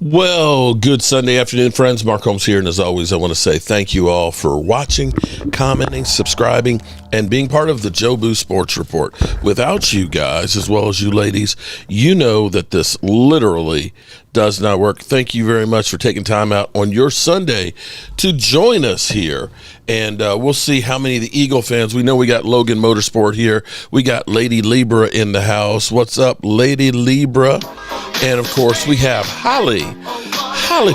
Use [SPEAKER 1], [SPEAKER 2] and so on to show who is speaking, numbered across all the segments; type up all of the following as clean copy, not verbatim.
[SPEAKER 1] Well, good Sunday afternoon, friends. Mark Holmes here, and as always, I want to say thank you all for watching, commenting, subscribing, and being part of the Joe Boo Sports Report. Without you guys, as well as you ladies, you know that this literally does not work. Thank you very much for taking time out on your Sunday to join us here. And we'll see how many of the Eagle fans. We know we got Logan Motorsport here. We got Lady Libra in the house. What's up, Lady Libra? And, of course, we have Holly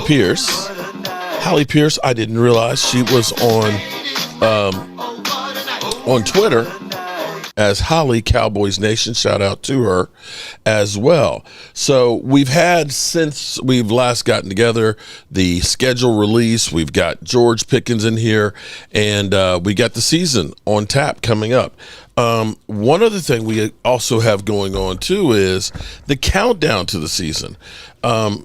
[SPEAKER 1] Pierce. Holly Pierce, I didn't realize she was on Twitter as Holly Cowboys Nation. Shout out to her as well. So we've had, since we've last gotten together, the schedule release. We've got George Pickens in here, and we got the season on tap coming up. One other thing we also have going on too is the countdown to the season. I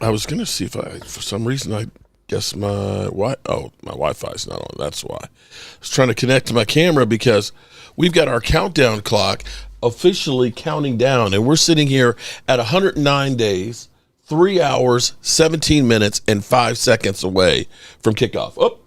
[SPEAKER 1] was going to see if for some reason, I guess my Wi-Fi's not on. That's why. I was trying to connect to my camera because we've got our countdown clock officially counting down, and we're sitting here at 109 days, 3 hours, 17 minutes, and 5 seconds away from kickoff. Oh,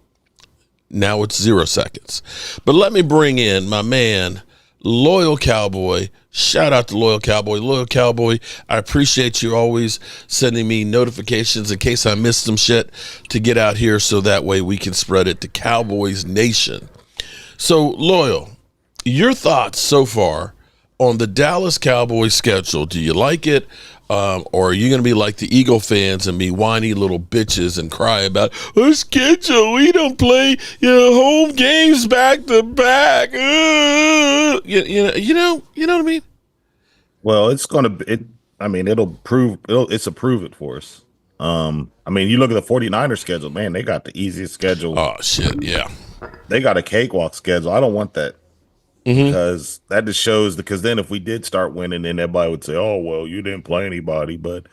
[SPEAKER 1] now it's 0 seconds. But let me bring in my man, Loyal Cowboy. Shout out to Loyal Cowboy. Loyal Cowboy, I appreciate you always sending me notifications in case I missed some shit to get out here so that way we can spread it to Cowboys Nation. So, Loyal, your thoughts so far on the Dallas Cowboys schedule? Do you like it? Or are you going to be like the Eagle fans and be whiny little bitches and cry about our schedule? We don't play, home games back to back. You know what I mean?
[SPEAKER 2] Well, it's going to. It's a prove it for us. You look at the 49ers schedule, man. They got the easiest schedule.
[SPEAKER 1] Oh shit, yeah.
[SPEAKER 2] They got a cakewalk schedule. I don't want that. Because that just shows, because then if we did start winning, then everybody would say, oh, well, you didn't play anybody. But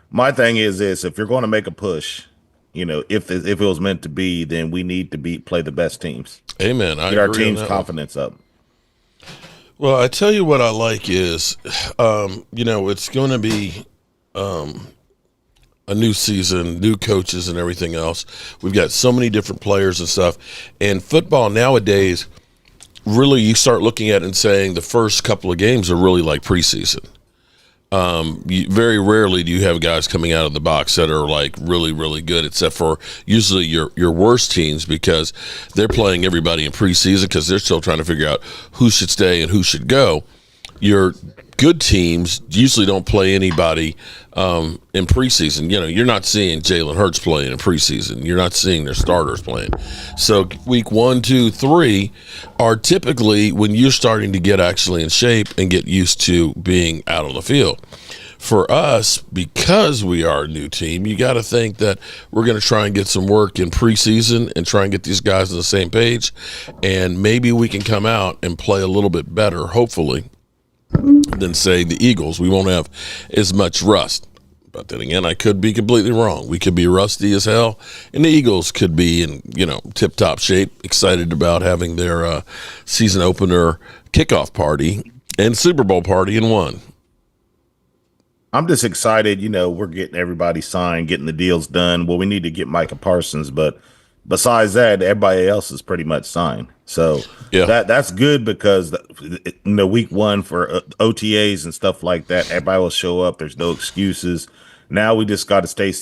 [SPEAKER 2] my thing is this: if you're going to make a push, if it was meant to be, then we need to play the best teams.
[SPEAKER 1] Amen.
[SPEAKER 2] Get our team's confidence up.
[SPEAKER 1] Well, I tell you what I like is, it's going to be a new season, new coaches and everything else. We've got so many different players and stuff. And football nowadays, really, you start looking at it and saying the first couple of games are really like preseason. Very rarely do you have guys coming out of the box that are like really, really good, except for usually your worst teams, because they're playing everybody in preseason because they're still trying to figure out who should stay and who should go. Your good teams usually don't play anybody in preseason. You're not seeing Jalen Hurts playing in preseason. You're not seeing their starters playing. So week 1, 2, 3 are typically when you're starting to get actually in shape and get used to being out on the field. For us, because we are a new team, you got to think that we're going to try and get some work in preseason and try and get these guys on the same page. And maybe we can come out and play a little bit better, hopefully, than, say, the Eagles. We won't have as much rust. But then again, I could be completely wrong. We could be rusty as hell, and the Eagles could be in, tip-top shape, excited about having their season opener kickoff party and Super Bowl party in one.
[SPEAKER 2] I'm just excited. We're getting everybody signed, getting the deals done. Well, we need to get Micah Parsons, but besides that, everybody else is pretty much signed. So that's good, because in the week 1 for OTAs and stuff like that, everybody will show up. There's no excuses. Now we just got to stay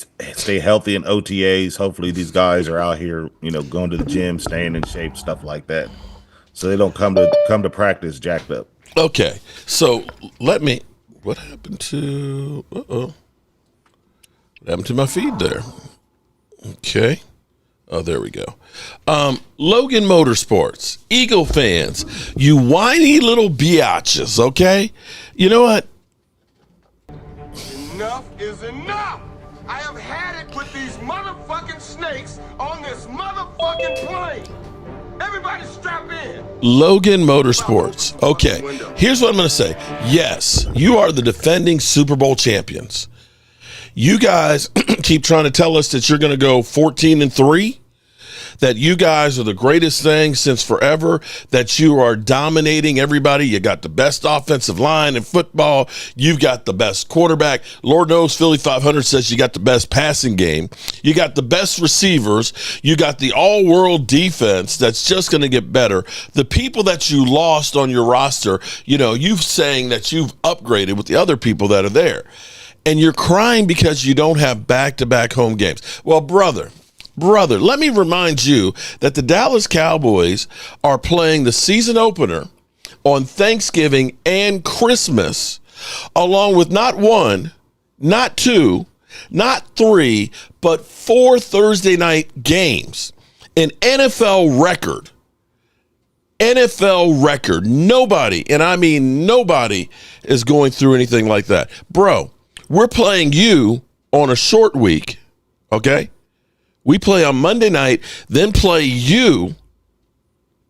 [SPEAKER 2] healthy in OTAs. Hopefully these guys are out here, going to the gym, staying in shape, stuff like that, so they don't come to practice jacked up.
[SPEAKER 1] Okay, so what happened to? What happened to my feed there? Okay. Oh, there we go. Logan Motorsports, Eagle fans, you whiny little biatches, okay? You know what?
[SPEAKER 3] Enough is enough. I have had it with these motherfucking snakes on this motherfucking plane. Everybody strap in.
[SPEAKER 1] Logan Motorsports. Okay, here's what I'm going to say. Yes, you are the defending Super Bowl champions. You guys keep trying to tell us that you're going to go 14-3. that you guys are the greatest thing since forever, that you are dominating everybody. You got the best offensive line in football. You've got the best quarterback. Lord knows Philly 500 says you got the best passing game. You got the best receivers. You got the all-world defense that's just going to get better. The people that you lost on your roster, you saying that you've upgraded with the other people that are there. And you're crying because you don't have back-to-back home games. Well, brother, let me remind you that the Dallas Cowboys are playing the season opener on Thanksgiving and Christmas, along with not one, not two, not three, but 4 Thursday night games. An NFL record. NFL record. Nobody, and I mean nobody, is going through anything like that. Bro, we're playing you on a short week, okay? We play on Monday night, then play you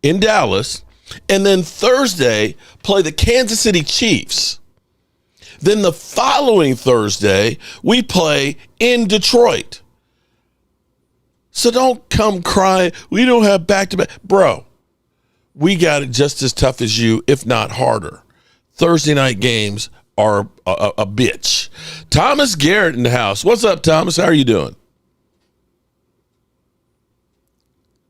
[SPEAKER 1] in Dallas, and then Thursday play the Kansas City Chiefs. Then the following Thursday, we play in Detroit. So don't come crying, we don't have back-to-back. Bro, we got it just as tough as you, if not harder. Thursday night games are a bitch. Thomas Garrett in the house. What's up, Thomas? How are you doing?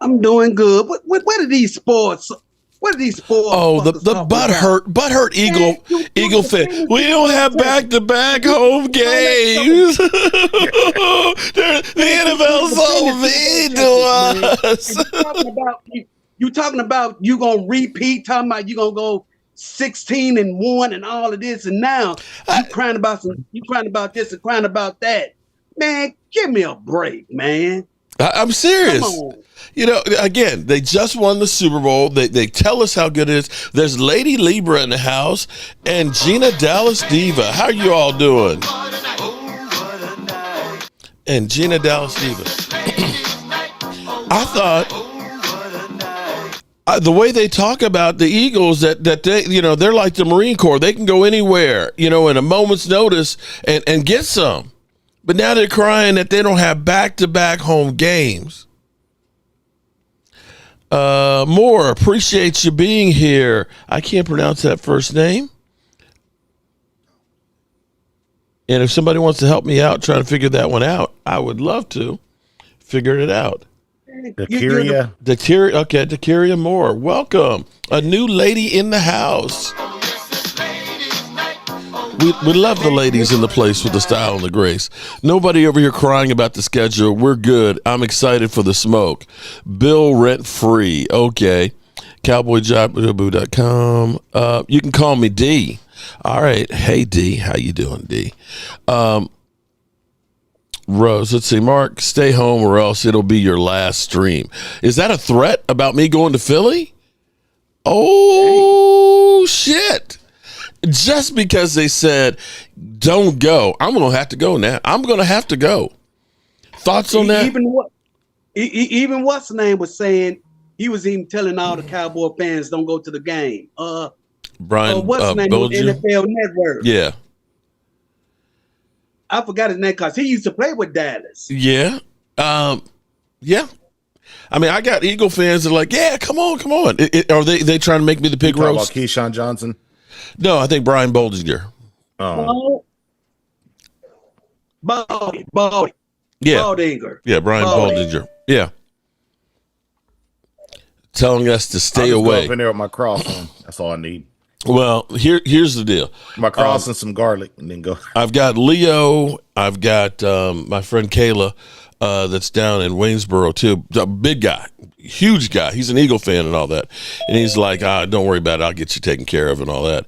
[SPEAKER 4] I'm doing good. What are these sports? What are these sports?
[SPEAKER 1] Oh, the butthurt Eagle fan. We don't have back-to-back home games. The NFL's so mean to us.
[SPEAKER 4] You talking about you gonna repeat? Talking about you gonna go 16-1 and all of this, and now you crying about this and crying about that. Man, give me a break, man.
[SPEAKER 1] I'm serious.
[SPEAKER 4] Come on.
[SPEAKER 1] Again, they just won the Super Bowl. They tell us how good it is. There's Lady Libra in the house and Gina Dallas Diva. How you all doing? And Gina Dallas Diva. I thought the way they talk about the Eagles, that they, they're like the Marine Corps. They can go anywhere, in a moment's notice and get some. But now they're crying that they don't have back-to-back home games. Moore, appreciate you being here. I can't pronounce that first name. And if somebody wants to help me out trying to figure that one out, I would love to figure it out. Dakiria Moore. Welcome. A new lady in the house. We love the ladies in the place with the style and the grace. Nobody over here crying about the schedule. We're good. I'm excited for the smoke. Bill Rent Free. Okay. Cowboyjob.com. You can call me D. All right. Hey, D. How you doing, D? Rose, let's see. Mark, stay home or else it'll be your last stream. Is that a threat about me going to Philly? Oh, shit. Just because they said don't go, I'm going to have to go now. I'm going to have to go. Thoughts on that?
[SPEAKER 4] Even what's the name was saying, he was even telling all the Cowboy fans don't go to the game.
[SPEAKER 1] Brian,
[SPEAKER 4] what's the name on NFL Network?
[SPEAKER 1] Yeah.
[SPEAKER 4] I forgot his name because he used to play with Dallas.
[SPEAKER 1] Yeah. Yeah. I mean, I got Eagle fans that are like, yeah, come on. Are they trying to make me the pig roast?
[SPEAKER 2] About Keyshawn Johnson?
[SPEAKER 1] No, I think Brian Boldinger.
[SPEAKER 4] Oh. Baldy.
[SPEAKER 1] Yeah.
[SPEAKER 4] Boldinger.
[SPEAKER 1] Yeah, Brian Boldinger. Yeah. Telling us to stay away.
[SPEAKER 2] Go up in there with my cross on. That's all I need.
[SPEAKER 1] Well, here's the deal.
[SPEAKER 2] My cross and some garlic, and then go.
[SPEAKER 1] I've got Leo. I've got my friend Kayla that's down in Waynesboro, too. A big guy. Huge guy. He's an Eagle fan and all that. And he's like, don't worry about it. I'll get you taken care of and all that.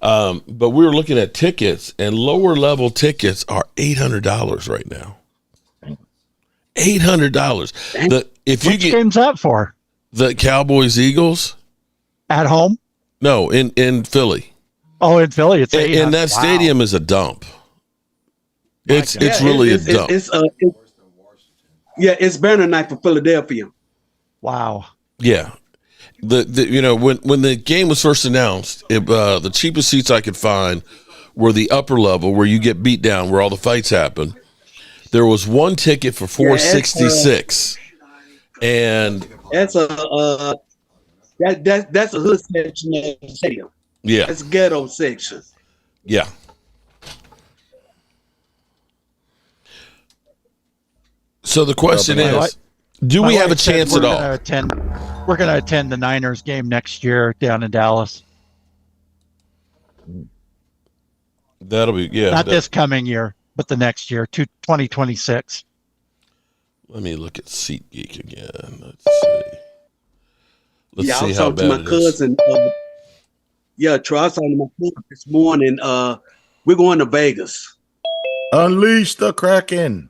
[SPEAKER 1] But we were looking at tickets, and lower level tickets are $800 right now. $800.
[SPEAKER 5] Which game's that for?
[SPEAKER 1] The Cowboys Eagles
[SPEAKER 5] at home.
[SPEAKER 1] No, in Philly.
[SPEAKER 5] Oh, in Philly, it's
[SPEAKER 1] and that stadium is a dump. It's really a dump.
[SPEAKER 4] It's banner night for Philadelphia.
[SPEAKER 5] Wow.
[SPEAKER 1] Yeah. When the game was first announced, the cheapest seats I could find were the upper level where you get beat down, where all the fights happen. There was one ticket for $466, And
[SPEAKER 4] That's a that's a hood section of the stadium.
[SPEAKER 1] yeah,
[SPEAKER 4] That's a ghetto section.
[SPEAKER 1] yeah. So the question is, do we have a chance at all?
[SPEAKER 5] We're going to attend the Niners game next year down in Dallas.
[SPEAKER 1] That'll be
[SPEAKER 5] not this coming year, but the next year, 2026.
[SPEAKER 1] Let me look at SeatGeek again. Let's see. Let's see how bad it is.
[SPEAKER 4] Cousin, yeah, Troy, I was talking to my cousin this morning. We're going to Vegas.
[SPEAKER 2] Unleash the Kraken.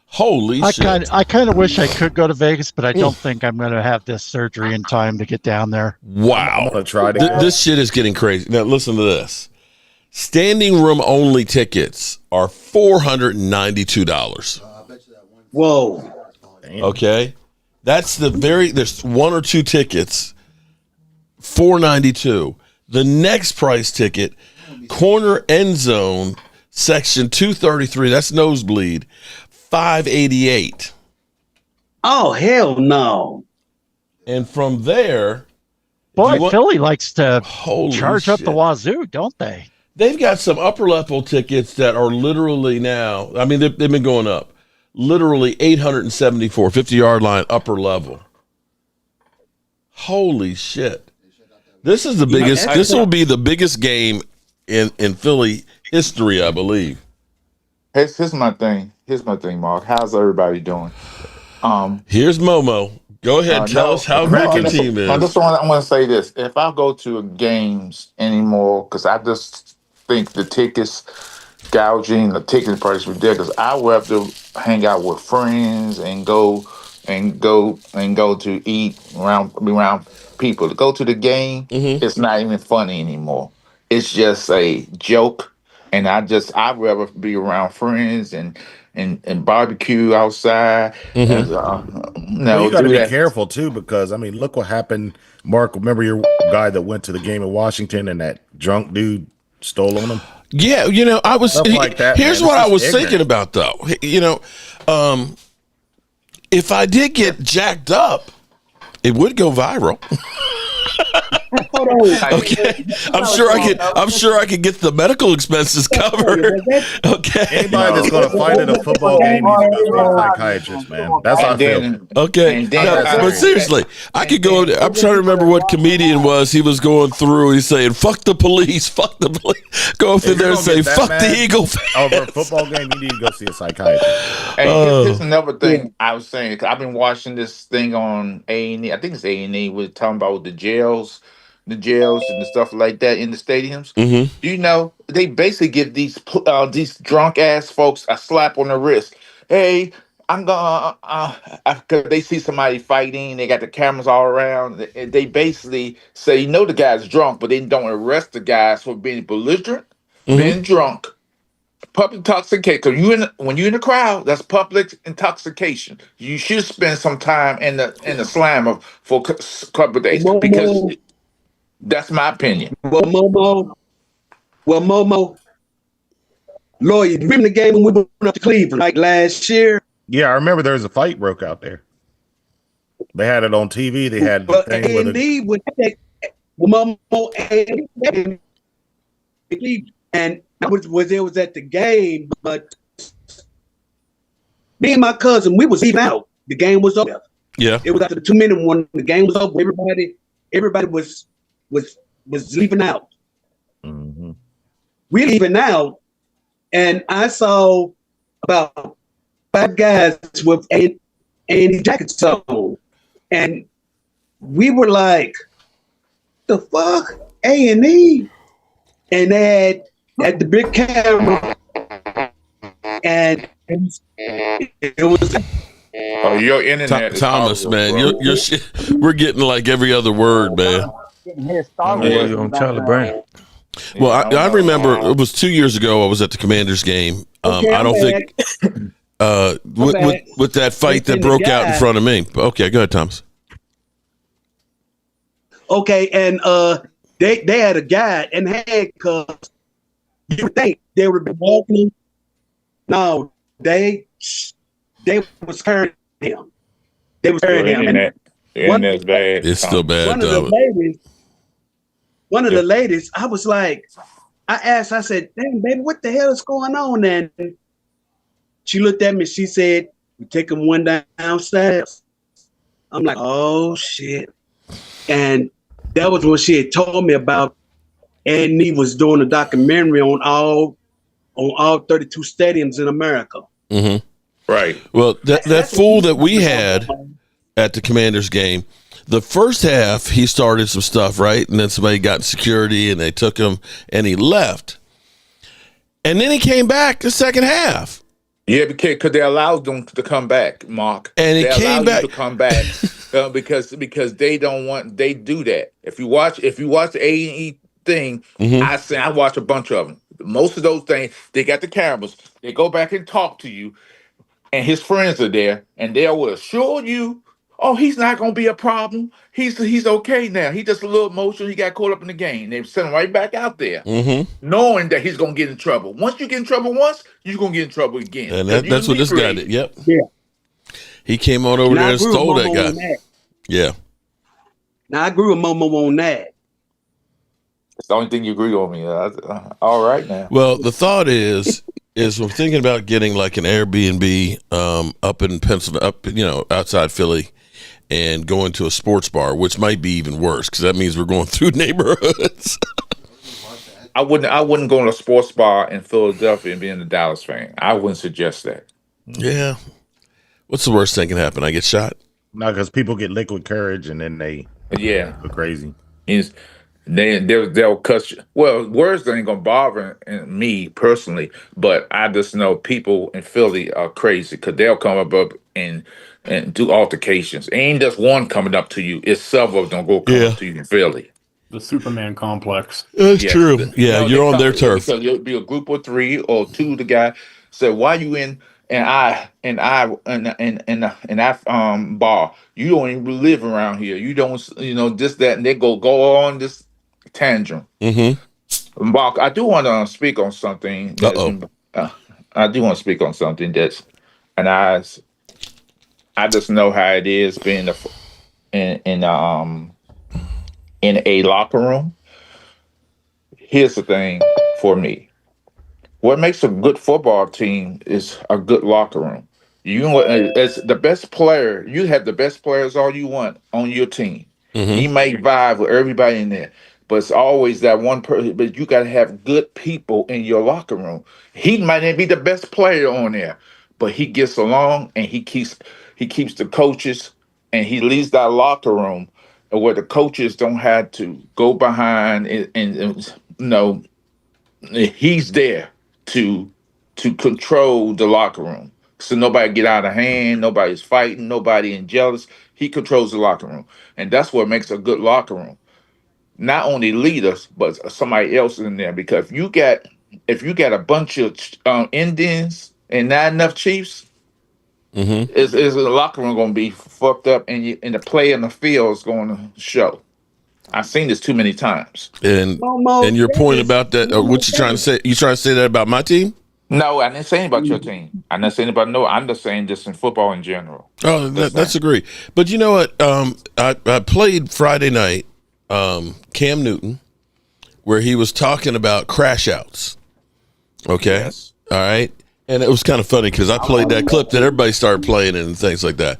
[SPEAKER 1] Holy shit.
[SPEAKER 5] I kind of wish I could go to Vegas, but I don't think I'm going to have this surgery in time to get down there.
[SPEAKER 1] Wow.
[SPEAKER 2] I'm going to try to
[SPEAKER 1] This shit is getting crazy. Now, listen to this. Standing room only tickets are $492.
[SPEAKER 4] Whoa.
[SPEAKER 1] Okay. That's there's one or two tickets, $492. The next price ticket, corner end zone, section 233, that's nosebleed, $588.
[SPEAKER 4] Oh, hell no.
[SPEAKER 1] And from there,
[SPEAKER 5] boy, Philly likes to charge up
[SPEAKER 1] shit.
[SPEAKER 5] the wazoo, don't they?
[SPEAKER 1] They've got some upper level tickets that are literally now, I mean, they've been going up. Literally 874, 50-yard line, upper level. Holy shit. This is the biggest, this will be the biggest game in Philly history, I believe.
[SPEAKER 6] Here's my thing. Mark. How's everybody doing?
[SPEAKER 1] Here's Momo. Go ahead, tell us how great your team is.
[SPEAKER 6] I want to say this. If I go to games anymore, because I just think the tickets, gouging the ticket price is ridiculous. I would have to hang out with friends and go to eat around people. To go to the game, it's not even funny anymore. It's just a joke. And I'd rather be around friends and barbecue outside.
[SPEAKER 2] You got to be careful too, because I mean, look what happened. Mark, remember your guy that went to the game in Washington and that drunk dude stole on him?
[SPEAKER 1] Yeah, I was like that. Here's what I was thinking about though. If I did get jacked up, it would go viral. Okay, I'm sure I could get the medical expenses covered. Okay,
[SPEAKER 2] anybody that's going to fight at a football game needs to go to a psychiatrist, man. That's how I feel.
[SPEAKER 1] Okay, but seriously, I could go. I'm trying to remember what comedian was. He was going through. He's saying, "Fuck the police, fuck the police." Go up there and say, "Fuck the Eagle fans."
[SPEAKER 2] Over a football game, you need to go see a psychiatrist.
[SPEAKER 6] And here's another thing I was saying. Cause I've been watching this thing on A&E. I think it's A&E. We're talking about the jails and the stuff like that in the stadiums. You know, they basically give these drunk ass folks a slap on the wrist. Hey, I'm gonna because they see somebody fighting, they got the cameras all around. They basically say, the guy's drunk, but they don't arrest the guys for being belligerent, being drunk, public intoxication. When you're in the crowd, that's public intoxication. You should spend some time in the slammer for a couple of days because. That's my opinion.
[SPEAKER 4] Well, Momo, Lloyd, you remember the game when we went up to Cleveland, like last year?
[SPEAKER 2] Yeah, I remember there was a fight broke out there. They had it on TV. They had the thing with it.
[SPEAKER 4] Momo and I was at the game, but me and my cousin, we was even out. The game was over.
[SPEAKER 1] Yeah,
[SPEAKER 4] it was after the 2-minute one. The game was over. Everybody was leaving out. We're leaving out, and I saw about 5 guys with A&E jackets on, and we were like, "The fuck, A&E?" And they had the big camera, and it was.
[SPEAKER 6] Oh, your internet,
[SPEAKER 1] Thomas, man, your shit. We're getting like every other word, man.
[SPEAKER 7] On Charlie Brown.
[SPEAKER 1] Well, I remember it was 2 years ago. I was at the Commanders game. I don't think with that fight that broke out in front of me. Okay, go ahead, Thomas.
[SPEAKER 4] Okay, and they had a guy in handcuffs. You think they would be walking? No, they was carrying him. They was
[SPEAKER 6] Your
[SPEAKER 4] hearing him.
[SPEAKER 6] internet, the
[SPEAKER 4] One,
[SPEAKER 6] internet's bad.
[SPEAKER 1] It's still bad.
[SPEAKER 4] one of the ladies, I was like, I asked, I said, "Damn, baby, what the hell is going on?" And she looked at me. She said, "We take him one downstairs." I'm like, "Oh shit!" And that was when she had told me about Ed Nee was doing a documentary on all 32 stadiums in America.
[SPEAKER 1] Mm-hmm.
[SPEAKER 6] Right.
[SPEAKER 1] Well, that fool that we had at the Commanders game, the first half he started some stuff, right, and then somebody got in security and they took him and he left, and then he came back the second half.
[SPEAKER 6] Yeah, because they allowed them to come back, Mark.
[SPEAKER 1] And he came back
[SPEAKER 6] to come back because they don't want. They do that. If you watch the A&E thing, I watch a bunch of them. Most of those things, they got the cameras. They go back and talk to you, and his friends are there, and they will assure you, "Oh, he's not going to be a problem. He's okay now. He just a little emotional. He got caught up in the game." They send him right back out there, knowing that he's going to get in trouble. Once you get in trouble once, you're going to get in trouble again.
[SPEAKER 1] And that's what this guy did. Yep.
[SPEAKER 4] Yeah.
[SPEAKER 1] He came on over there and stole that guy. Yeah.
[SPEAKER 4] Now I grew a Momo on that.
[SPEAKER 6] It's the only thing you agree on me. All right now.
[SPEAKER 1] Well, the thought is we're thinking about getting like an Airbnb up in Pennsylvania, outside Philly, and going to a sports bar, which might be even worse because that means we're going through neighborhoods.
[SPEAKER 6] I wouldn't go to a sports bar in Philadelphia and being a Dallas fan. I wouldn't suggest that.
[SPEAKER 1] Yeah. What's the worst thing can happen? I get shot?
[SPEAKER 2] No, because people get liquid courage and then they go crazy.
[SPEAKER 6] They'll cut you. Well, words ain't gonna bother me personally, but I just know people in Philly are crazy because they'll come up and do altercations. Ain't just one coming up to you; it's several of them come up to you in Philly.
[SPEAKER 8] The Superman complex.
[SPEAKER 1] That's true. Yeah, you're on their turf.
[SPEAKER 6] So you'll be a group of 3 or 2. The guy said, "Why you in?" And I bar. You don't even live around here. You don't, this, that, and they go on this tangent. Mark, I do want to speak on something. I do want to speak on something and I just know how it is being in a locker room. Here's the thing for me. What makes a good football team is a good locker room. As the best player, you have the best players all you want on your team. He may vibe with everybody in there, but it's always that one person. But you got to have good people in your locker room. He might not be the best player on there, but he gets along and he keeps the coaches and he leads that locker room where the coaches don't have to go behind and he's there to control the locker room. So nobody get out of hand, nobody's fighting, nobody in jealous. He controls the locker room. And that's what makes a good locker room. Not only leaders, but somebody else in there. Because if you got a bunch of Indians and not enough Chiefs, is the locker room going to be fucked up, and the play in the field is going to show. I've seen this too many times.
[SPEAKER 1] And your point about that, what you trying to say? You trying to say that about my team?
[SPEAKER 6] No, I didn't say anything about your team. I didn't say anything about no. I'm just saying just in football in general.
[SPEAKER 1] Oh, that's agreed. But you know what? I played Friday night, Cam Newton, where he was talking about crash outs. Okay.
[SPEAKER 6] Yes.
[SPEAKER 1] All right. And it was kind of funny because I played that clip that everybody started playing and things like that.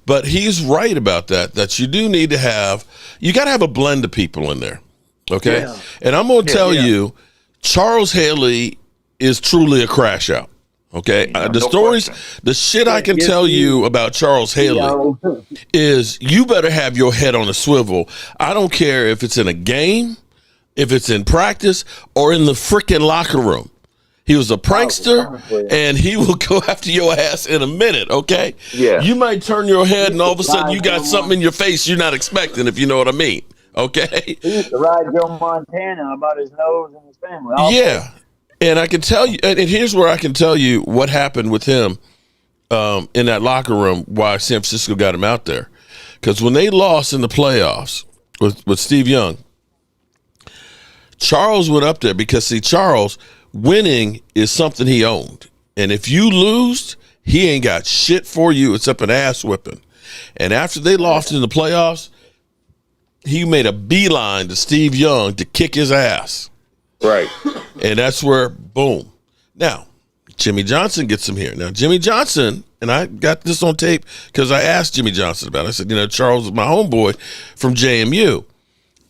[SPEAKER 1] But he's right about that you do need to you got to have a blend of people in there. Okay. Yeah. And I'm going to tell you, Charles Haley is truly a crash out. Okay. The shit I can tell you about Charles Haley is you better have your head on a swivel. I don't care if it's in a game, if it's in practice, or in the freaking locker room. He was a prankster, and he will go after your ass in a minute, okay?
[SPEAKER 6] Yeah.
[SPEAKER 1] You might turn your head, and all of a sudden you got something in your face you're not expecting, if you know what I mean, okay?
[SPEAKER 7] He used to ride Joe Montana about his nose and his family.
[SPEAKER 1] Yeah. And I can tell you, and here's where I can tell you what happened with him in that locker room, why San Francisco got him out there. Because when they lost in the playoffs with Steve Young, Charles went up there because, see, Charles, winning is something he owned. And if you lose, he ain't got shit for you except an ass whipping. And after they lost in the playoffs, he made a beeline to Steve Young to kick his ass.
[SPEAKER 6] Right.
[SPEAKER 1] And that's where, boom. Now, Jimmy Johnson gets him here. Now, Jimmy Johnson, and I got this on tape because I asked Jimmy Johnson about it. I said, Charles is my homeboy from JMU.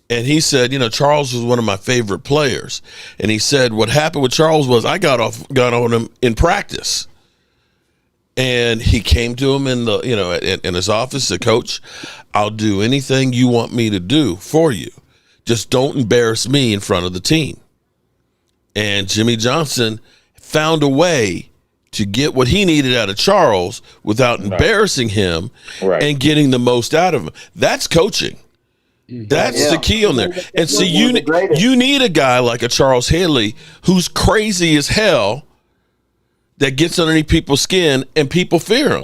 [SPEAKER 1] And he said, Charles was one of my favorite players. And he said, what happened with Charles was I got on him in practice. And he came to him in in his office, said, Coach, I'll do anything you want me to do for you. Just don't embarrass me in front of the team. And Jimmy Johnson found a way to get what he needed out of Charles without embarrassing him and getting the most out of him. That's coaching. That's the key on there. And so you need a guy like a Charles Haley who's crazy as hell that gets underneath people's skin and people fear him.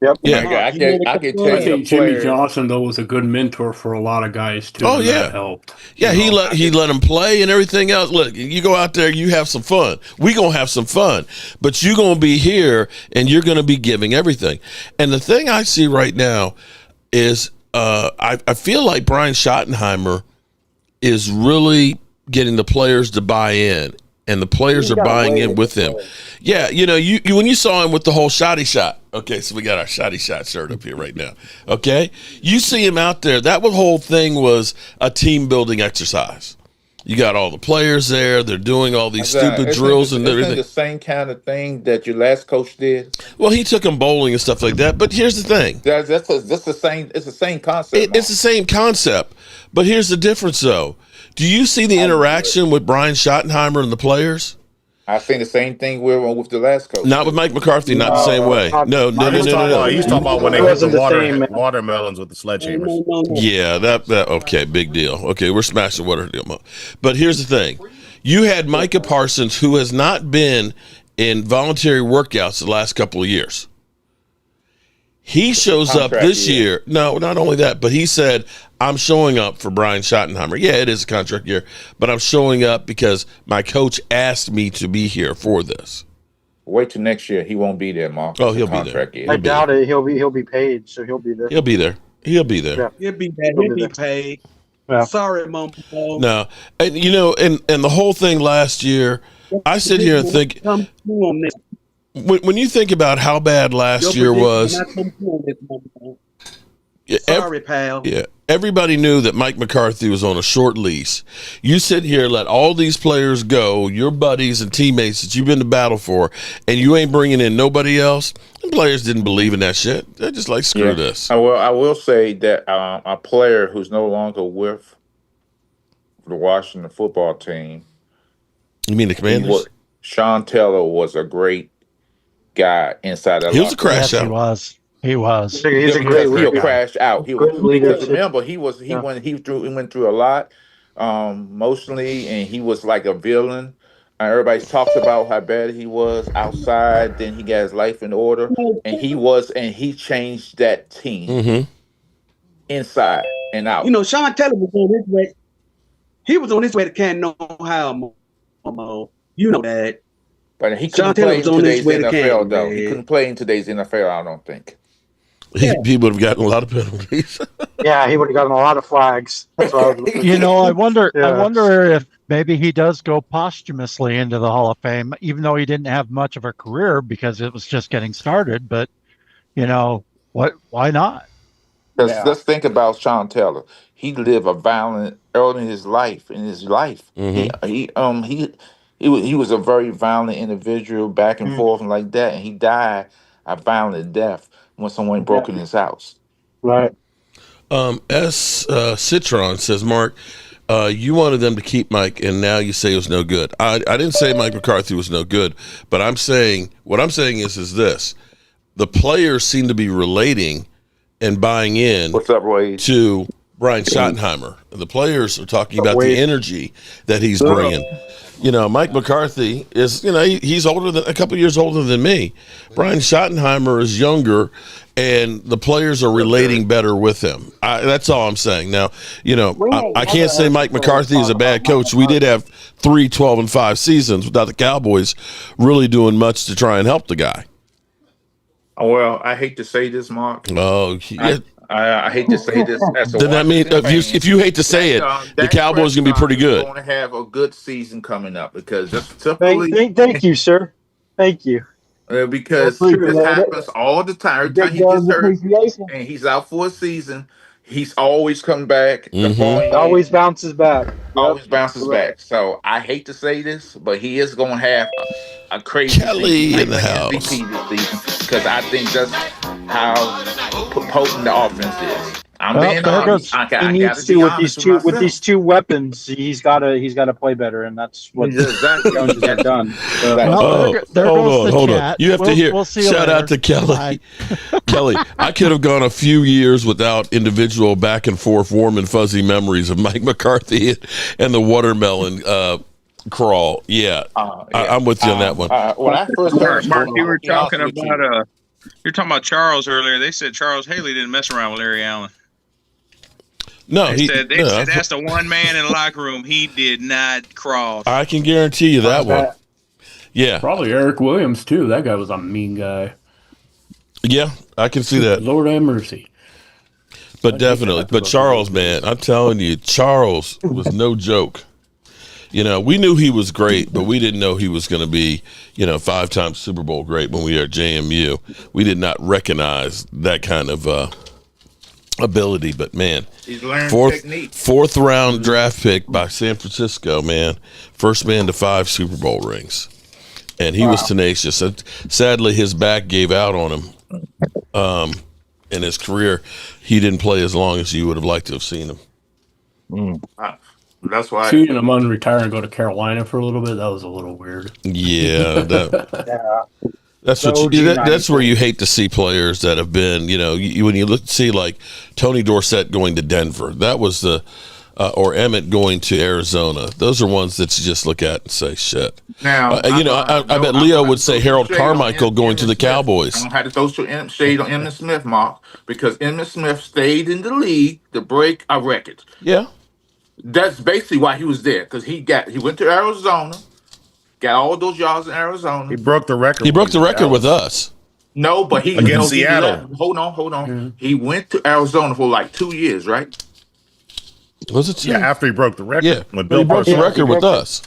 [SPEAKER 7] Yep.
[SPEAKER 6] Yeah, I can tell
[SPEAKER 8] I
[SPEAKER 6] you.
[SPEAKER 8] think Jimmy Johnson though was a good mentor for a lot of guys too.
[SPEAKER 1] Oh, yeah.
[SPEAKER 8] That helped.
[SPEAKER 1] Yeah, he let him play and everything else. Look, you go out there, you have some fun. We gonna have some fun, but you gonna be here and you're gonna be giving everything. And the thing I see right now is I feel like Brian Schottenheimer is really getting the players to buy in. And the players are buying in with him. Yeah, you when you saw him with the whole shoddy shot. Okay, so we got our shoddy shot shirt up here right now. Okay, you see him out there. That whole thing was a team building exercise. You got all the players there. They're doing all these stupid drills and everything.
[SPEAKER 6] The same kind of thing that your last coach did.
[SPEAKER 1] Well, he took them bowling and stuff like that. But here's the thing.
[SPEAKER 6] That's the same. It's the same concept.
[SPEAKER 1] It's the same concept. But here's the difference, though. Do you see the interaction with Brian Schottenheimer and the players?
[SPEAKER 6] I've seen the same thing with the last coach.
[SPEAKER 1] Not with Mike McCarthy, not the same way. No.
[SPEAKER 2] He's talking about when they hit the watermelons with the sledgehammers.
[SPEAKER 1] Yeah, that okay, big deal. Okay, we're smashing water. But here's the thing. You had Micah Parsons, who has not been in voluntary workouts the last couple of years. He shows up this year. No, not only that, but he said, I'm showing up for Brian Schottenheimer. Yeah, it is a contract year, but I'm showing up because my coach asked me to be here for this.
[SPEAKER 6] Wait till next year. He won't be there, Mark.
[SPEAKER 1] Oh, he'll be there.
[SPEAKER 7] I doubt it. He'll be paid, so he'll be there.
[SPEAKER 1] He'll be there.
[SPEAKER 4] He'll be paid.
[SPEAKER 7] Yeah.
[SPEAKER 4] Sorry, Mom.
[SPEAKER 1] No, and and the whole thing last year, I sit here and think, when you think about how bad last year was,
[SPEAKER 4] sorry, pal.
[SPEAKER 1] Yeah, everybody knew that Mike McCarthy was on a short lease. You sit here, let all these players go, your buddies and teammates that you've been to battle for, and you ain't bringing in nobody else. The players didn't believe in that shit. They're just like, screw this.
[SPEAKER 6] I will say that a player who's no longer with the Washington football team.
[SPEAKER 1] You mean the Commanders?
[SPEAKER 6] Sean Taylor was a great guy inside that.
[SPEAKER 1] He was a crash out.
[SPEAKER 5] He was.
[SPEAKER 7] He's a great leader.
[SPEAKER 6] He'll crash out. Because remember, he went through a lot emotionally, and he was like a villain. Everybody talks about how bad he was outside. Then he got his life in order, and he changed that team inside and out.
[SPEAKER 4] Sean Taylor was on his way. He was on his way to Canton, Ohio. You know that.
[SPEAKER 6] But he couldn't play in today's NFL, though. He couldn't play in today's NFL, I don't think.
[SPEAKER 1] He would have gotten a lot of penalties.
[SPEAKER 7] Yeah, he would have gotten a lot of flags. That's what
[SPEAKER 5] I wonder if maybe he does go posthumously into the Hall of Fame, even though he didn't have much of a career because it was just getting started. But why not?
[SPEAKER 6] Let's think about Sean Taylor. He lived a violent early in his life. He was a very violent individual, back and forth and like that, and he died a violent death when someone broke in his house.
[SPEAKER 7] Right.
[SPEAKER 1] Citron says, Mark, you wanted them to keep Mike, and now you say it was no good. I didn't say Mike McCarthy was no good, but what I'm saying is this: the players seem to be relating and buying in.
[SPEAKER 6] What's up, Roy?
[SPEAKER 1] To Brian Schottenheimer. The players are talking about the energy that he's bringing. Mike McCarthy is, he's a couple years older than me. Brian Schottenheimer is younger, and the players are relating better with him. That's all I'm saying. Now, I can't say Mike McCarthy is a bad coach. We did have 3 12-5 seasons without the Cowboys really doing much to try and help the guy.
[SPEAKER 6] Well, I hate to say this, Mark.
[SPEAKER 1] Oh, yeah.
[SPEAKER 6] I hate to say this. As a
[SPEAKER 1] Then that means if you hate to say it, the Cowboys going to be pretty good.
[SPEAKER 6] Going to have a good season coming up because just
[SPEAKER 7] thank you, sir. Thank you.
[SPEAKER 6] Because this happens all the time. Every time he gets hurt and he's out for a season, he's always come back.
[SPEAKER 7] Always bounces back.
[SPEAKER 6] Always bounces back. So I hate to say this, but he is going to have a crazy
[SPEAKER 1] Kelly
[SPEAKER 6] season.
[SPEAKER 1] in the house
[SPEAKER 6] MVP this season because I think that's how potent the offense is. I'm being honest.
[SPEAKER 7] He needs to with these two weapons. He's got to play better, and that's what
[SPEAKER 6] exactly
[SPEAKER 7] Jones has done. So.
[SPEAKER 1] Hold on. You have to hear. Shout out to Kelly. Kelly, I could have gone a few years without individual back and forth warm and fuzzy memories of Mike McCarthy and the watermelon crawl. Yeah, I'm with you on that one.
[SPEAKER 6] When I first heard
[SPEAKER 9] Mark, you were talking about you're talking about Charles earlier. They said Charles Haley didn't mess around with Larry Allen.
[SPEAKER 1] No,
[SPEAKER 9] they said that's the one man in the locker room. He did not cross.
[SPEAKER 1] I can guarantee you that one. Yeah,
[SPEAKER 8] probably Eric Williams too. That guy was a mean guy.
[SPEAKER 1] Yeah, I can see that.
[SPEAKER 8] Lord have mercy.
[SPEAKER 1] But definitely, but Charles, man, I'm telling you, Charles was no joke. You know, we knew he was great, but we didn't know he was going to be, 5-time Super Bowl great when we were at JMU. We did not recognize that kind of ability, but man,
[SPEAKER 6] he's learned technique.
[SPEAKER 1] Fourth round draft pick by San Francisco, man. First man to 5 Super Bowl rings. And he was tenacious. Sadly, his back gave out on him. In his career, he didn't play as long as you would have liked to have seen him.
[SPEAKER 6] That's why
[SPEAKER 8] seeing him unretire and go to Carolina for a little bit, that was a little weird.
[SPEAKER 1] Yeah, that's where you hate to see players that have been, when you see like Tony Dorsett going to Denver, that was or Emmett going to Arizona. Those are ones that you just look at and say, shit.
[SPEAKER 6] Now,
[SPEAKER 1] I bet Leo would say Harold Carmichael going to the Cowboys.
[SPEAKER 6] I don't have to throw shade on Emmitt Smith, Mark, because Emmitt Smith stayed in the league to break a record.
[SPEAKER 1] Yeah.
[SPEAKER 6] That's basically why he was there, because he went to Arizona, got all those yards in Arizona.
[SPEAKER 2] He broke the record.
[SPEAKER 1] He broke the record with us.
[SPEAKER 6] No, but
[SPEAKER 2] against Seattle.
[SPEAKER 6] Hold on. Mm-hmm. He went to Arizona for like 2 years, right?
[SPEAKER 1] Was it 2?
[SPEAKER 2] Yeah, after he broke the record.
[SPEAKER 1] Yeah, he broke the record with us.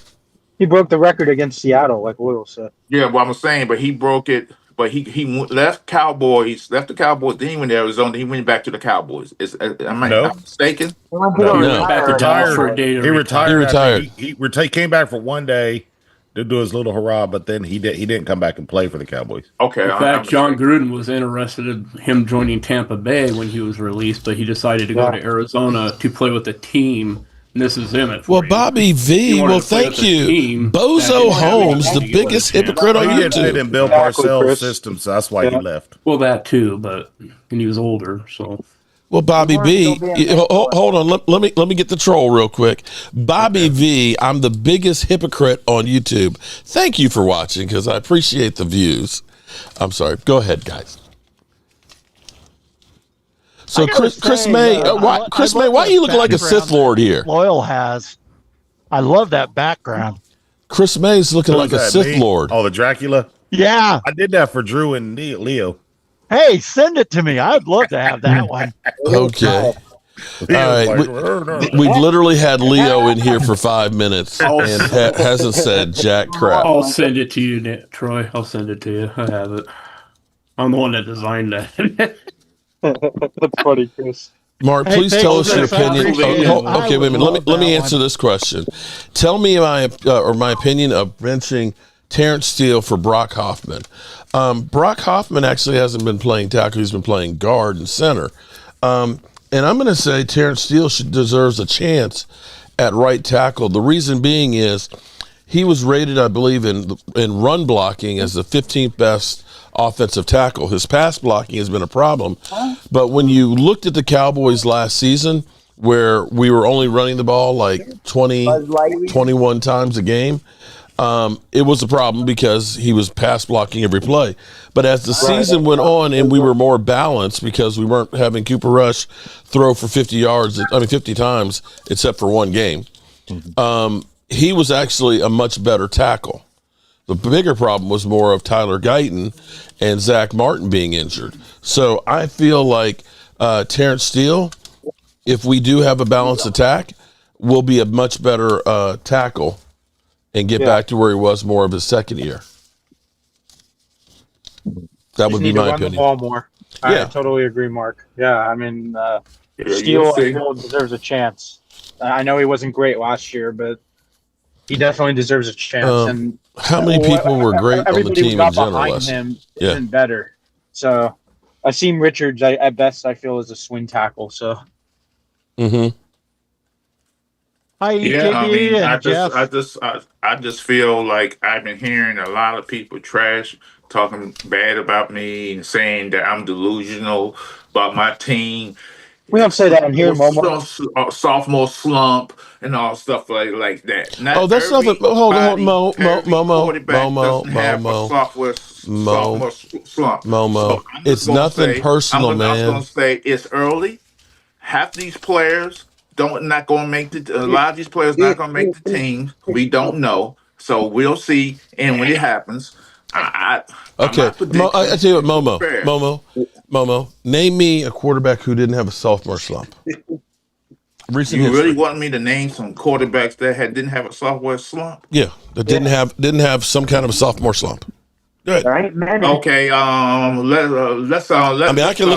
[SPEAKER 7] He broke the record against Seattle, like Will said.
[SPEAKER 6] Yeah, well, I'm saying, but he broke it. But he left the Cowboys, then he went to Arizona, then he went back to the Cowboys. Am I not mistaken?
[SPEAKER 2] No.
[SPEAKER 8] Back to Dallas for a day.
[SPEAKER 2] He retired. He came back for one day to do his little hurrah, but then he didn't come back and play for the Cowboys.
[SPEAKER 6] Okay.
[SPEAKER 8] In fact, John Gruden was interested in him joining Tampa Bay when he was released, but he decided to go to Arizona to play with the team. And this is him.
[SPEAKER 1] Well, Bobby V. Well, thank you. Bozo Holmes, the biggest hypocrite on YouTube.
[SPEAKER 2] He didn't fit in Bill Parcells' system, so that's why he left.
[SPEAKER 8] Well, that too, and he was older, so.
[SPEAKER 1] Well, Bobby B, hold on. Let me get the troll real quick. Bobby V, I'm the biggest hypocrite on YouTube. Thank you for watching, because I appreciate the views. I'm sorry. Go ahead, guys. So Chris May, why you look like a Sith Lord here?
[SPEAKER 5] Loyal has. I love that background.
[SPEAKER 1] Chris May's looking like a Sith Lord.
[SPEAKER 2] Oh, the Dracula?
[SPEAKER 5] Yeah.
[SPEAKER 2] I did that for Drew and Leo.
[SPEAKER 5] Hey, send it to me. I'd love to have that one.
[SPEAKER 1] Okay. All right. We've literally had Leo in here for 5 minutes and hasn't said jack crap.
[SPEAKER 8] I'll send it to you, Troy. I'll send it to you. I have it. I'm the one that designed that.
[SPEAKER 7] That's funny, Chris.
[SPEAKER 1] Mark, please tell us your opinion. Okay, wait a minute. Let me answer this question. Tell me my opinion of benching Terrence Steele for Brock Hoffman. Brock Hoffman actually hasn't been playing tackle. He's been playing guard and center. And I'm going to say Terrence Steele deserves a chance at right tackle. The reason being is he was rated, I believe, in run blocking as the 15th best offensive tackle. His pass blocking has been a problem. But when you looked at the Cowboys last season, where we were only running the ball like 21 times a game, it was a problem because he was pass blocking every play. But as the season went on and we were more balanced because we weren't having Cooper Rush throw for 50 times, except for one game, he was actually a much better tackle. The bigger problem was more of Tyler Guyton and Zach Martin being injured. So I feel like Terrence Steele, if we do have a balanced attack, will be a much better tackle and get back to where he was more of his second year. That would be my opinion.
[SPEAKER 7] The ball more. I totally agree, Mark. Yeah, I mean, Steele, I feel, deserves a chance. I know he wasn't great last year, but he definitely deserves a chance. And
[SPEAKER 1] how many people were great on the team in general?
[SPEAKER 7] Behind him isn't better. So, Asim Richards, at best, I feel is a swing tackle. So.
[SPEAKER 1] Mm-hmm.
[SPEAKER 5] Hi,
[SPEAKER 6] yeah, I mean,
[SPEAKER 5] Jeff.
[SPEAKER 6] I just feel like I've been hearing a lot of people talking bad about me and saying that I'm delusional about my team.
[SPEAKER 7] We don't say that in here, Momo.
[SPEAKER 6] Sophomore slump and all stuff like that.
[SPEAKER 1] That's nothing. Hold on, Momo.
[SPEAKER 6] Doesn't have a sophomore slump.
[SPEAKER 1] Momo.
[SPEAKER 6] So
[SPEAKER 1] it's nothing personal, man.
[SPEAKER 6] I'm going to say it's early. Half these players not going to make a lot of these players not going to make the team. We don't know, so we'll see. And when it happens,
[SPEAKER 1] I tell you what, Momo, name me a quarterback who didn't have a sophomore slump.
[SPEAKER 6] Recent history. Really want me to name some quarterbacks that didn't have a sophomore slump?
[SPEAKER 1] Yeah, that didn't have some kind of a sophomore slump. Good.
[SPEAKER 7] Right, man.
[SPEAKER 6] Okay. Let's. I
[SPEAKER 1] mean, I can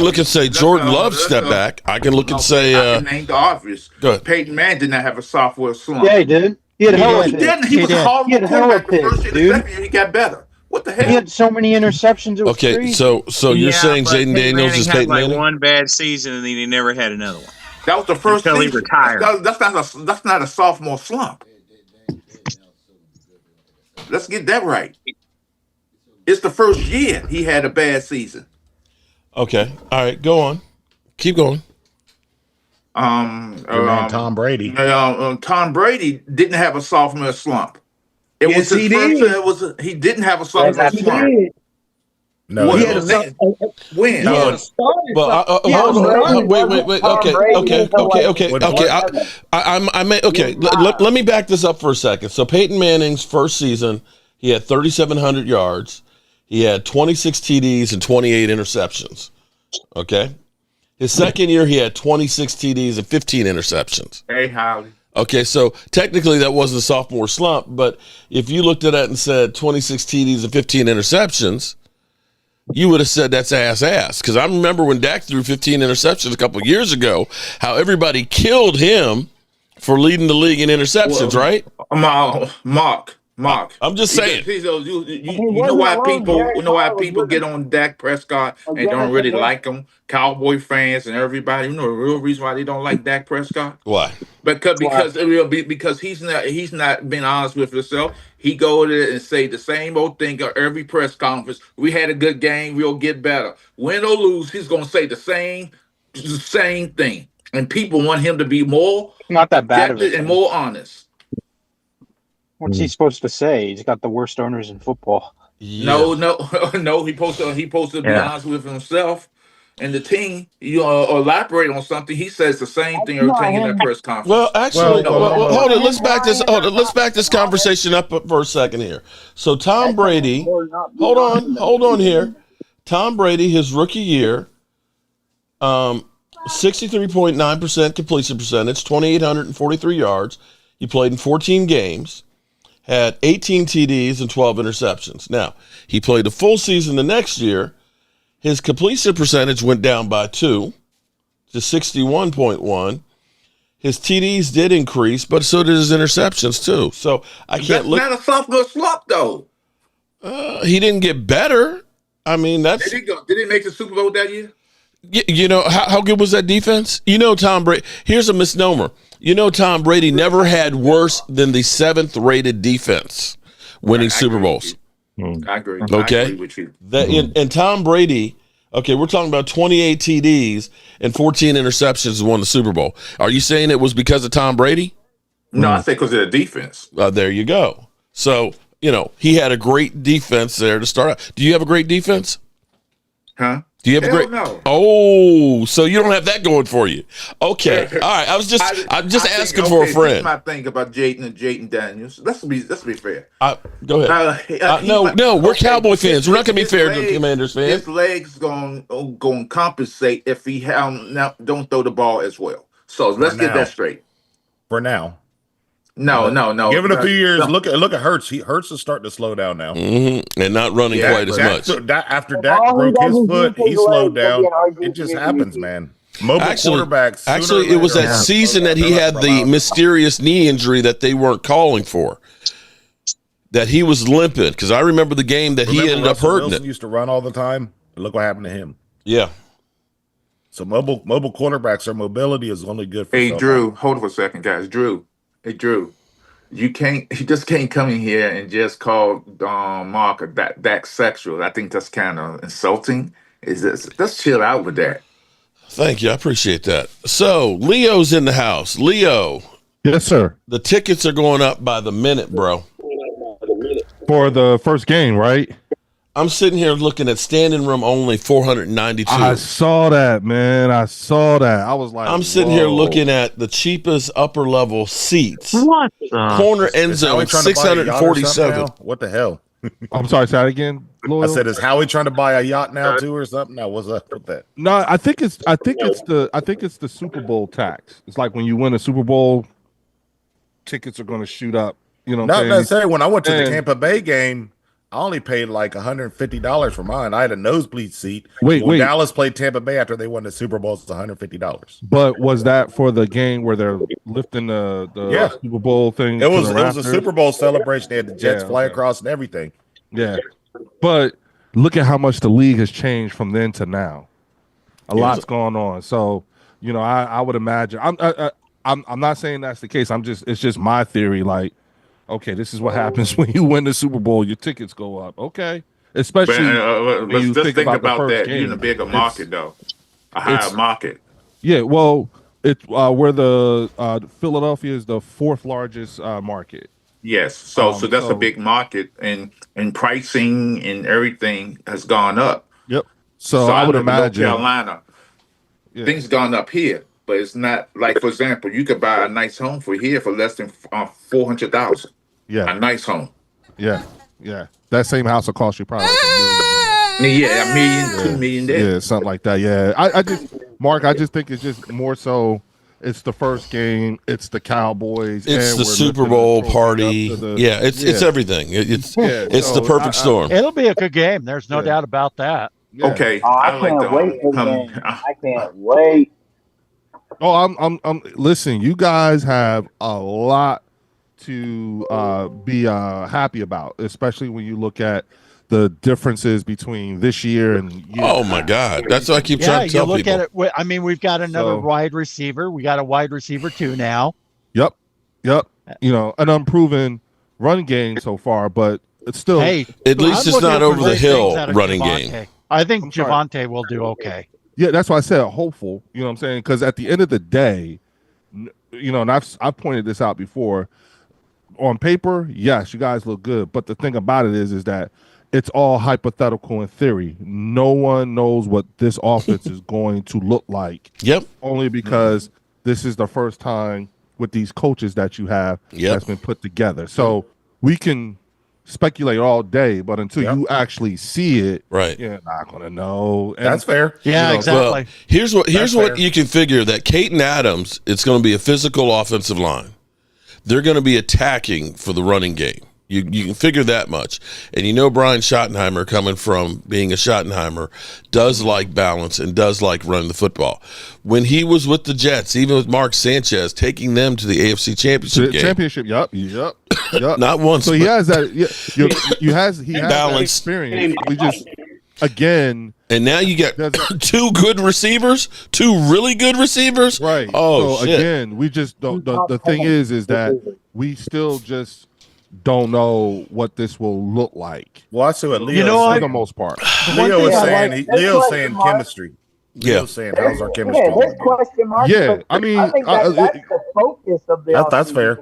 [SPEAKER 1] look and say Jordan Love stepped back. I can look and say.
[SPEAKER 6] I can name the obvious.
[SPEAKER 1] Good.
[SPEAKER 6] Peyton Manning did not have a sophomore slump.
[SPEAKER 7] Yeah, he did. He had
[SPEAKER 6] He didn't. He was a horrible quarterback the first year. The second year, he got better. What the hell?
[SPEAKER 7] He had so many interceptions. It was
[SPEAKER 1] crazy. So you're saying Jaden Daniels is Peyton Manning?
[SPEAKER 9] One bad season, and then he never had another one.
[SPEAKER 6] That was the first
[SPEAKER 9] until
[SPEAKER 6] season.
[SPEAKER 9] He retired.
[SPEAKER 6] That's not a sophomore slump. Let's get that right. It's the first year he had a bad season.
[SPEAKER 1] Okay. All right. Go on. Keep going.
[SPEAKER 2] Tom Brady.
[SPEAKER 6] Tom Brady didn't have a sophomore slump. He didn't have a sophomore slump.
[SPEAKER 2] No,
[SPEAKER 6] he had a when?
[SPEAKER 1] Wait. Okay. Let me back this up for a second. So Peyton Manning's first season, he had 3,700 yards. He had 26 TDs and 28 interceptions. Okay. His second year, he had 26 TDs and 15 interceptions.
[SPEAKER 6] Hey, Holly.
[SPEAKER 1] Okay, so technically that wasn't a sophomore slump, but if you looked at that and said 26 TDs and 15 interceptions, you would have said that's ass. Because I remember when Dak threw 15 interceptions a couple of years ago, how everybody killed him for leading the league in interceptions, right?
[SPEAKER 6] Mark.
[SPEAKER 1] I'm just saying.
[SPEAKER 6] You know why people get on Dak Prescott and don't really like him? Cowboy fans and everybody. You know the real reason why they don't like Dak Prescott?
[SPEAKER 1] Why?
[SPEAKER 6] Because he's not being honest with himself. He go there and say the same old thing at every press conference. We had a good game. We'll get better. Win or lose, he's gonna say the same thing. And people want him to be more
[SPEAKER 7] not that bad of it,
[SPEAKER 6] and more honest.
[SPEAKER 7] What's he supposed to say? He's got the worst owners in football.
[SPEAKER 6] Yeah. No. He supposed to be honest with himself and the team. You elaborate on something. He says the same thing every time in that press conference.
[SPEAKER 1] Well, actually, hold on. Let's back this conversation up for a second here. So Tom Brady, hold on here. Tom Brady, his rookie year, 63.9% completion percentage, 2,843 yards. He played in 14 games. Had 18 TDs and 12 interceptions. Now, he played a full season the next year. His completion percentage went down by 2 to 61.1. His TDs did increase, but so did his interceptions too. So I can't look.
[SPEAKER 6] That's not a sophomore slump, though.
[SPEAKER 1] He didn't get better. I mean, that's.
[SPEAKER 6] Did he make the Super Bowl that year?
[SPEAKER 1] You know, how good was that defense? Tom Brady. Here's a misnomer. Tom Brady never had worse than the 7th rated defense winning Super Bowls.
[SPEAKER 6] I agree.
[SPEAKER 1] Okay.
[SPEAKER 6] I agree with you.
[SPEAKER 1] And Tom Brady, okay, we're talking about 28 TDs and 14 interceptions and won the Super Bowl. Are you saying it was because of Tom Brady?
[SPEAKER 6] No, I say because of the defense.
[SPEAKER 1] There you go. So, he had a great defense there to start out. Do you have a great defense?
[SPEAKER 6] Huh?
[SPEAKER 1] Do you have a great?
[SPEAKER 6] No.
[SPEAKER 1] Oh, so you don't have that going for you? Okay, all right. I'm just asking for a friend.
[SPEAKER 6] This is my thing about Jaden Daniels. Let's be fair.
[SPEAKER 1] Go ahead. No, we're Cowboy fans. We're not going to be fair to the Commanders fans.
[SPEAKER 6] His legs going compensate if he don't throw the ball as well. So let's get that straight.
[SPEAKER 2] For now.
[SPEAKER 6] No.
[SPEAKER 2] Give it a few years. Look at Hurts. Hurts is starting to slow down now,
[SPEAKER 1] and not running quite as much.
[SPEAKER 2] After Dak broke his foot, he slowed down. It just happens, man. Mobile quarterbacks.
[SPEAKER 1] Actually, it was that season that he had the mysterious knee injury that they weren't calling for. That he was limping, because I remember the game that he ended up hurting
[SPEAKER 2] Wilson used to run all the time. Look what happened to him.
[SPEAKER 1] Yeah.
[SPEAKER 2] So mobile quarterbacks, their mobility is only good for.
[SPEAKER 6] Hey, Drew, hold on for a second, guys. Drew, you just can't come in here and just call Mark that sexual. I think that's kind of insulting. Let's chill out with that.
[SPEAKER 1] Thank you. I appreciate that. So Leo's in the house. Leo.
[SPEAKER 10] Yes, sir.
[SPEAKER 1] The tickets are going up by the minute, bro.
[SPEAKER 10] For the first game, right?
[SPEAKER 1] I'm sitting here looking at standing room only 492.
[SPEAKER 10] I saw that, man. I was like,
[SPEAKER 1] I'm sitting here looking at the cheapest upper level seats.
[SPEAKER 10] What?
[SPEAKER 1] Corner end zone 647.
[SPEAKER 2] What the hell?
[SPEAKER 10] I'm sorry, say that again. Loyal?
[SPEAKER 2] I said, is Howie trying to buy a yacht now too, or something? Now, what's up with that?
[SPEAKER 10] No, I think it's the Super Bowl tax. It's like when you win a Super Bowl, tickets are going to shoot up. You know,
[SPEAKER 2] not necessarily. When I went to the Tampa Bay game, I only paid like $150 for mine. I had a nosebleed seat.
[SPEAKER 10] Wait.
[SPEAKER 2] Dallas played Tampa Bay after they won the Super Bowl. It's $150.
[SPEAKER 10] But was that for the game where they're lifting the Super Bowl thing?
[SPEAKER 2] It was a Super Bowl celebration. They had the Jets fly across and everything.
[SPEAKER 10] Yeah, but look at how much the league has changed from then to now. A lot's going on. So you know, I would imagine. I'm not saying that's the case. It's just my theory. Like, okay, this is what happens when you win the Super Bowl. Your tickets go up. Okay, especially when you think about that. Game.
[SPEAKER 6] You're in a bigger market, though, a higher market.
[SPEAKER 10] Yeah, well, it's where the Philadelphia is the fourth largest market.
[SPEAKER 6] Yes, so that's a big market, and pricing and everything has gone up.
[SPEAKER 10] Yep. So I would imagine
[SPEAKER 6] North Carolina, things gone up here. But it's not like, for example, you could buy a nice home for less than $400,000.
[SPEAKER 10] Yeah,
[SPEAKER 6] a nice home.
[SPEAKER 10] Yeah. That same house will cost you probably like $1 million.
[SPEAKER 6] Yeah, $1 million, $2 million there.
[SPEAKER 10] Yeah, something like that. Yeah, I just think it's just more so. It's the first game. It's the Cowboys.
[SPEAKER 1] It's the Super Bowl party. It's everything. It's the perfect storm.
[SPEAKER 5] It'll be a good game. There's no doubt about that.
[SPEAKER 10] Yeah.
[SPEAKER 6] Okay,
[SPEAKER 11] I can't wait for the game. I can't wait.
[SPEAKER 10] Oh, I'm. Listen, you guys have a lot to be happy about, especially when you look at the differences between this year and
[SPEAKER 1] oh my God, that's what I keep trying to tell people.
[SPEAKER 5] At it. I mean, we've got another wide receiver. We got a wide receiver too now.
[SPEAKER 10] Yep. You know, an unproven run game so far, but it's still
[SPEAKER 1] at least it's not over the hill running game.
[SPEAKER 5] I think Javonte will do okay.
[SPEAKER 10] Yeah, that's why I said hopeful. You know what I'm saying? Because at the end of the day, you know, and I've pointed this out before. On paper, yes, you guys look good, but the thing about it is that it's all hypothetical in theory. No one knows what this offense is going to look like.
[SPEAKER 1] Yep.
[SPEAKER 10] Only because this is the first time with these coaches that you have that's been put together. So we can speculate all day, but until you actually see it, you're not going to know.
[SPEAKER 2] And that's fair.
[SPEAKER 5] Yeah, exactly.
[SPEAKER 1] Well, here's what you can figure, that Caton Adams, it's going to be a physical offensive line. They're going to be attacking for the running game. You can figure that much. And you know Brian Schottenheimer, coming from being a Schottenheimer, does like balance and does like running the football. When he was with the Jets, even with Mark Sanchez, taking them to the AFC Championship game.
[SPEAKER 10] Championship, yep.
[SPEAKER 1] Not once.
[SPEAKER 10] So he has that. He has balance. That experience. We just, again.
[SPEAKER 1] And now you get two good receivers, two really good receivers.
[SPEAKER 10] Right.
[SPEAKER 1] Oh,
[SPEAKER 10] so shit. Again, we just don't. The thing is that we still just don't know what this will look like.
[SPEAKER 2] Well, I see what Leo
[SPEAKER 10] for the most part.
[SPEAKER 2] Leo is saying. Leo's saying chemistry. Leo's saying how's our chemistry?
[SPEAKER 11] Yeah, this question mark.
[SPEAKER 10] Yeah, I mean,
[SPEAKER 11] I think that's the focus of the.
[SPEAKER 2] That's fair.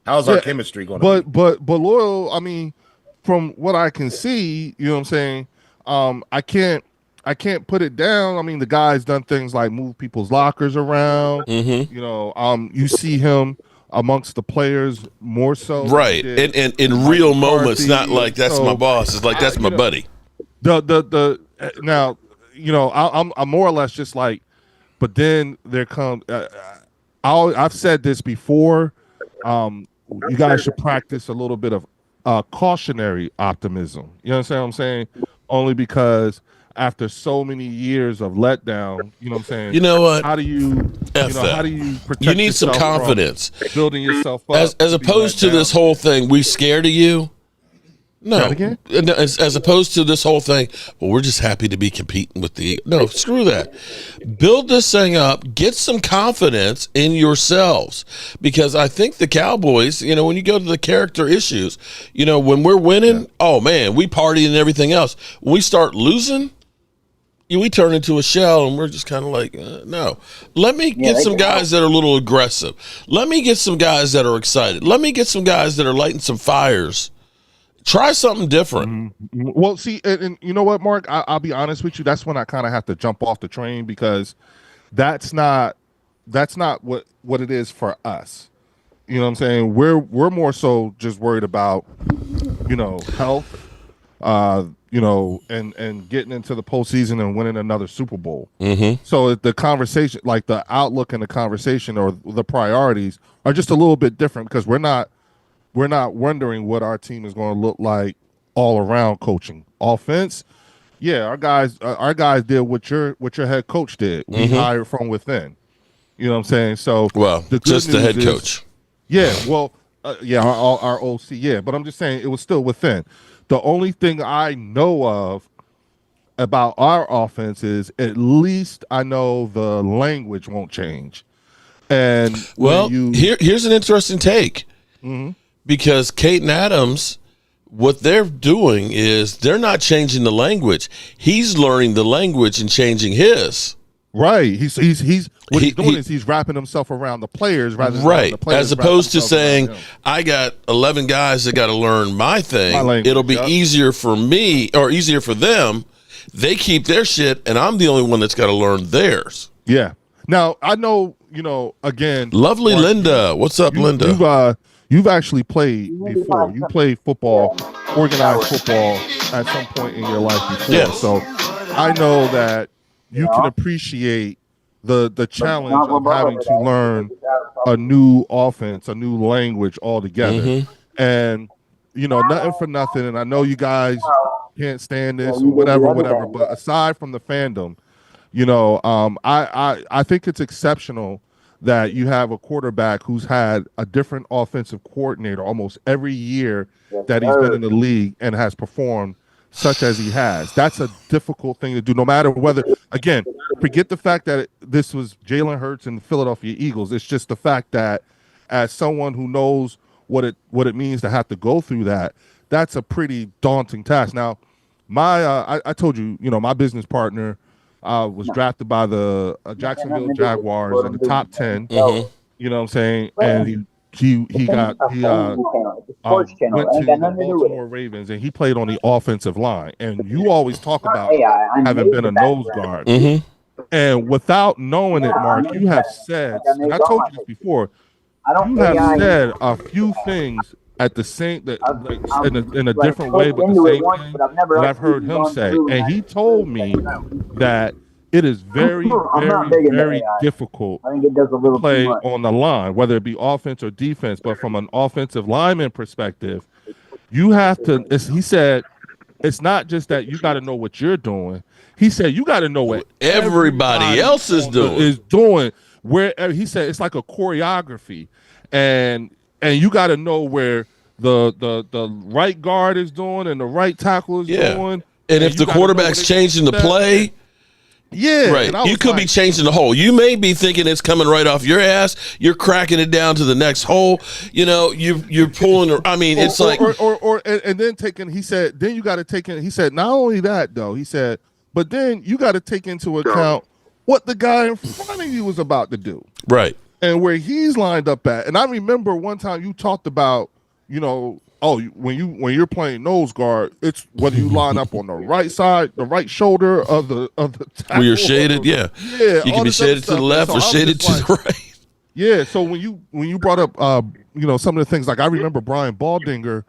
[SPEAKER 2] How's our chemistry going?
[SPEAKER 10] But Loyal. I mean, from what I can see, you know what I'm saying. I can't I can't put it down. I mean, the guy's done things like move people's lockers around.
[SPEAKER 1] Mm-hmm.
[SPEAKER 10] You know, you see him amongst the players more so,
[SPEAKER 1] right? And in real moments, not like that's my boss. It's like that's my buddy.
[SPEAKER 10] Now, I'm more or less just like, but then there comes. I've said this before. You guys should practice a little bit of cautionary optimism. You understand what I'm saying? Only because after so many years of letdown, you know what I'm saying?
[SPEAKER 1] You know what?
[SPEAKER 10] How do you protect
[SPEAKER 1] you need some confidence,
[SPEAKER 10] building yourself up
[SPEAKER 1] as opposed to this whole thing. We scared of you. No, as opposed to this whole thing. Well, we're just happy to be competing with the. No, screw that. Build this thing up. Get some confidence in yourselves, because I think the Cowboys. When you go to the character issues, when we're winning, oh man, we party and everything else. When we start losing, we turn into a shell, and we're just kind of like, no. Let me get some guys that are a little aggressive. Let me get some guys that are excited. Let me get some guys that are lighting some fires. Try something different.
[SPEAKER 10] Mm-hmm. Well, see, and you know what, Mark? I'll be honest with you. That's when I kind of have to jump off the train, because that's not what it is for us. You know what I'm saying? We're more so just worried about, health, and getting into the postseason and winning another Super Bowl.
[SPEAKER 1] Mm-hmm.
[SPEAKER 10] So the conversation, like the outlook and the conversation or the priorities, are just a little bit different, because we're not wondering what our team is going to look like all around coaching. Offense, our guys did what your head coach did. We hired from within. You know what I'm saying? So
[SPEAKER 1] just the head coach.
[SPEAKER 10] Yeah, our OC. Yeah, but I'm just saying it was still within. The only thing I know of about our offense is at least I know the language won't change. And
[SPEAKER 1] here's an interesting take.
[SPEAKER 10] Mm-hmm.
[SPEAKER 1] Because Kate and Adams, what they're doing is they're not changing the language. He's learning the language and changing his.
[SPEAKER 10] Right. He's doing is he's wrapping himself around the players rather than the players,
[SPEAKER 1] as opposed to saying, I got 11 guys that got to learn my thing. It'll be easier for me or easier for them. They keep their shit, and I'm the only one that's got to learn theirs.
[SPEAKER 10] Yeah. Now, I know, again.
[SPEAKER 1] Lovely Mark, Linda. What's up, Linda?
[SPEAKER 10] You've actually played before. You played football, organized football at some point in your life before.
[SPEAKER 1] Yes.
[SPEAKER 10] So I know that you can appreciate the challenge of having to learn a new offense, a new language altogether.
[SPEAKER 1] Mm-hmm.
[SPEAKER 10] And, nothing for nothing. And I know you guys can't stand this or whatever. But aside from the fandom, I think it's exceptional that you have a quarterback who's had a different offensive coordinator almost every year that he's been in the league and has performed such as he has. That's a difficult thing to do, no matter whether, again, forget the fact that this was Jalen Hurts and the Philadelphia Eagles. It's just the fact that as someone who knows what it means to have to go through that, that's a pretty daunting task. Now, I told you, my business partner was drafted by the Jacksonville Jaguars in the top 10.
[SPEAKER 1] Mm-hmm.
[SPEAKER 10] You know what I'm saying? And he went to the Baltimore Ravens, and he played on the offensive line. And you always talk about having been a nose guard.
[SPEAKER 1] Mm-hmm.
[SPEAKER 10] And without knowing it, Mark, you have said, and I told you this before, you have said a few things at the same in a different way, but the same thing that I've heard him say. And he told me that it is very, very, very difficult to play on the line, whether it be offense or defense. But from an offensive lineman perspective, you have to. He said, it's not just that you got to know what you're doing. He said you got to know what
[SPEAKER 1] everybody else is doing.
[SPEAKER 10] Where he said it's like a choreography, and you got to know where the right guard is doing and the right tackle is doing.
[SPEAKER 1] And if the quarterback's changing the play, right, you could be changing the hole. You may be thinking it's coming right off your ass. You're cracking it down to the next hole. You're pulling. I mean, it's like
[SPEAKER 10] and then taking. He said, then you got to take in. He said, not only that though. He said, but then you got to take into account what the guy in front of you was about to do.
[SPEAKER 1] Right.
[SPEAKER 10] And where he's lined up at. And I remember one time you talked about, when you're playing nose guard, it's whether you line up on the right side, the right shoulder of the tackle,
[SPEAKER 1] where you're shaded. Yeah, you can be shaded to the left or shaded to the right.
[SPEAKER 10] Yeah, so when you brought up some of the things, like I remember Brian Baldinger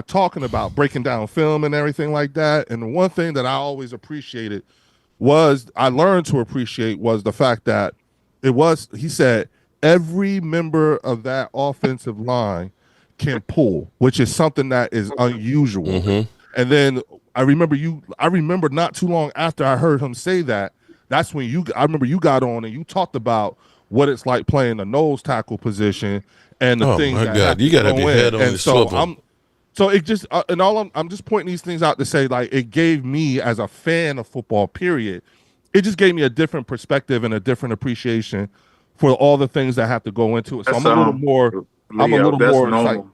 [SPEAKER 10] talking about breaking down film and everything like that, and the one thing that I always appreciated was the fact that he said every member of that offensive line can pull, which is something that is unusual.
[SPEAKER 1] Mm-hmm.
[SPEAKER 10] And then I remember not too long after I heard him say that, that's when I remember you got on and you talked about what it's like playing the nose tackle position and the things that have
[SPEAKER 1] you got to have your head on
[SPEAKER 10] and
[SPEAKER 1] the
[SPEAKER 10] so
[SPEAKER 1] swivel.
[SPEAKER 10] So it just I'm just pointing these things out to say, like, it gave me, as a fan of football, period, it just gave me a different perspective and a different appreciation for all the things that have to go into it. So I'm a little more
[SPEAKER 6] excited.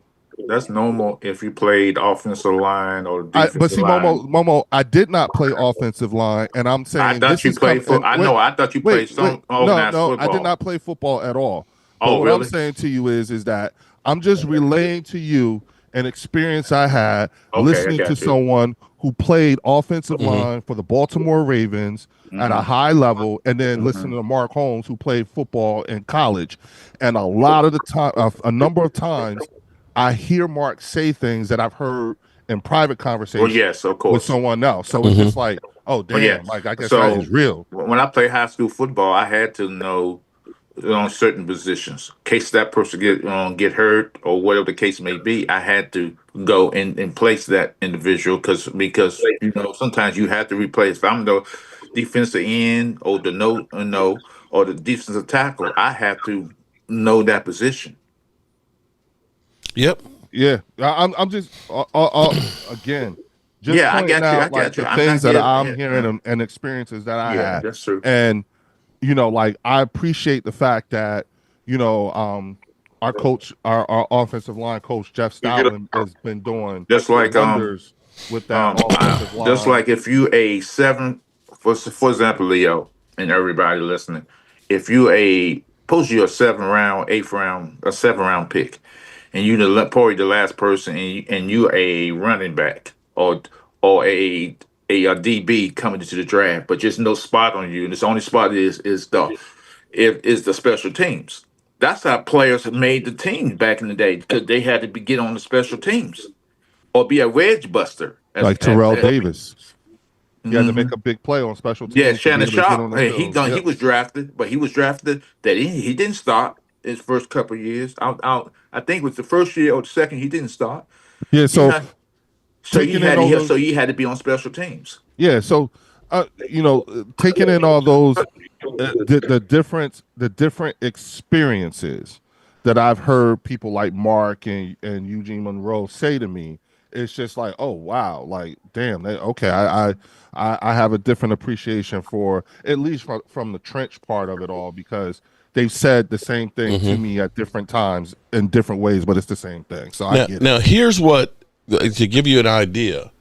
[SPEAKER 6] That's normal if you played offensive line or defensive line.
[SPEAKER 10] Momo, I did not play offensive line, and I'm saying
[SPEAKER 6] I thought you played football. I thought you played some organized football.
[SPEAKER 10] I did not play football at all. But what
[SPEAKER 6] really?
[SPEAKER 10] I'm saying to you is that I'm just relaying to you an experience I had listening to someone who played offensive line for the Baltimore Ravens at a high level, and then listening to Mark Holmes, who played football in college. And a lot of the time, a number of times, I hear Mark say things that I've heard in private conversations with someone else. So it's just like, oh, damn, like, I guess that is real.
[SPEAKER 6] When I played high school football, I had to know on certain positions, in case that person get hurt or whatever the case may be, I had to go and place that individual because sometimes you have to replace. If I'm the defensive end or or the defensive tackle, I have to know that position.
[SPEAKER 1] Yep.
[SPEAKER 10] Yeah. I'm just again. Just
[SPEAKER 6] I got you.
[SPEAKER 10] The things that I'm hearing and experiences that I had.
[SPEAKER 6] That's true.
[SPEAKER 10] And like, I appreciate the fact that, our coach, our offensive line coach, Jeff Stoutland, has been doing
[SPEAKER 6] just like
[SPEAKER 10] wonders with that offensive line.
[SPEAKER 6] Just like if you a seven, for example, Leo, and everybody listening, if you a 7th-round pick, and you probably the last person, and you a running back or a DB coming into the draft, but just no spot on you, and the only spot is the special teams. That's how players made the team back in the day, because they had to get on the special teams or be a wedge buster,
[SPEAKER 10] like Terrell Davis. He had to make a big play on special teams.
[SPEAKER 6] Yeah, Shannon Sharp. He was drafted, but he he didn't start his first couple of years. I think it was the first year or the second he didn't start.
[SPEAKER 10] Yeah, so
[SPEAKER 6] he had to be on special teams.
[SPEAKER 10] Yeah, so taking in all those the different experiences that I've heard people like Mark and Eugene Monroe say to me, it's just like, oh wow, like, damn, I have a different appreciation for, at least from the trench part of it all, because they've said the same thing to me at different times in different ways, but it's the same thing. So I get it.
[SPEAKER 1] Now here's what, to give you an idea,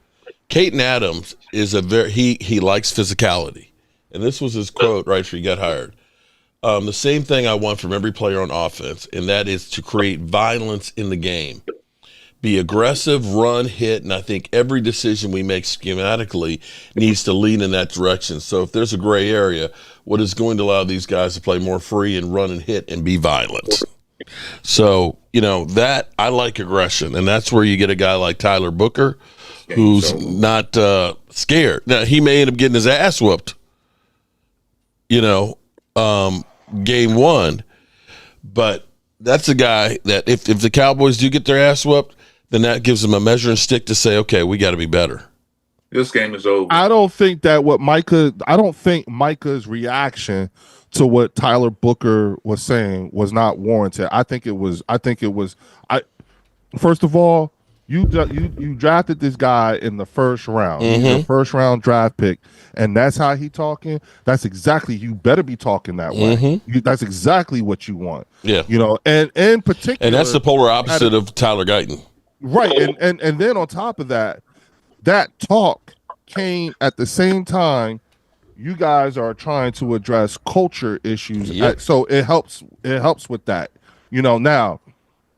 [SPEAKER 1] Caton Adams is he likes physicality. And this was his quote right after he got hired. The same thing I want from every player on offense, and that is to create violence in the game. Be aggressive, run, hit, and I think every decision we make schematically needs to lean in that direction. So if there's a gray area, what is going to allow these guys to play more free and run and hit and be violent? So, that, I like aggression, and that's where you get a guy like Tyler Booker, who's not scared. Now, he may end up getting his ass whooped, game one, but that's a guy that if the Cowboys do get their ass whooped, then that gives them a measuring stick to say, okay, we got to be better.
[SPEAKER 6] This game is over.
[SPEAKER 10] I don't think Micah's reaction to what Tyler Booker was saying was not warranted. First of all, you drafted this guy in the first round. He's a first round draft pick, and that's how he talking. That's exactly, you better be talking that way. That's exactly what you want.
[SPEAKER 1] Yeah.
[SPEAKER 10] And in particular,
[SPEAKER 1] and that's the polar opposite of Tyler Guyton.
[SPEAKER 10] Right. And then on top of that talk came at the same time you guys are trying to address culture issues. So it helps with that. Now,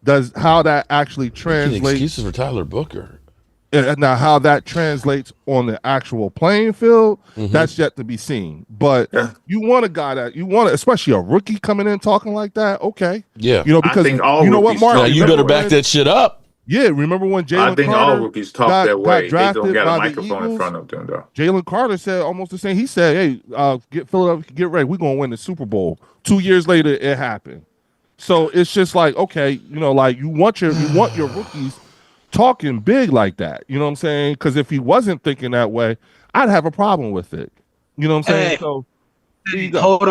[SPEAKER 10] does how that actually translates.
[SPEAKER 1] Excuses for Tyler Booker.
[SPEAKER 10] Now, how that translates on the actual playing field, that's yet to be seen. But you want a guy especially a rookie coming in talking like that. Okay,
[SPEAKER 1] yeah,
[SPEAKER 10] because you know what, Mark,
[SPEAKER 1] now you better back that shit up.
[SPEAKER 10] Yeah, remember when Jalen Carter?
[SPEAKER 6] I think all rookies talk that way.
[SPEAKER 10] Got
[SPEAKER 6] they don't got a microphone
[SPEAKER 10] Eagles,
[SPEAKER 6] in front of them, though.
[SPEAKER 10] Jalen Carter said almost the same. He said, "Hey, get Philadelphia, get ready. We're gonna win the Super Bowl." 2 years later, it happened. So it's just like, okay, like you want your rookies talking big like that. You know what I'm saying? Because if he wasn't thinking that way, I'd have a problem with it. You know what I'm saying?
[SPEAKER 4] Hey,
[SPEAKER 10] so
[SPEAKER 4] hold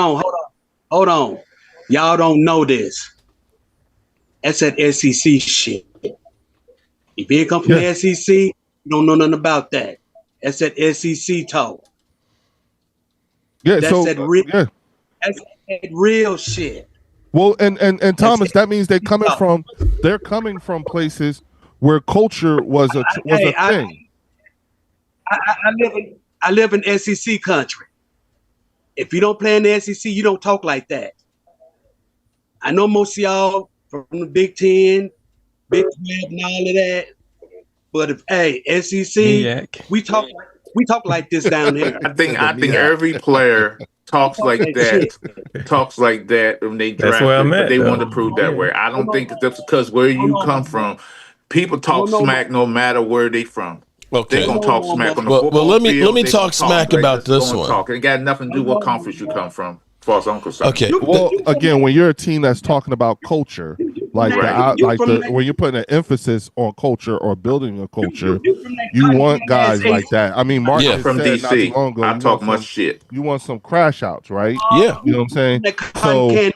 [SPEAKER 4] on. Y'all don't know this. That's that SEC shit. If you ain't come from the SEC, you don't know nothing about that. That's that SEC talk.
[SPEAKER 10] Yeah,
[SPEAKER 4] that's that real shit.
[SPEAKER 10] Well, and Thomas, that means they're coming from places where culture was a thing.
[SPEAKER 4] I live in SEC country. If you don't play in the SEC, you don't talk like that. I know most of y'all from the Big 10, Big 12, and all of that. But if SEC, we talk like this down here.
[SPEAKER 6] I think every player talks like that. Talks like that when they draft. But they want to prove that way. I don't think that's because where you come from, people talk smack no matter where they from.
[SPEAKER 1] Okay.
[SPEAKER 6] They're gonna talk smack on the football
[SPEAKER 1] Well, let me
[SPEAKER 6] field.
[SPEAKER 1] talk smack about this one.
[SPEAKER 6] It got nothing to do with what conference you come from, as far as I'm concerned.
[SPEAKER 1] Okay.
[SPEAKER 10] Well, again, when you're a team that's talking about culture, like when you're putting an emphasis on culture or building a culture, you want guys like that. I mean, Mark
[SPEAKER 6] from
[SPEAKER 10] said not
[SPEAKER 6] DC.
[SPEAKER 10] too long ago,
[SPEAKER 6] I talk much shit.
[SPEAKER 10] You want some crash outs, right?
[SPEAKER 1] Yeah.
[SPEAKER 10] You know what I'm saying? So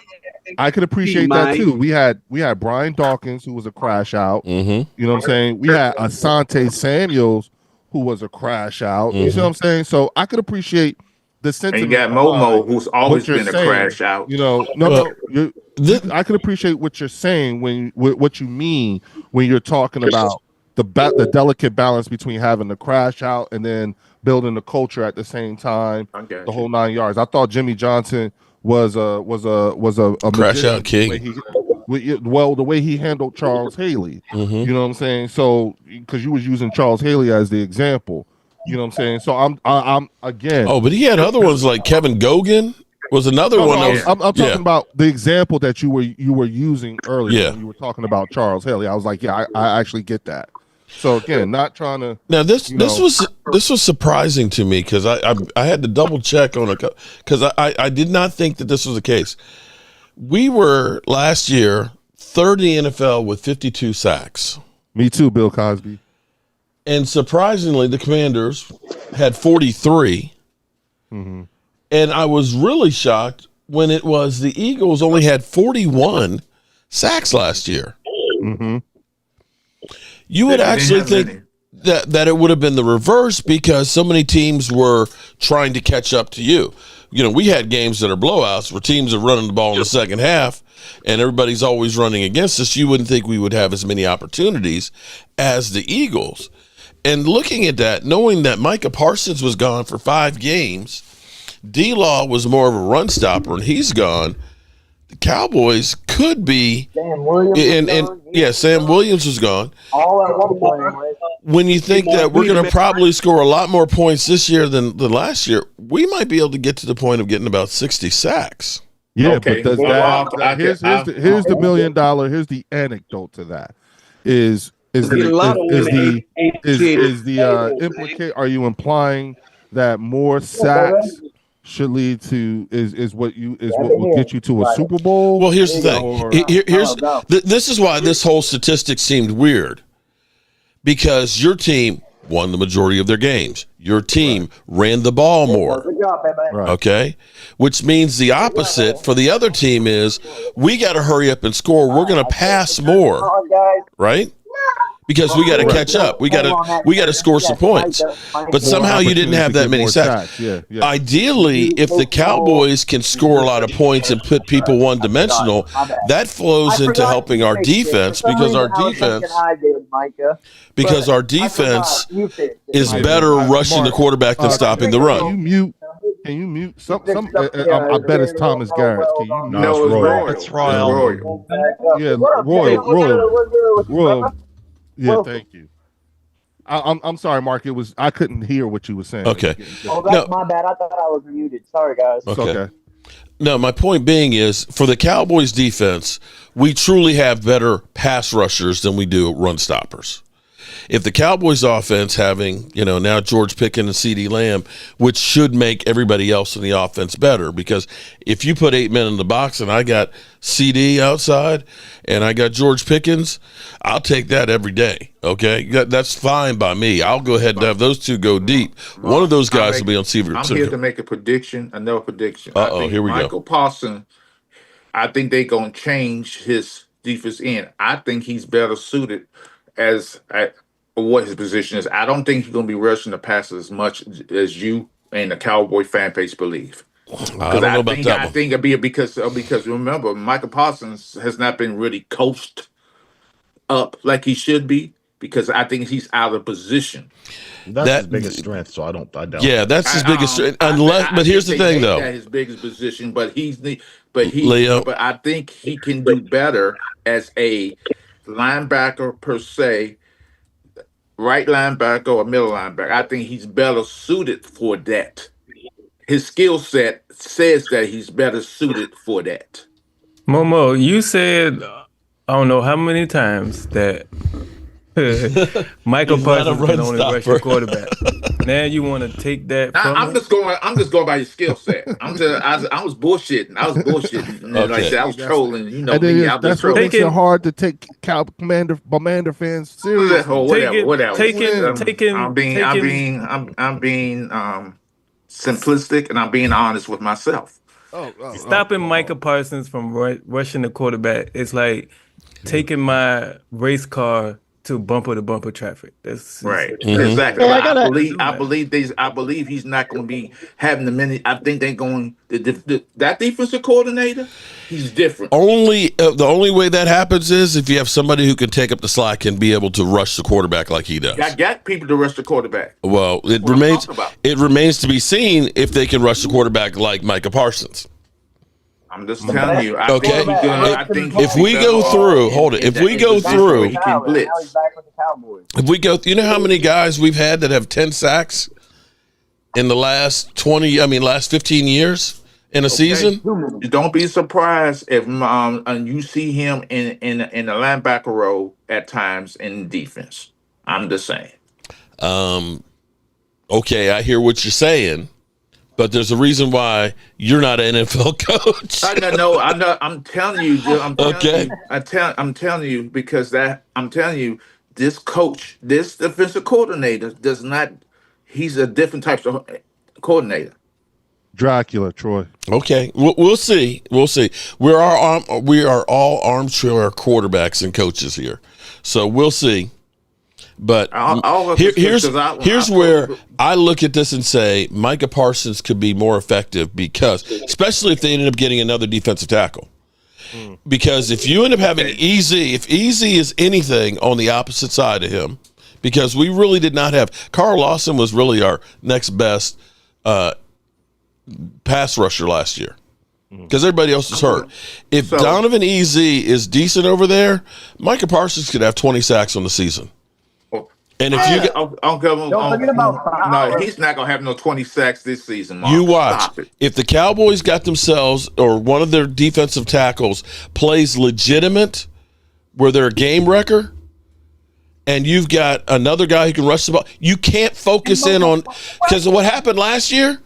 [SPEAKER 10] I could appreciate that too. We had Brian Dawkins, who was a crash out. You know what I'm saying? We had Asante Samuels, who was a crash out. You see what I'm saying? So I could appreciate the sentiment.
[SPEAKER 6] And you got Momo, who's always been a crash out.
[SPEAKER 10] I can appreciate what you're saying what you mean when you're talking about the delicate balance between having the crash out and then building the culture at the same time. The whole 9 yards. I thought Jimmy Johnson was a
[SPEAKER 1] crash out king.
[SPEAKER 10] The way he handled Charles Haley. You know what I'm saying? So because you was using Charles Haley as the example. You know what I'm saying? So I'm again.
[SPEAKER 1] Oh, but he had other ones like Kevin Gogan was another one.
[SPEAKER 10] I'm talking about the example that you were using earlier when you were talking about Charles Haley. I was like, I actually get that. So again, not trying to.
[SPEAKER 1] Now this was surprising to me because I had to double check on it because I did not think that this was the case. We were last year third in the NFL with 52 sacks.
[SPEAKER 10] Me too, Bill Cosby.
[SPEAKER 1] And surprisingly, the Commanders had 43. And I was really shocked when it was the Eagles only had 41 sacks last year. You would actually think that it would have been the reverse because so many teams were trying to catch up to you. You know, we had games that are blowouts where teams are running the ball in the second half and everybody's always running against us. You wouldn't think we would have as many opportunities as the Eagles. And looking at that, knowing that Micah Parsons was gone for 5 games, D-Law was more of a run stopper and he's gone, the Cowboys could be
[SPEAKER 11] Sam Williams
[SPEAKER 1] Sam Williams was gone.
[SPEAKER 11] All at one point.
[SPEAKER 1] When you think that we're going to probably score a lot more points this year than last year, we might be able to get to the point of getting about 60 sacks.
[SPEAKER 10] Yeah, okay. But does here's the $1 million, here's the anecdote to that. Is the implicate? Are you implying that more sacks should lead to is what will get you to a Super Bowl?
[SPEAKER 1] Well, here's the thing. This is why this whole statistic seemed weird, because your team won the majority of their games. Your team ran the ball more.
[SPEAKER 11] Good job, baby.
[SPEAKER 1] Okay, which means the opposite for the other team is we got to hurry up and score. We're going to pass more, right? Because we got to catch up. We got to score some points. But somehow you didn't have that many sacks. Ideally, if the Cowboys can score a lot of points and put people one-dimensional, that flows into helping our defense because our defense is better rushing the quarterback than stopping the run.
[SPEAKER 10] Can you mute I bet it's Thomas Garrett. Can you mute?
[SPEAKER 2] No, it's Royal.
[SPEAKER 5] It's Royal.
[SPEAKER 10] Yeah, Royal. Yeah, thank you. I'm sorry, Mark. I couldn't hear what you were saying.
[SPEAKER 1] Okay.
[SPEAKER 11] Oh, that's my bad. I thought I was muted. Sorry, guys.
[SPEAKER 10] Okay.
[SPEAKER 1] No, my point being is for the Cowboys defense, we truly have better pass rushers than we do run stoppers. If the Cowboys offense having, now George Pickens and CeeDee Lamb, which should make everybody else in the offense better, because if you put 8 men in the box and I got CeeDee outside and I got George Pickens, I'll take that every day. Okay, that's fine by me. I'll go ahead and have those two go deep. One of those guys will be on receiver.
[SPEAKER 6] I'm here to make a prediction, another prediction.
[SPEAKER 1] Here we go.
[SPEAKER 6] Michael Parsons, I think they're going to change his defense in. I think he's better suited as what his position is. I don't think he's going to be rushing the passes as much as you and the Cowboy fan base believe.
[SPEAKER 1] I don't know about that.
[SPEAKER 6] I think it'd be because remember, Michael Parsons has not been really coached up like he should be, because I think he's out of position.
[SPEAKER 2] That's his biggest strength, so I doubt.
[SPEAKER 1] Yeah, that's his biggest strength. But here's the thing, though.
[SPEAKER 6] His biggest position, but I think he can do better as a linebacker per se, right linebacker or middle linebacker. I think he's better suited for that. His skill set says that he's better suited for that.
[SPEAKER 12] Momo, you said I don't know how many times that Michael Parsons can only rush your quarterback. Now you want to take that from
[SPEAKER 6] I'm just going by your skill set. I was bullshitting.
[SPEAKER 1] Okay.
[SPEAKER 6] Like I said, I was trolling.
[SPEAKER 10] And that's what makes it hard to take Commander fans serious.
[SPEAKER 6] Whatever. I'm being simplistic, and I'm being honest with myself.
[SPEAKER 12] Stopping Micah Parsons from rushing the quarterback is like taking my race car to bumper traffic. That's
[SPEAKER 6] right. Exactly. I believe he's not going to be having the many. I think they're going that defensive coordinator. He's different.
[SPEAKER 1] The only way that happens is if you have somebody who can take up the slack and be able to rush the quarterback like he does.
[SPEAKER 6] I got people to rush the quarterback.
[SPEAKER 1] Well, it remains to be seen if they can rush the quarterback like Micah Parsons.
[SPEAKER 6] I'm just telling you.
[SPEAKER 1] If we go through,
[SPEAKER 11] he can blitz. Now he's back with the Cowboys.
[SPEAKER 1] If we go, you know how many guys we've had that have 10 sacks in the last 15 years in a season?
[SPEAKER 6] Don't be surprised if you see him in the linebacker role at times in defense. I'm just saying.
[SPEAKER 1] Okay, I hear what you're saying. But there's a reason why you're not an NFL coach.
[SPEAKER 6] I know. I'm telling you. I'm telling you because I'm telling you, this coach, this defensive coordinator does not. He's a different type of coordinator.
[SPEAKER 10] Dracula, Troy.
[SPEAKER 1] Okay, we'll see. We are all armchair quarterbacks and coaches here, so we'll see. But here's where I look at this and say Micah Parsons could be more effective because, especially if they ended up getting another defensive tackle. Because if you end up having if Easy is anything on the opposite side of him, because we really did not have Carl Lawson was really our next best pass rusher last year. Because everybody else is hurt. If Donovan Easy is decent over there, Micah Parsons could have 20 sacks on the season. And if you
[SPEAKER 6] he's not gonna have no 20 sacks this season. Mark.
[SPEAKER 1] You watch. If the Cowboys got themselves or one of their defensive tackles plays legitimate, where they're a game wrecker, and you've got another guy who can rush the ball, you can't focus in on because what happened last year.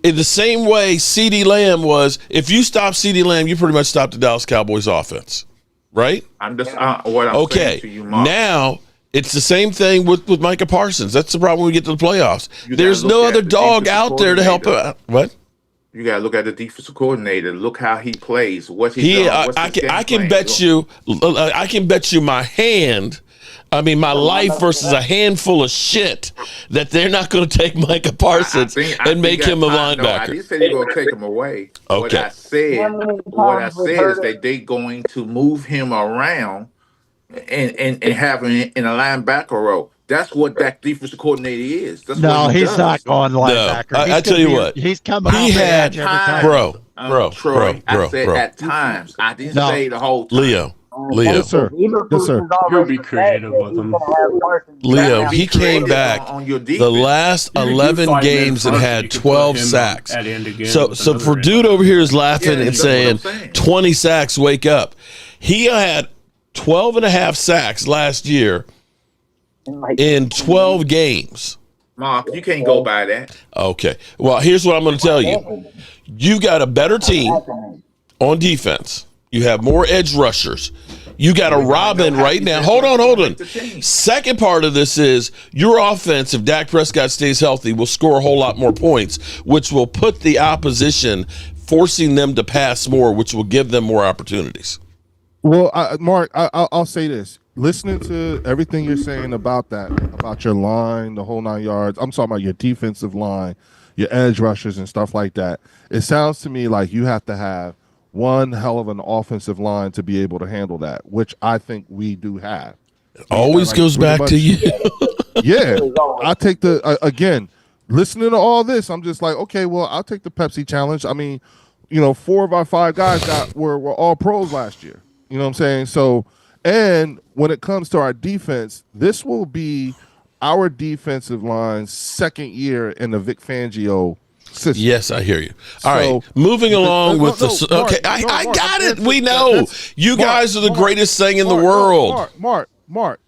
[SPEAKER 1] In the same way, CeeDee Lamb was. If you stop CeeDee Lamb, you pretty much stopped the Dallas Cowboys offense, right?
[SPEAKER 6] I'm just what I'm saying to you, Mark.
[SPEAKER 1] Now. It's the same thing with Micah Parsons. That's the problem when we get to the playoffs. There's no other dog out there to help him out. What?
[SPEAKER 6] You got to look at the defensive coordinator. Look how he plays. What he does.
[SPEAKER 1] I can bet you my life versus a handful of shit that they're not going to take Micah Parsons and make him a linebacker.
[SPEAKER 6] No, I didn't say they're going to take him away.
[SPEAKER 1] Okay.
[SPEAKER 6] What I said is that they're going to move him around and have him in a linebacker role. That's what that defensive coordinator is. That's
[SPEAKER 5] no,
[SPEAKER 6] what he
[SPEAKER 5] he's
[SPEAKER 6] does.
[SPEAKER 5] not going linebacker.
[SPEAKER 1] No, I tell you what,
[SPEAKER 5] he's coming
[SPEAKER 1] he
[SPEAKER 5] off the
[SPEAKER 1] had
[SPEAKER 5] edge every time.
[SPEAKER 6] Troy. I said at times. I didn't say the whole time.
[SPEAKER 1] Leo.
[SPEAKER 10] Yes, sir.
[SPEAKER 8] You'll be creative with him.
[SPEAKER 1] Leo, he came back the last 11 games and had 12 sacks. So for dude over here is laughing and saying 20 sacks, wake up. He had 12 and a half sacks last year in 12 games.
[SPEAKER 6] Mark, you can't go by that.
[SPEAKER 1] Okay. Well, here's what I'm going to tell you. You got a better team on defense. You have more edge rushers. You got a Robin right now. Hold on. Second part of this is your offense, if Dak Prescott stays healthy, will score a whole lot more points, which will put the opposition, forcing them to pass more, which will give them more opportunities.
[SPEAKER 10] Well, Mark, I'll say this. Listening to everything you're saying about that, about your line, the whole 9 yards, I'm talking about your defensive line, your edge rushers and stuff like that. It sounds to me like you have to have one hell of an offensive line to be able to handle that, which I think we do have.
[SPEAKER 1] It always goes back to you.
[SPEAKER 10] Yeah. I take again, listening to all this, I'm just like, okay, well, I'll take the Pepsi challenge. I mean, 4 of our 5 guys were all pros last year. You know what I'm saying? So, and when it comes to our defense, this will be our defensive line's second year in the Vic Fangio system.
[SPEAKER 1] Yes, I hear you. All right, moving along with okay, I got it. We know you guys are the greatest thing in the world.
[SPEAKER 10] Mark,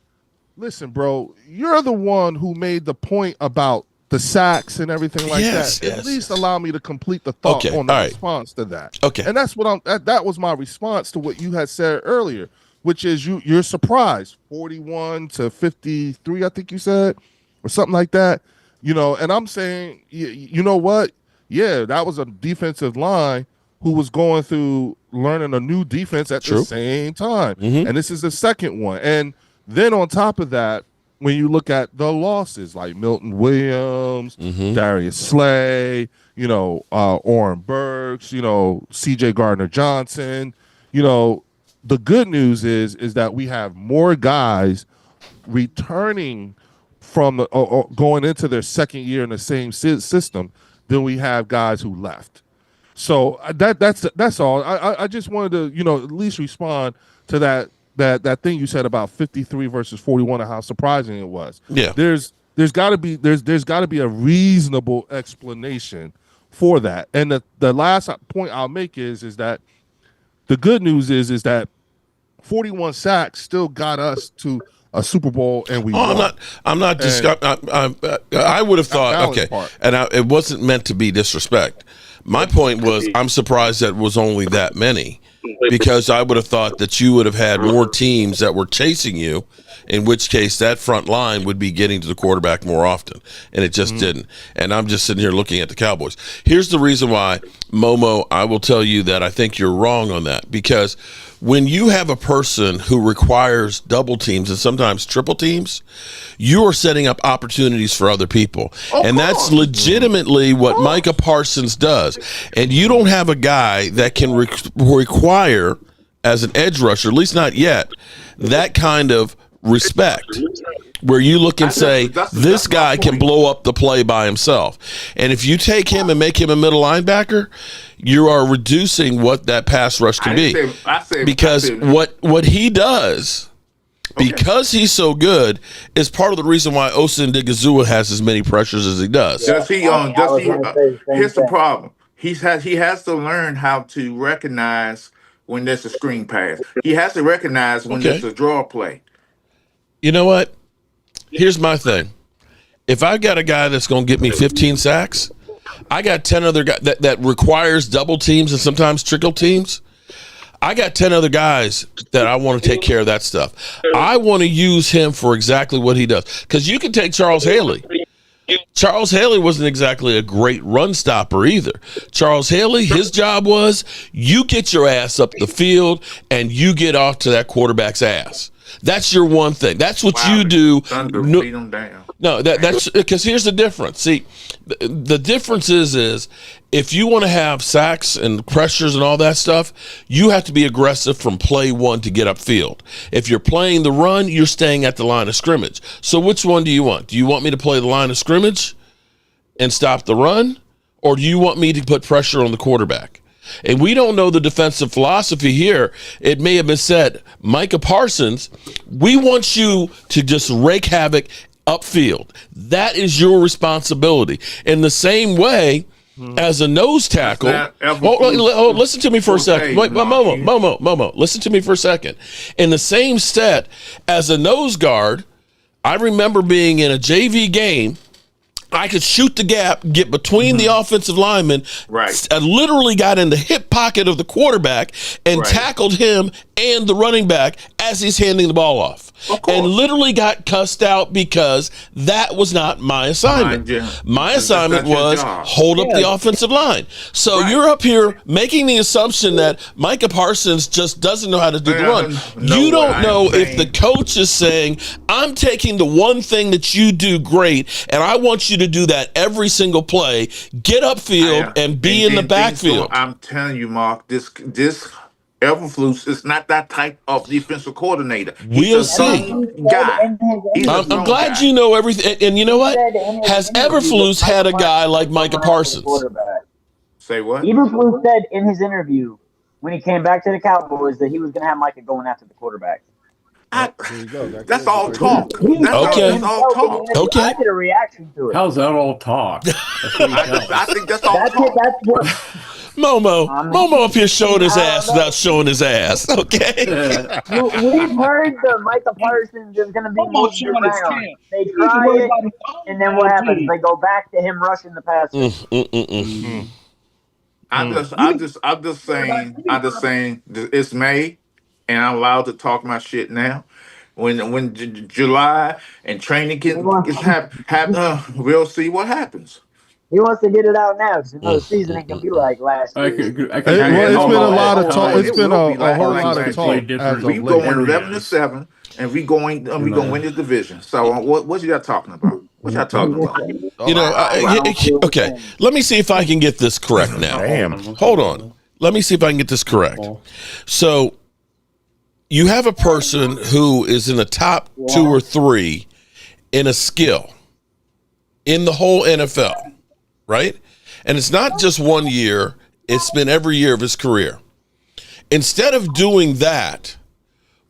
[SPEAKER 10] listen, bro, you're the one who made the point about the sacks and everything like that. At least allow me to complete the thought on the response to that.
[SPEAKER 1] Okay,
[SPEAKER 10] and that's what that was my response to what you had said earlier, which is you're surprised 41 to 53, I think you said, or something like that. And I'm saying, you know what? Yeah, that was a defensive line who was going through learning a new defense at the same time. Mm-hmm. And this is the second one. And then on top of that, when you look at the losses like Milton Williams, Darius Slay, Oren Burks, CJ Gardner-Johnson, the good news is that we have more guys returning from going into their second year in the same system than we have guys who left. So that's all. I just wanted to at least respond to that thing you said about 53 versus 41 and how surprising it was.
[SPEAKER 1] Yeah,
[SPEAKER 10] there's got to be a reasonable explanation for that. And the last point I'll make is that the good news is that 41 sacks still got us to a Super Bowl, and we won.
[SPEAKER 1] I'm not I would have thought, okay, and it wasn't meant to be disrespect. My point was, I'm surprised that it was only that many, because I would have thought that you would have had more teams that were chasing you, in which case that front line would be getting to the quarterback more often, and it just didn't. And I'm just sitting here looking at the Cowboys. Here's the reason why, Momo, I will tell you that I think you're wrong on that, because when you have a person who requires double teams and sometimes triple teams, you are setting up opportunities for other people. And that's legitimately what Micah Parsons does. And you don't have a guy that can require, as an edge rusher, at least not yet, that kind of respect, where you look and say, this guy can blow up the play by himself. And if you take him and make him a middle linebacker, you are reducing what that pass rush can be. Because what he does, because he's so good, is part of the reason why Osa Ndigizua has as many pressures as he does.
[SPEAKER 6] Here's the problem. He has to learn how to recognize when there's a screen pass. He has to recognize when there's a draw play.
[SPEAKER 1] You know what? Here's my thing. If I've got a guy that's going to get me 15 sacks, I got 10 other guys that requires double teams and sometimes triple teams. I got 10 other guys that I want to take care of that stuff. I want to use him for exactly what he does. Because you can take Charles Haley. Charles Haley wasn't exactly a great run stopper either. Charles Haley, his job was, you get your ass up the field and you get off to that quarterback's ass. That's your one thing. That's what you do.
[SPEAKER 6] Beat him down.
[SPEAKER 1] No, that's because here's the difference. See, the difference is if you want to have sacks and pressures and all that stuff, you have to be aggressive from play one to get upfield. If you're playing the run, you're staying at the line of scrimmage. So which one do you want? Do you want me to play the line of scrimmage and stop the run, or do you want me to put pressure on the quarterback? And we don't know the defensive philosophy here. It may have been said, Micah Parsons, we want you to just wreak havoc upfield. That is your responsibility. In the same way, as a nose tackle, listen to me for a second. Wait, Momo, listen to me for a second. In the same set, as a nose guard, I remember being in a JV game. I could shoot the gap, get between the offensive linemen.
[SPEAKER 6] Right.
[SPEAKER 1] I literally got in the hip pocket of the quarterback and tackled him and the running back as he's handing the ball off. And literally got cussed out because that was not my assignment. My assignment was hold up the offensive line. So you're up here making the assumption that Micah Parsons just doesn't know how to do the run. You don't know if the coach is saying, I'm taking the one thing that you do great, and I want you to do that every single play. Get upfield and be in the backfield.
[SPEAKER 6] I'm telling you, Mark, this Eberflus is not that type of defensive coordinator.
[SPEAKER 1] We'll see. I'm glad you know everything. And you know what? Has Eberflus had a guy like Micah Parsons?
[SPEAKER 6] Say what?
[SPEAKER 11] Eberflus said in his interview when he came back to the Cowboys that he was going to have Micah going after the quarterback.
[SPEAKER 6] That's all talk.
[SPEAKER 1] That's
[SPEAKER 6] all talk.
[SPEAKER 1] Okay.
[SPEAKER 11] I did a reaction to it.
[SPEAKER 8] How's that all talk?
[SPEAKER 6] I think that's all talk.
[SPEAKER 11] That's what.
[SPEAKER 1] Momo up here showing his ass without showing his ass. Okay.
[SPEAKER 11] We've heard the Micah Parsons is going to be moved around. They try it, and then what happens? They go back to him rushing the passer.
[SPEAKER 6] I'm just saying it's May, and I'm allowed to talk my shit now. When July and training gets happen, we'll see what happens.
[SPEAKER 11] He wants to get it out now because the season ain't gonna be like last year.
[SPEAKER 10] It's been a lot of talk. It's been a whole lot of talk.
[SPEAKER 6] We going 11-7, and we going win the division. So what you got talking about? What y'all talking about?
[SPEAKER 1] You know, okay. Let me see if I can get this correct now. Hold on. Let me see if I can get this correct. So you have a person who is in the top 2 or 3 in a skill in the whole NFL. Right? And it's not just 1 year, it's been every year of his career. Instead of doing that,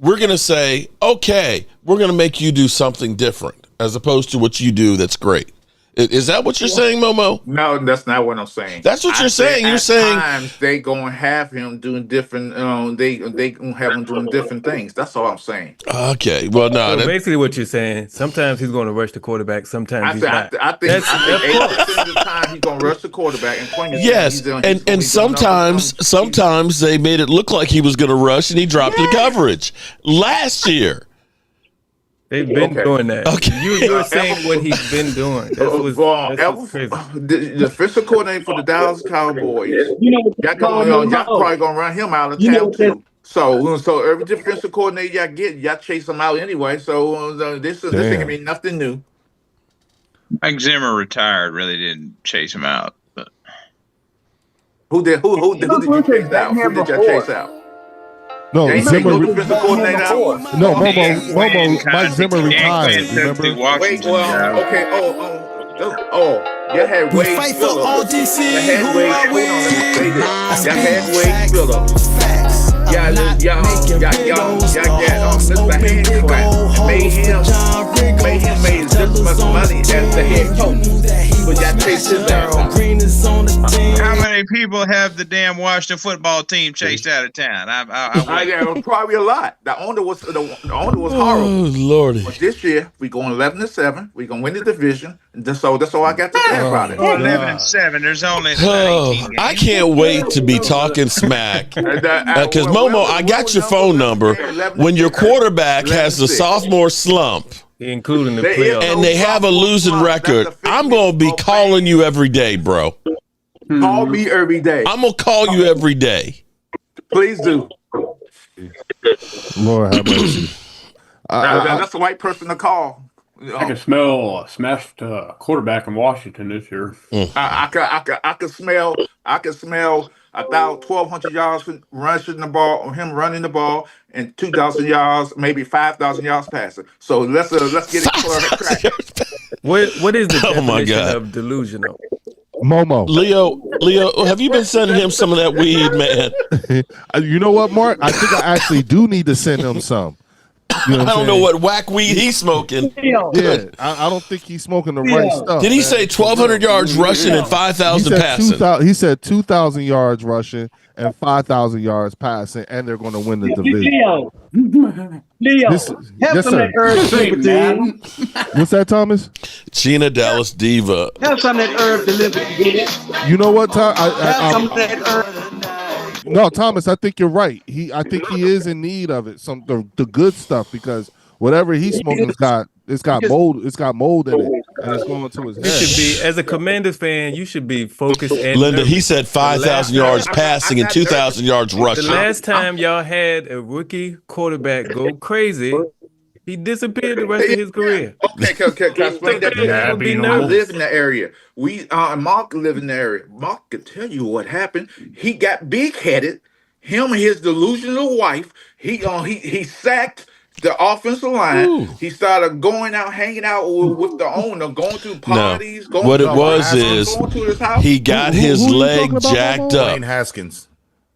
[SPEAKER 1] we're going to say, okay, we're going to make you do something different as opposed to what you do that's great. Is that what you're saying, Momo?
[SPEAKER 6] No, that's not what I'm saying.
[SPEAKER 1] That's what you're saying. You're saying
[SPEAKER 6] times they gonna have him doing different. They gonna have him doing different things. That's all I'm saying.
[SPEAKER 1] Okay. Well, no.
[SPEAKER 12] So basically, what you're saying, sometimes he's going to rush the quarterback. Sometimes he's not.
[SPEAKER 6] I think 80% of the time he's gonna rush the quarterback, and 20%
[SPEAKER 1] yes, and sometimes they made it look like he was going to rush, and he dropped the coverage last year.
[SPEAKER 12] They've been doing that.
[SPEAKER 1] Okay.
[SPEAKER 12] You were saying what he's been doing. That's crazy.
[SPEAKER 6] The defensive coordinator for the Dallas Cowboys, y'all probably gonna run him out of town too. So every defensive coordinator y'all chase him out anyway. So this ain't gonna be nothing new.
[SPEAKER 9] Mike Zimmer retired. Really didn't chase him out. But
[SPEAKER 6] who did you chase out? Who did y'all chase out?
[SPEAKER 10] No, Zimmer.
[SPEAKER 6] Momo.
[SPEAKER 10] Mike Zimmer retired. Remember?
[SPEAKER 6] Wait, well, okay. You had Wade Phillips. You had Wade Phillips. Y'all Mr. Handclap. Made him just much money as the head coach. But y'all chased him down.
[SPEAKER 9] how many people have the damn Washington football team chased out of town?
[SPEAKER 6] Probably a lot. The owner was horrible.
[SPEAKER 1] Oh, Lordy.
[SPEAKER 6] But this year we going 11-7. We gonna win the division. So that's all I got to say about it.
[SPEAKER 9] 11-7. There's only 18 games.
[SPEAKER 1] I can't wait to be talking smack. Because Momo, I got your phone number. When your quarterback has the sophomore slump,
[SPEAKER 12] including the playoffs,
[SPEAKER 1] and they have a losing record, I'm gonna be calling you every day, bro.
[SPEAKER 6] Call me every day.
[SPEAKER 1] I'm gonna call you every day.
[SPEAKER 6] Please do.
[SPEAKER 10] Lord have mercy.
[SPEAKER 6] That's the right person to call.
[SPEAKER 8] I can smell a smashed quarterback in Washington this year.
[SPEAKER 6] I could smell 1,200 yards rushing the ball, or him running the ball, and 2,000 yards, maybe 5,000 yards passing. So let's get it cracked.
[SPEAKER 12] What is the
[SPEAKER 1] Oh my
[SPEAKER 12] definition
[SPEAKER 1] God.
[SPEAKER 12] of delusional?
[SPEAKER 10] Momo.
[SPEAKER 1] Leo, have you been sending him some of that weed, man?
[SPEAKER 10] You know what, Mark? I think I actually do need to send him some. You know
[SPEAKER 1] I don't know what whack weed he's smoking.
[SPEAKER 10] Yeah, I don't think he's smoking the right stuff.
[SPEAKER 1] Did he say 1,200 yards rushing and 5,000 passing?
[SPEAKER 10] He said 2,000 yards rushing and 5,000 yards passing, and they're going to win the division.
[SPEAKER 4] Leo, have some of that herb delivered to you.
[SPEAKER 10] What's that, Thomas?
[SPEAKER 1] Gina Dallas Diva.
[SPEAKER 4] Have some of that herb delivered to you.
[SPEAKER 10] You know what, Tom?
[SPEAKER 4] Have some of that herb.
[SPEAKER 10] No, Thomas, I think you're right. I think he is in need of it. The good stuff, because whatever he's smoking it's got mold in it, and it's going to his head.
[SPEAKER 12] You should be, as a Commanders fan, you should be focused. And
[SPEAKER 1] Linda, he said 5,000 yards passing and 2,000 yards rushing.
[SPEAKER 12] The last time y'all had a rookie quarterback go crazy, he disappeared the rest of his career.
[SPEAKER 6] Okay, can I explain that?
[SPEAKER 12] I
[SPEAKER 6] live in the area. Mark live in the area. Mark could tell you what happened. He got big-headed. Him and his delusional wife. He sacked the offensive line.
[SPEAKER 1] Ooh.
[SPEAKER 6] He started going out, hanging out with the owner, going to parties.
[SPEAKER 1] No. What it was is he got his leg jacked up.
[SPEAKER 2] Dwayne Haskins.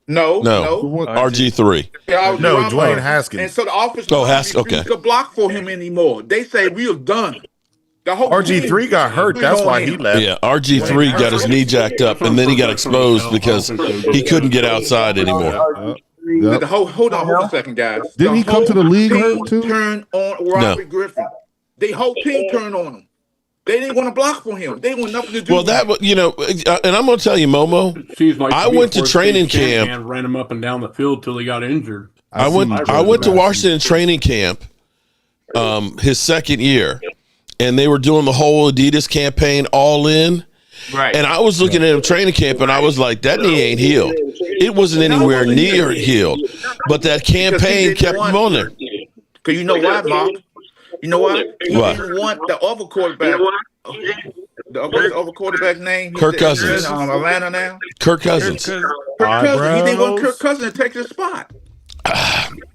[SPEAKER 6] No.
[SPEAKER 1] RG3.
[SPEAKER 2] No, Dwayne Haskins.
[SPEAKER 6] And so the offense
[SPEAKER 1] okay.
[SPEAKER 6] could block for him anymore. They say we're done. The whole
[SPEAKER 2] RG3 got hurt. That's why he left.
[SPEAKER 1] Yeah, RG3 got his knee jacked up, and then he got exposed because he couldn't get outside anymore.
[SPEAKER 6] Yep. Hold on a second, guys.
[SPEAKER 10] Didn't he come to the league hurt too?
[SPEAKER 6] Turn on Robert Griffin. The whole team turned on him. They didn't want to block for him. They want nothing to do.
[SPEAKER 1] Well, and I'm going to tell you, Momo.
[SPEAKER 8] Like
[SPEAKER 1] I went to training camp
[SPEAKER 8] and ran him up and down the field till he got injured.
[SPEAKER 1] I went to Washington training camp, his second year, and they were doing the whole Adidas campaign, all in.
[SPEAKER 6] Right.
[SPEAKER 1] And I was looking at him training camp, and I was like, that knee ain't healed. It wasn't anywhere near healed, but that campaign kept him on there.
[SPEAKER 6] Because you know why, Mark? You know why? He didn't want the other quarterback. The other quarterback name?
[SPEAKER 1] Kirk Cousins.
[SPEAKER 6] Atlanta now?
[SPEAKER 1] Kirk Cousins.
[SPEAKER 6] Kirk Cousins. He didn't want Kirk Cousins to take his spot.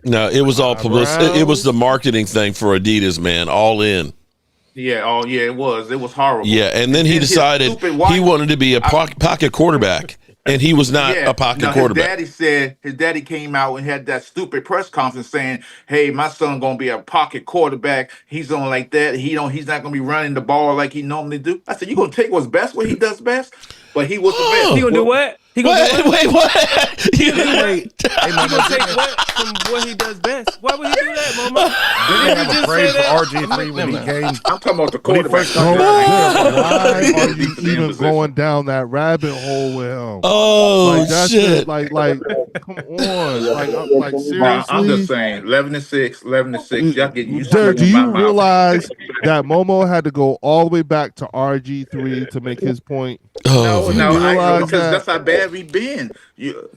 [SPEAKER 1] No, it was all publicity. It was the marketing thing for Adidas, man, all in.
[SPEAKER 6] Yeah, it was. It was horrible.
[SPEAKER 1] Yeah, and then he decided he wanted to be a pocket quarterback, and he was not a pocket quarterback.
[SPEAKER 6] His daddy came out and had that stupid press conference saying, "Hey, my son gonna be a pocket quarterback. He's on like that. He's not gonna be running the ball like he normally do." I said, "You gonna take what's best, what he does best?" But he was the best.
[SPEAKER 12] He gonna do what? He gonna do what?
[SPEAKER 1] Wait, what?
[SPEAKER 12] He gonna take what from what he does best? Why would he do that, Mama?
[SPEAKER 2] Didn't he have a praise for RG3 when he came?
[SPEAKER 6] I'm talking about the quarterback.
[SPEAKER 10] Why are you even going down that rabbit hole with him?
[SPEAKER 1] Oh, shit!
[SPEAKER 10] Like, come on! Like seriously?
[SPEAKER 6] I'm just saying, 11-6. Y'all get used to
[SPEAKER 10] it. Do you realize that Momo had to go all the way back to RG3 to make his point?
[SPEAKER 6] No, because that's how bad we been.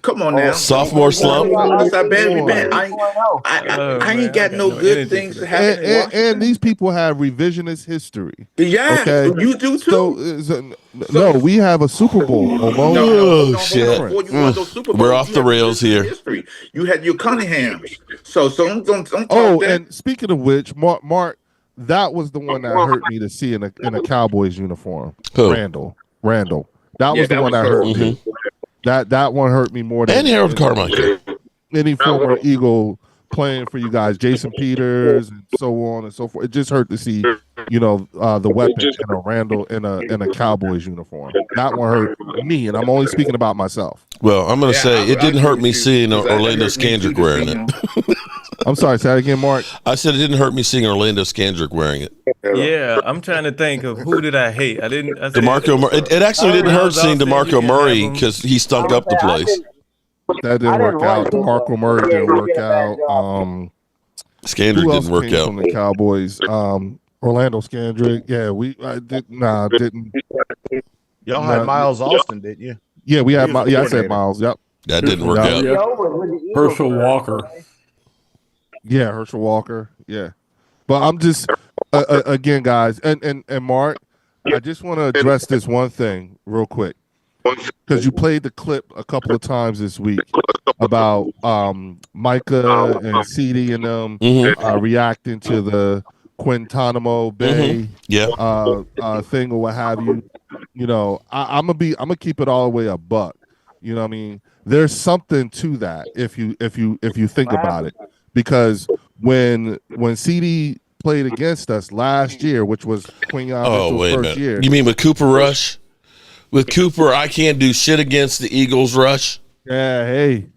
[SPEAKER 6] Come on now,
[SPEAKER 1] sophomore slump.
[SPEAKER 6] That's how bad we been. I ain't got no good things to happen.
[SPEAKER 10] And these people have revisionist history.
[SPEAKER 6] Yeah, okay? You do too.
[SPEAKER 10] No, we have a Super Bowl.
[SPEAKER 1] No, shit. We're off the rails here.
[SPEAKER 6] History. You had your Cunninghams. So don't
[SPEAKER 10] and speaking of which, Mark, that was the one that hurt me to see in a Cowboys uniform.
[SPEAKER 1] Who?
[SPEAKER 10] Randall. That was the one that hurt me. That one hurt me more than
[SPEAKER 1] Harold Carmichael.
[SPEAKER 10] Any former Eagle playing for you guys, Jason Peters and so on and so forth. It just hurt to see, the weapon in a Randall in a Cowboys uniform. That one hurt me, and I'm only speaking about myself.
[SPEAKER 1] Well, I'm going to say it didn't hurt me seeing Orlando Scandrick wearing it.
[SPEAKER 10] I'm sorry, say that again, Mark.
[SPEAKER 1] I said it didn't hurt me seeing Orlando Scandrick wearing it.
[SPEAKER 12] Yeah, I'm trying to think of who did I hate.
[SPEAKER 1] DeMarco Murray. It actually didn't hurt seeing DeMarco Murray because he stunk up the place.
[SPEAKER 10] That didn't work out. DeMarco Murray didn't work out.
[SPEAKER 1] Scandrick didn't work out.
[SPEAKER 10] From the Cowboys. Orlando Scandrick. Yeah, didn't.
[SPEAKER 2] Y'all had Miles Austin, didn't you?
[SPEAKER 10] Yeah, we had. I said Miles. Yep.
[SPEAKER 1] That didn't work out.
[SPEAKER 8] Herschel Walker.
[SPEAKER 10] Yeah, Herschel Walker. Yeah, but I'm just again, guys, and Mark, I just want to address this one thing real quick because you played the clip a couple of times this week about Micah and CD and them reacting to the Guantanamo Bay thing or what have you. You know, I'm gonna keep it all the way a buck. You know what I mean? There's something to that if you think about it, because when CD played against us last year, which was Quinyon Mitchell's first year.
[SPEAKER 1] You mean with Cooper Rush? With Cooper, I can't do shit against the Eagles rush.
[SPEAKER 10] Yeah, hey,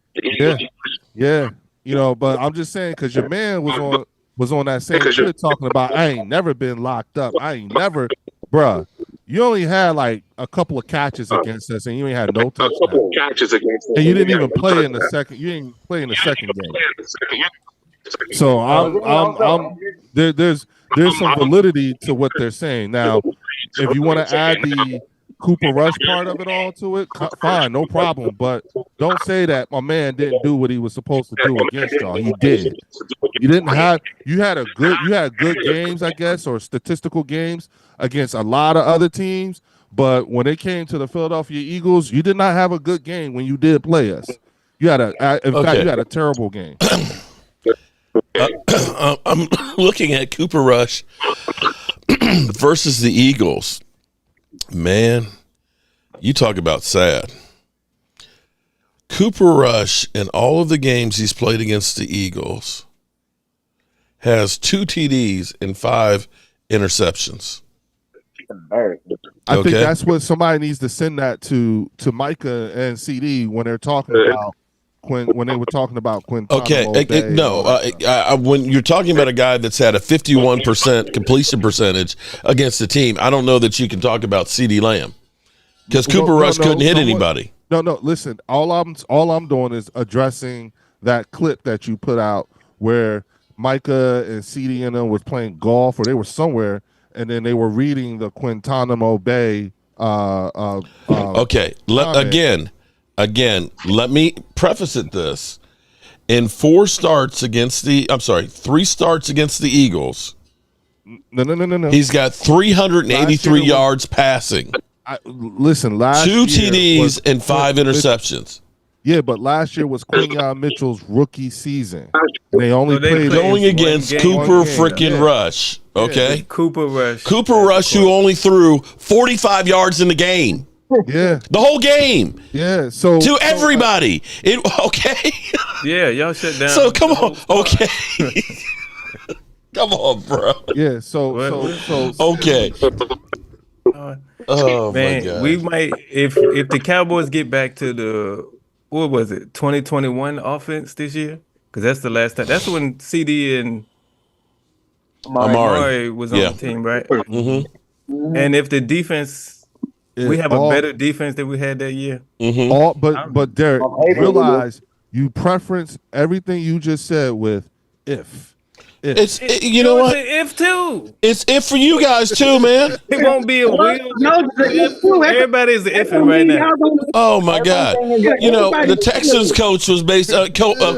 [SPEAKER 10] yeah. You know, but I'm just saying because your man was on that same shit talking about I ain't never been locked up. I ain't never, bruh. You only had like a couple of catches against us, and you ain't had no touchdowns. And you didn't even play in the second. You didn't play in the second game. So there's some validity to what they're saying. Now, if you want to add the Cooper Rush part of it all to it, fine, no problem. But don't say that my man didn't do what he was supposed to do against y'all. He did. You had good games, I guess, or statistical games against a lot of other teams. But when it came to the Philadelphia Eagles, you did not have a good game when you did play us. You had fact, you had a terrible game.
[SPEAKER 1] I'm looking at Cooper Rush versus the Eagles. Man, you talk about sad. Cooper Rush, in all of the games he's played against the Eagles, has 2 TDs and 5 interceptions.
[SPEAKER 10] I think that's what somebody needs to send that to Micah and CD when they're talking about when they were talking about Quinton.
[SPEAKER 1] When you're talking about a guy that's had a 51% completion percentage against the team, I don't know that you can talk about CD Lamb because Cooper Rush couldn't hit anybody.
[SPEAKER 10] No, listen. All I'm doing is addressing that clip that you put out where Micah and CD and them was playing golf or they were somewhere, and then they were reading the Guantanamo Bay.
[SPEAKER 1] Again, let me preface it this. In 3 starts against the Eagles.
[SPEAKER 10] No.
[SPEAKER 1] He's got 383 yards passing.
[SPEAKER 10] Listen, last
[SPEAKER 1] 2 TDs and 5 interceptions.
[SPEAKER 10] Yeah, but last year was Quinyon Mitchell's rookie season. They only played
[SPEAKER 1] going against Cooper freaking Rush. Okay,
[SPEAKER 12] yeah, Cooper Rush,
[SPEAKER 1] who only threw 45 yards in the game.
[SPEAKER 10] Yeah,
[SPEAKER 1] the whole game.
[SPEAKER 10] Yeah, so
[SPEAKER 1] to everybody. Okay.
[SPEAKER 12] Yeah, y'all shut down.
[SPEAKER 1] So come on, okay. Come on, bro.
[SPEAKER 10] Yeah, so
[SPEAKER 1] okay. Oh
[SPEAKER 12] man,
[SPEAKER 1] my God.
[SPEAKER 12] we might if the Cowboys get back to the 2021 offense this year, because that's the last time. That's when CD and Amari was on the team, right?
[SPEAKER 1] Mm-hmm.
[SPEAKER 12] And if the defense, we have a better defense than we had that year.
[SPEAKER 1] Mm-hmm.
[SPEAKER 10] But Derek, realize you preference everything you just said with if.
[SPEAKER 1] You know what?
[SPEAKER 12] If too.
[SPEAKER 1] It's if for you guys too, man.
[SPEAKER 12] It won't be a will. Everybody's ifing right now.
[SPEAKER 1] Oh my God! You know the Texans coach was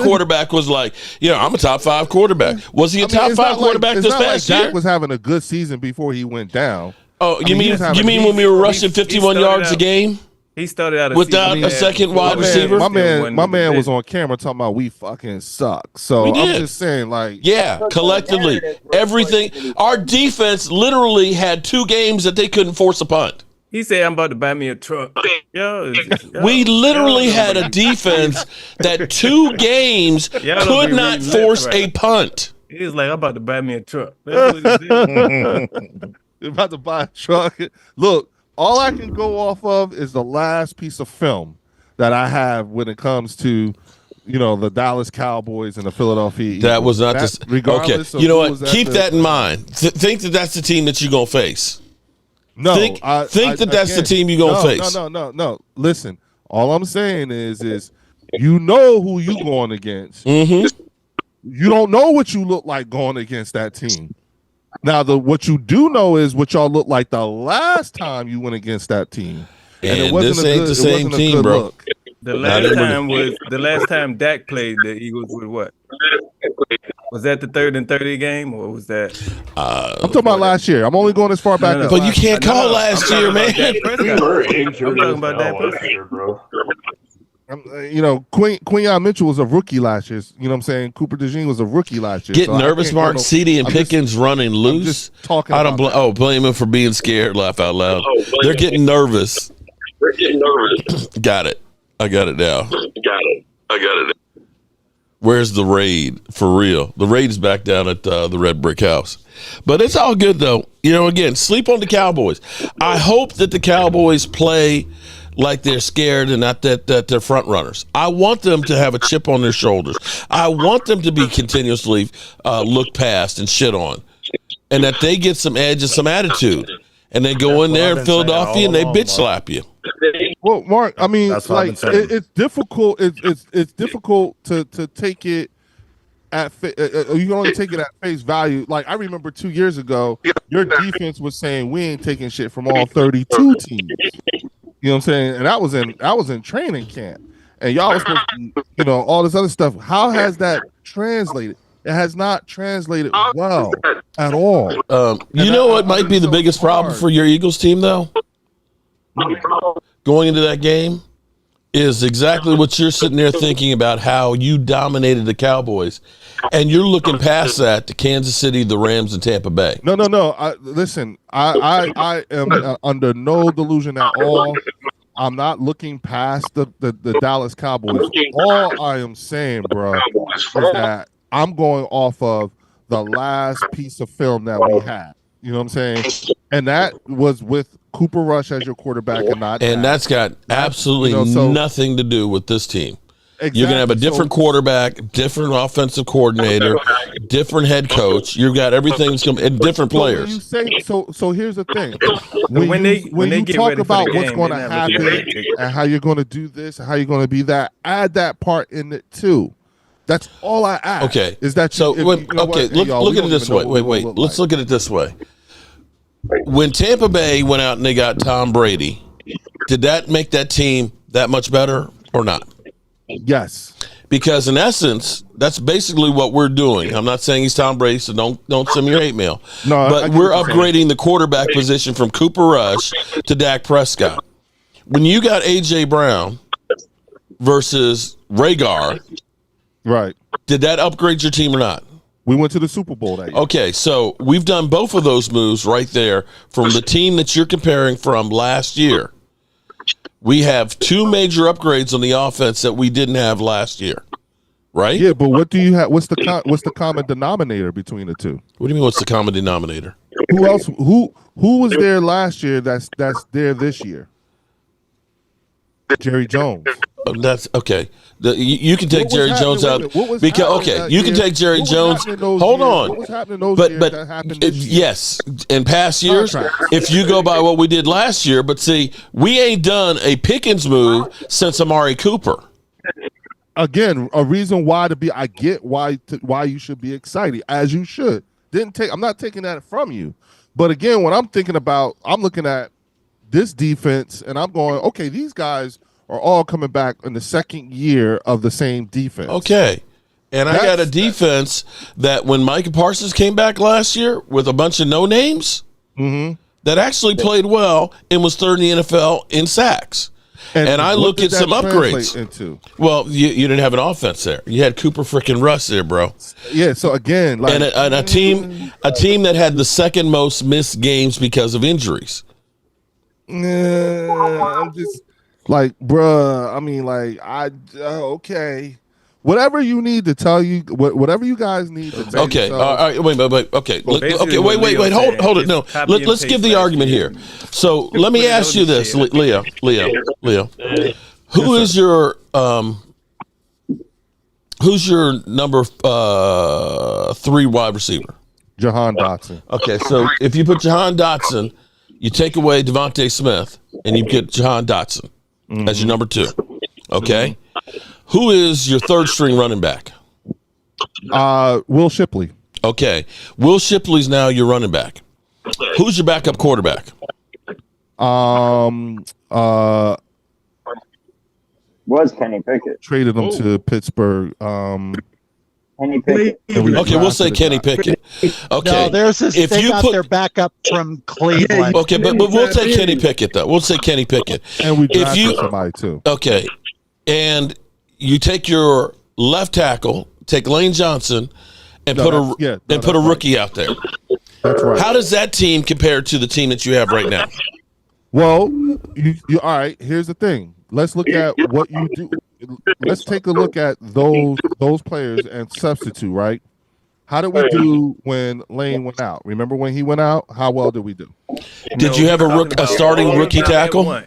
[SPEAKER 1] quarterback was like, I'm a top 5 quarterback. Was he a top 5 quarterback this past year?
[SPEAKER 10] Jack was having a good season before he went down.
[SPEAKER 1] Oh, you mean when we were rushing 51 yards a game?
[SPEAKER 12] He started out
[SPEAKER 1] without a second wide receiver.
[SPEAKER 10] My man was on camera talking about we fucking suck. So I'm just saying,
[SPEAKER 1] collectively, everything. Our defense literally had 2 games that they couldn't force a punt.
[SPEAKER 12] He said, "I'm about to buy me a truck."
[SPEAKER 1] We literally had a defense that 2 games could not force a punt.
[SPEAKER 12] He was like, "I'm about to buy me a truck." That's what he said.
[SPEAKER 10] You're about to buy a truck. Look. All I can go off of is the last piece of film that I have when it comes to, the Dallas Cowboys and the Philadelphia Eagles.
[SPEAKER 1] That was not okay. You know what? Keep that in mind. Think that that's the team that you're gonna face.
[SPEAKER 10] No,
[SPEAKER 1] think that's the team you're gonna face.
[SPEAKER 10] No. Listen, all I'm saying is you know who you going against.
[SPEAKER 1] Mm-hmm.
[SPEAKER 10] You don't know what you look like going against that team. Now, what you do know is what y'all looked like the last time you went against that team,
[SPEAKER 1] and it wasn't the same team, bro.
[SPEAKER 12] The last time Dak played the Eagles with what? Was that the 3rd and 30 game, or was that?
[SPEAKER 10] I'm talking about last year. I'm only going as far back as.
[SPEAKER 1] But you can't call last year, man.
[SPEAKER 13] We were injured.
[SPEAKER 12] I'm talking about that
[SPEAKER 13] last year, bro.
[SPEAKER 10] Quinyon Mitchell was a rookie last year. You know what I'm saying? Cooper DeJean was a rookie last year.
[SPEAKER 1] Get nervous, Mark. CD and Pickens running loose.
[SPEAKER 10] Talking.
[SPEAKER 1] I don't blame him for being scared. Laugh out loud. They're getting nervous. Got it. I got it now. Where's the raid for real? The raid is back down at the Red Brick House. But it's all good, though. Again, sleep on the Cowboys. I hope that the Cowboys play like they're scared and not that they're front runners. I want them to have a chip on their shoulders. I want them to be continuously looked past and shit on. And that they get some edge and some attitude. And they go in there in Philadelphia and they bitch slap you.
[SPEAKER 10] Well, Mark, I mean, it's difficult. It's difficult to take it at you can only take it at face value. Like I remember 2 years ago, your defense was saying we ain't taking shit from all 32 teams. You know what I'm saying? And that was in training camp. And y'all was supposed to, all this other stuff. How has that translated? It has not translated well at all.
[SPEAKER 1] You know what might be the biggest problem for your Eagles team, though? Going into that game is exactly what you're sitting there thinking about, how you dominated the Cowboys. And you're looking past that to Kansas City, the Rams, and Tampa Bay.
[SPEAKER 10] No. Listen, I am under no delusion at all. I'm not looking past the Dallas Cowboys. All I am saying, bro, is that I'm going off of the last piece of film that we had. You know what I'm saying? And that was with Cooper Rush as your quarterback and not.
[SPEAKER 1] And that's got absolutely nothing to do with this team.
[SPEAKER 10] Exactly.
[SPEAKER 1] You're going to have a different quarterback, different offensive coordinator, different head coach. You've got everything that's coming, and different players.
[SPEAKER 10] So here's the thing. When you talk about what's going to happen and how you're going to do this and how you're going to be that, add that part in it too. That's all I ask.
[SPEAKER 1] Okay.
[SPEAKER 10] Is that
[SPEAKER 1] look at it this way. Wait. Let's look at it this way. When Tampa Bay went out and they got Tom Brady, did that make that team that much better or not?
[SPEAKER 10] Yes.
[SPEAKER 1] Because in essence, that's basically what we're doing. I'm not saying he's Tom Brady, so don't send me your hate mail.
[SPEAKER 10] No,
[SPEAKER 1] but we're upgrading the quarterback position from Cooper Rush to Dak Prescott. When you got A.J. Brown versus Rhaegar,
[SPEAKER 10] right?
[SPEAKER 1] Did that upgrade your team or not?
[SPEAKER 10] We went to the Super Bowl that year.
[SPEAKER 1] Okay, so we've done both of those moves right there from the team that you're comparing from last year. We have two major upgrades on the offense that we didn't have last year, right?
[SPEAKER 10] Yeah, but what do you have? What's the common denominator between the two?
[SPEAKER 1] What do you mean? What's the common denominator?
[SPEAKER 10] Who else? Who was there last year? That's there this year. Jerry Jones.
[SPEAKER 1] That's okay. You can take Jerry Jones out because you can take Jerry Jones. Hold on,
[SPEAKER 10] what was happening those years that happened this year?
[SPEAKER 1] Yes, in past years, if you go by what we did last year, but see, we ain't done a Pickens move since Amari Cooper.
[SPEAKER 10] Again, a reason why to be. I get why you should be excited, as you should. I'm not taking that from you, but again, when I'm thinking about, I'm looking at this defense, and I'm going, okay, these guys are all coming back in the second year of the same defense.
[SPEAKER 1] Okay. And I got a defense that when Micah Parsons came back last year with a bunch of no-names, that actually played well and was third in the NFL in sacks. And I look at some upgrades.
[SPEAKER 10] Into?
[SPEAKER 1] Well, you didn't have an offense there. You had Cooper freaking Russ there, bro.
[SPEAKER 10] Yeah, so again, like,
[SPEAKER 1] and a team that had the second most missed games because of injuries.
[SPEAKER 10] I'm just like, bruh. I mean, like, okay. Whatever you need to tell you, whatever you guys need to tell
[SPEAKER 1] okay.
[SPEAKER 10] you.
[SPEAKER 1] All right, wait. Okay. Wait. Hold it. No. Let's give the argument here. So let me ask you this, Leo. Who's your number 3 wide receiver?
[SPEAKER 10] Jahan Dotson.
[SPEAKER 1] Okay, so if you put Jahan Dotson, you take away Devontae Smith, and you get Jahan Dotson as your number 2. Okay? Who is your third string running back?
[SPEAKER 10] Will Shipley.
[SPEAKER 1] Okay. Will Shipley's now your running back. Who's your backup quarterback?
[SPEAKER 11] Was Kenny Pickett.
[SPEAKER 10] Traded him to Pittsburgh.
[SPEAKER 11] Kenny Pickett.
[SPEAKER 1] Okay, we'll say Kenny Pickett. Okay,
[SPEAKER 5] no, there's this.
[SPEAKER 1] If
[SPEAKER 5] they
[SPEAKER 1] you
[SPEAKER 5] got
[SPEAKER 1] put
[SPEAKER 5] their backup from Cleveland.
[SPEAKER 1] okay, but we'll take Kenny Pickett though. We'll say Kenny Pickett.
[SPEAKER 10] And we drafted somebody too.
[SPEAKER 1] Okay, and you take your left tackle, take Lane Johnson, and put a rookie out there.
[SPEAKER 10] That's right.
[SPEAKER 1] How does that team compare to the team that you have right now?
[SPEAKER 10] Well, you all right. Here's the thing. Let's look at what you do. Let's take a look at those players and substitute. Right? How did we do when Lane went out? Remember when he went out? How well did we do?
[SPEAKER 1] Did you have a starting rookie tackle?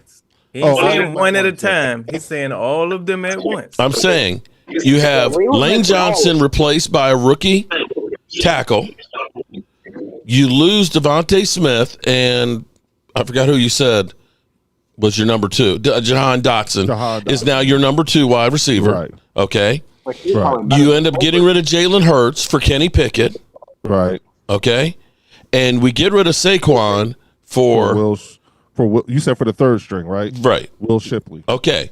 [SPEAKER 12] He's saying one at a time. He's saying all of them at once.
[SPEAKER 1] I'm saying you have Lane Johnson replaced by a rookie tackle. You lose Devontae Smith, and I forgot who you said was your number 2. Jahan Dotson is now your number 2 wide receiver.
[SPEAKER 10] Right.
[SPEAKER 1] Okay. Right. You end up getting rid of Jalen Hurts for Kenny Pickett.
[SPEAKER 10] Right.
[SPEAKER 1] Okay. And we get rid of Saquon for
[SPEAKER 10] Will. You said for the third string, right?
[SPEAKER 1] Right.
[SPEAKER 10] Will Shipley.
[SPEAKER 1] Okay.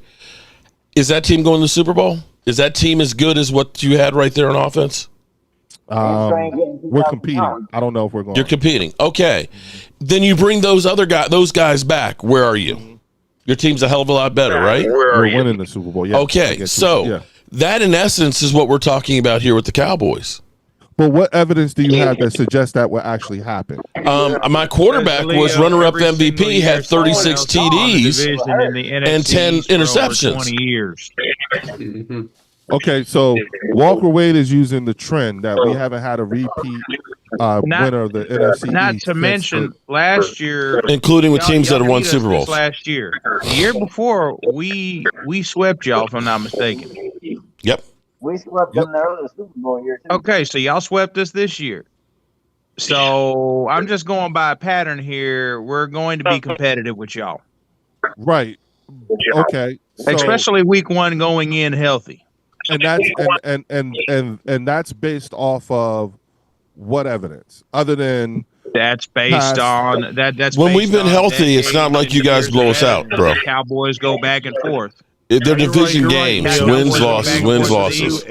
[SPEAKER 1] Is that team going to the Super Bowl? Is that team as good as what you had right there on offense?
[SPEAKER 10] We're competing. I don't know if we're going.
[SPEAKER 1] You're competing. Okay. Then you bring those guys back. Where are you? Your team's a hell of a lot better, right?
[SPEAKER 10] We're winning the Super Bowl. Yeah.
[SPEAKER 1] Okay. So that in essence is what we're talking about here with the Cowboys.
[SPEAKER 10] But what evidence do you have that suggests that will actually happen?
[SPEAKER 1] My quarterback was runner-up MVP, had 36 TDs and 10 interceptions.
[SPEAKER 14] 20 years.
[SPEAKER 10] Okay, so Walker Wade is using the trend that we haven't had a repeat winner of the NFC
[SPEAKER 14] Not
[SPEAKER 10] East
[SPEAKER 14] to mention last year,
[SPEAKER 1] including with teams that have won Super Bowls.
[SPEAKER 14] Last year, the year before, we swept y'all, if I'm not mistaken.
[SPEAKER 1] Yep.
[SPEAKER 11] We swept them there the Super Bowl year too.
[SPEAKER 14] Okay, so y'all swept us this year. So I'm just going by a pattern here. We're going to be competitive with y'all.
[SPEAKER 10] Right. Okay.
[SPEAKER 14] So, especially week 1 going in healthy.
[SPEAKER 10] And that's and that's based off of what evidence other than
[SPEAKER 14] that's based on that's
[SPEAKER 1] when we've been healthy. It's not like you guys blow us out, bro.
[SPEAKER 14] The Cowboys go back and forth.
[SPEAKER 1] They're division games, wins, losses, wins, losses.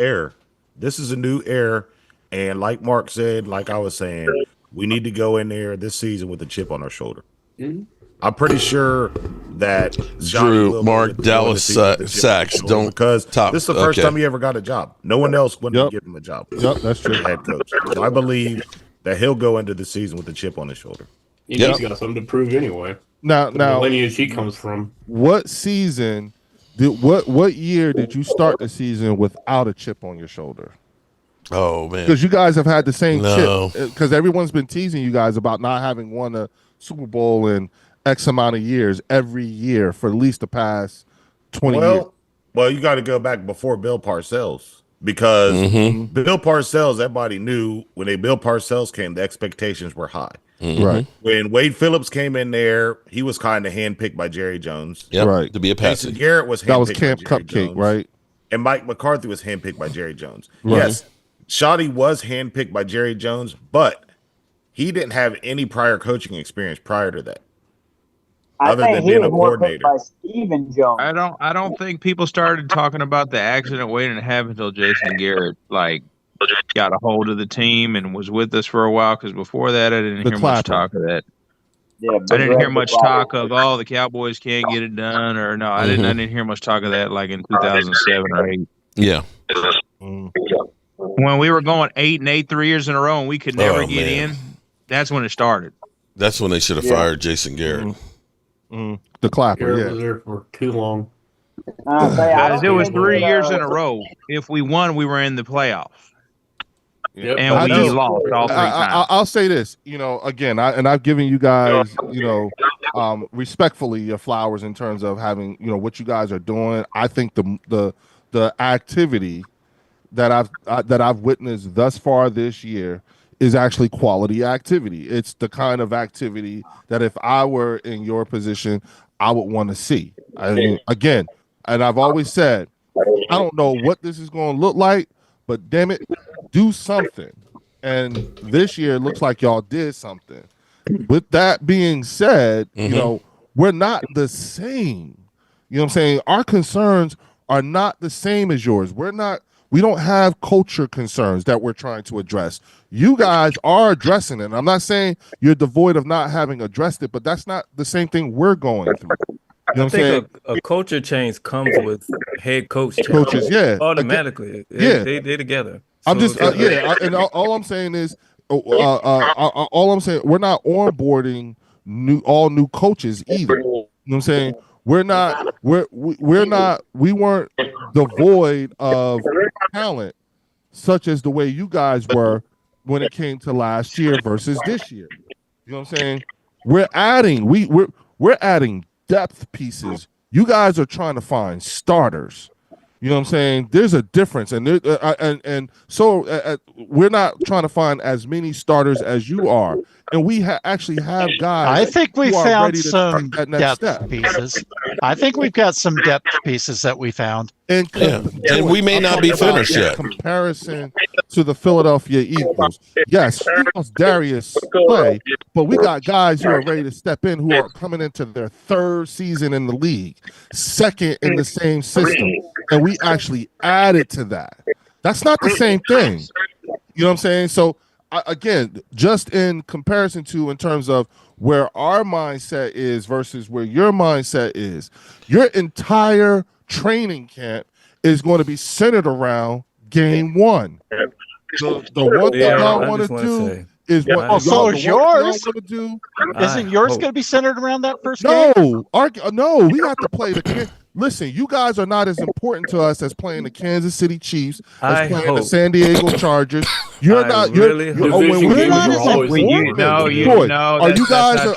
[SPEAKER 2] This is a new era, and like Mark said, like I was saying, we need to go in there this season with a chip on our shoulder. Mm-hmm. I'm pretty sure that
[SPEAKER 1] Drew, Mark, Dallas Sachs don't
[SPEAKER 2] because this is the first time he ever got a job. No one else wouldn't give him a job.
[SPEAKER 10] Yep, that's true.
[SPEAKER 2] Head coach. So I believe that he'll go into the season with a chip on his shoulder.
[SPEAKER 8] He's got something to prove anyway.
[SPEAKER 10] Now,
[SPEAKER 8] the lineage he comes from.
[SPEAKER 10] What season? What year did you start the season without a chip on your shoulder?
[SPEAKER 1] Oh man,
[SPEAKER 10] because you guys have had the same chip. Because everyone's been teasing you guys about not having won a Super Bowl in X amount of years every year for at least the past 20 years.
[SPEAKER 2] Well, you got to go back before Bill Parcells because Bill Parcells, everybody knew when Bill Parcells came, the expectations were high.
[SPEAKER 10] Right.
[SPEAKER 2] When Wade Phillips came in there, he was kind of handpicked by Jerry Jones.
[SPEAKER 10] Right.
[SPEAKER 1] To be a passer.
[SPEAKER 2] Jason Garrett was handpicked
[SPEAKER 10] that was Camp
[SPEAKER 2] by Jerry
[SPEAKER 10] Cupcake,
[SPEAKER 2] Jones,
[SPEAKER 10] right?
[SPEAKER 2] And Mike McCarthy was handpicked by Jerry Jones.
[SPEAKER 10] Right.
[SPEAKER 2] Yes, Shoddy was handpicked by Jerry Jones, but he didn't have any prior coaching experience prior to that. Other than being a coordinator.
[SPEAKER 11] By Stephen Jones.
[SPEAKER 14] I don't think people started talking about the accident waiting to happen until Jason Garrett got a hold of the team and was with us for a while. Because before that, I didn't hear much talk of that.
[SPEAKER 11] Yeah,
[SPEAKER 14] I didn't hear much talk of the Cowboys can't get it done or no. I didn't hear much talk of that like in 2007 or 8.
[SPEAKER 1] Yeah.
[SPEAKER 14] When we were going 8-8 3 years in a row and we could never get in, that's when it started.
[SPEAKER 1] That's when they should have fired Jason Garrett.
[SPEAKER 10] The clapper,
[SPEAKER 8] was there for too long.
[SPEAKER 14] It was 3 years in a row. If we won, we were in the playoffs.
[SPEAKER 8] Yep.
[SPEAKER 14] And we lost all 3 times.
[SPEAKER 10] I'll say this, again, I've given you guys, respectfully your flowers in terms of having, what you guys are doing. I think the activity that I've witnessed thus far this year is actually quality activity. It's the kind of activity that if I were in your position, I would want to see. I mean, again, and I've always said, I don't know what this is going to look like, but damn it, do something. And this year, it looks like y'all did something. With that being said, we're not the same. You know what I'm saying? Our concerns are not the same as yours. We're We don't have culture concerns that we're trying to address. You guys are addressing it. And I'm not saying you're devoid of not having addressed it, but that's not the same thing we're going through. You know what I'm saying?
[SPEAKER 12] A culture change comes with head coaches,
[SPEAKER 10] yeah,
[SPEAKER 12] automatically.
[SPEAKER 10] Yeah,
[SPEAKER 12] they together.
[SPEAKER 10] I'm just and all I'm saying is, all I'm saying, we're not onboarding all new coaches either. You know what I'm saying? We weren't devoid of talent, such as the way you guys were when it came to last year versus this year. You know what I'm saying? We're adding depth pieces. You guys are trying to find starters. You know what I'm saying? There's a difference, and so we're not trying to find as many starters as you are, and we actually have guys.
[SPEAKER 5] I think we found some depth pieces. I think we've got some depth pieces that we found,
[SPEAKER 1] and we may not be finished yet.
[SPEAKER 10] Comparison to the Philadelphia Eagles, yes, we lost Darius Clay, but we got guys who are ready to step in, who are coming into their third season in the league, second in the same system. And we actually added to that. That's not the same thing. You know what I'm saying? So, again, just in comparison to in terms of where our mindset is versus where your mindset is, your entire training camp is going to be centered around game one. The one thing y'all want to do is what
[SPEAKER 5] also yours. Isn't yours
[SPEAKER 10] going
[SPEAKER 5] to be centered around that first game?
[SPEAKER 10] No, we have to play the. Listen, you guys are not as important to us as playing the Kansas City Chiefs, as playing the San Diego Chargers. You're not. Are you guys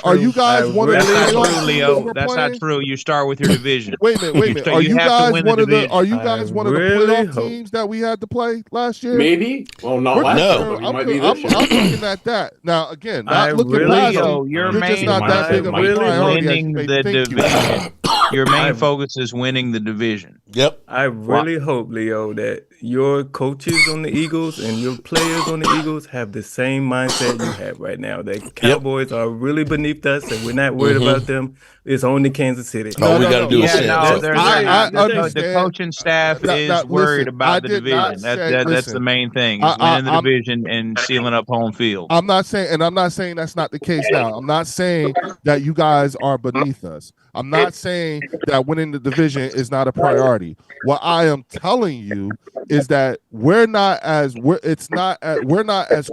[SPEAKER 10] one of the
[SPEAKER 14] Leo? That's not true. You start with your division.
[SPEAKER 10] Wait a minute. Are you guys one of the? Are you guys one of the playoff teams that we had to play last year?
[SPEAKER 13] Maybe. Well, not last year.
[SPEAKER 10] I'm looking at that now. Again, not looking past you.
[SPEAKER 14] You're just not that big of a priority. Winning the division. Your main focus is winning the division.
[SPEAKER 1] Yep.
[SPEAKER 12] I really hope, Leo, that your coaches on the Eagles and your players on the Eagles have the same mindset you have right now. That Cowboys are really beneath us and we're not worried about them. It's only Kansas City.
[SPEAKER 1] All we got to do is
[SPEAKER 14] the coaching staff is worried about the division. That's the main thing. Is winning the division and sealing up home field.
[SPEAKER 10] I'm not saying that's not the case now. I'm not saying that you guys are beneath us. I'm not saying that winning the division is not a priority. What I am telling you is that we're not as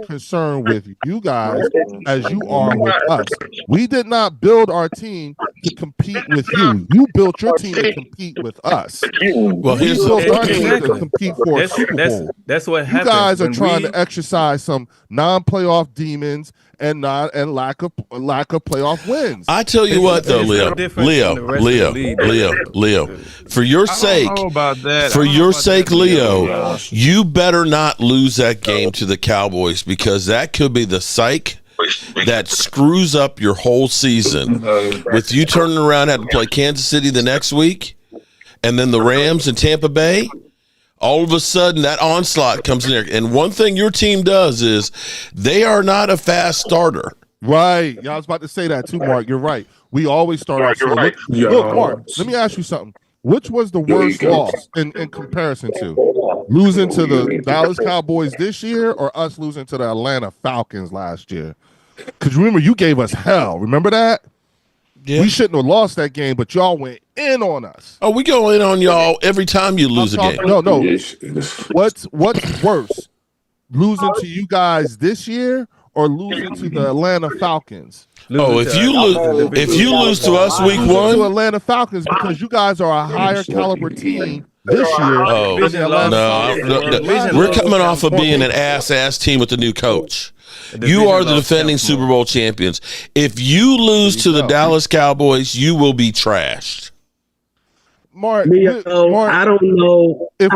[SPEAKER 10] concerned with you guys as you are with us. We did not build our team to compete with you. You built your team to compete with us.
[SPEAKER 1] Well,
[SPEAKER 10] we built our team to compete for a Super Bowl.
[SPEAKER 12] That's what happens.
[SPEAKER 10] You guys are trying to exercise some non-playoff demons and lack of playoff wins.
[SPEAKER 1] I tell you what, though, Leo. For your sake, Leo, you better not lose that game to the Cowboys, because that could be the psych that screws up your whole season. With you turning around and having to play Kansas City the next week, and then the Rams and Tampa Bay. All of a sudden, that onslaught comes in there. And one thing your team does is they are not a fast starter.
[SPEAKER 10] Right. Yeah, I was about to say that too, Mark. You're right. We always start off slow. Look, Mark, let me ask you something. Which was the worst loss in comparison to losing to the Dallas Cowboys this year or us losing to the Atlanta Falcons last year? Because remember, you gave us hell. Remember that? Yeah. We shouldn't have lost that game, but y'all went in on us.
[SPEAKER 1] Oh, we go in on y'all every time you lose a game.
[SPEAKER 10] No. What's worse, losing to you guys this year or losing to the Atlanta Falcons?
[SPEAKER 1] If you lose to us week one,
[SPEAKER 10] to Atlanta Falcons, because you guys are a higher caliber team this year.
[SPEAKER 1] We're coming off of being an ass team with the new coach. You are the defending Super Bowl champions. If you lose to the Dallas Cowboys, you will be trashed.
[SPEAKER 10] Mark,
[SPEAKER 4] I don't know.
[SPEAKER 10] If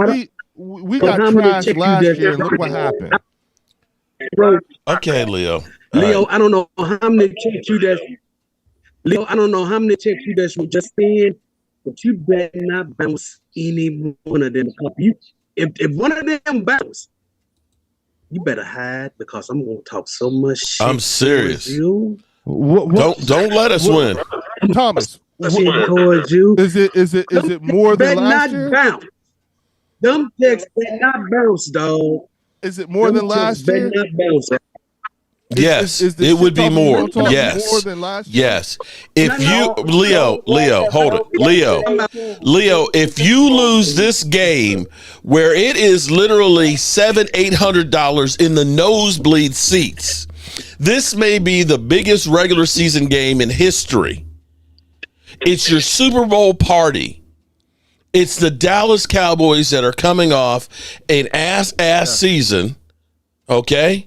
[SPEAKER 10] we got trashed last year, look what happened.
[SPEAKER 1] Okay, Leo.
[SPEAKER 4] Leo, I don't know how many checks you just. Leo, I don't know how many checks you just were just in, but you better not bounce any one of them up. If one of them bounce, you better hide, because I'm gonna talk so much shit.
[SPEAKER 1] I'm serious.
[SPEAKER 4] You.
[SPEAKER 1] Don't let us win,
[SPEAKER 10] Thomas.
[SPEAKER 4] Towards you.
[SPEAKER 10] Is it more than last year?
[SPEAKER 4] Bounce. Them checks better not bounce, dog.
[SPEAKER 10] Is it more than last year?
[SPEAKER 4] Not bounce.
[SPEAKER 1] Yes, it would be more. Yes,
[SPEAKER 10] more than last year?
[SPEAKER 1] Yes. If you, Leo, hold it, Leo. If you lose this game, where it is literally $700-800 in the nosebleed seats, this may be the biggest regular season game in history. It's your Super Bowl party. It's the Dallas Cowboys that are coming off an ass season. Okay.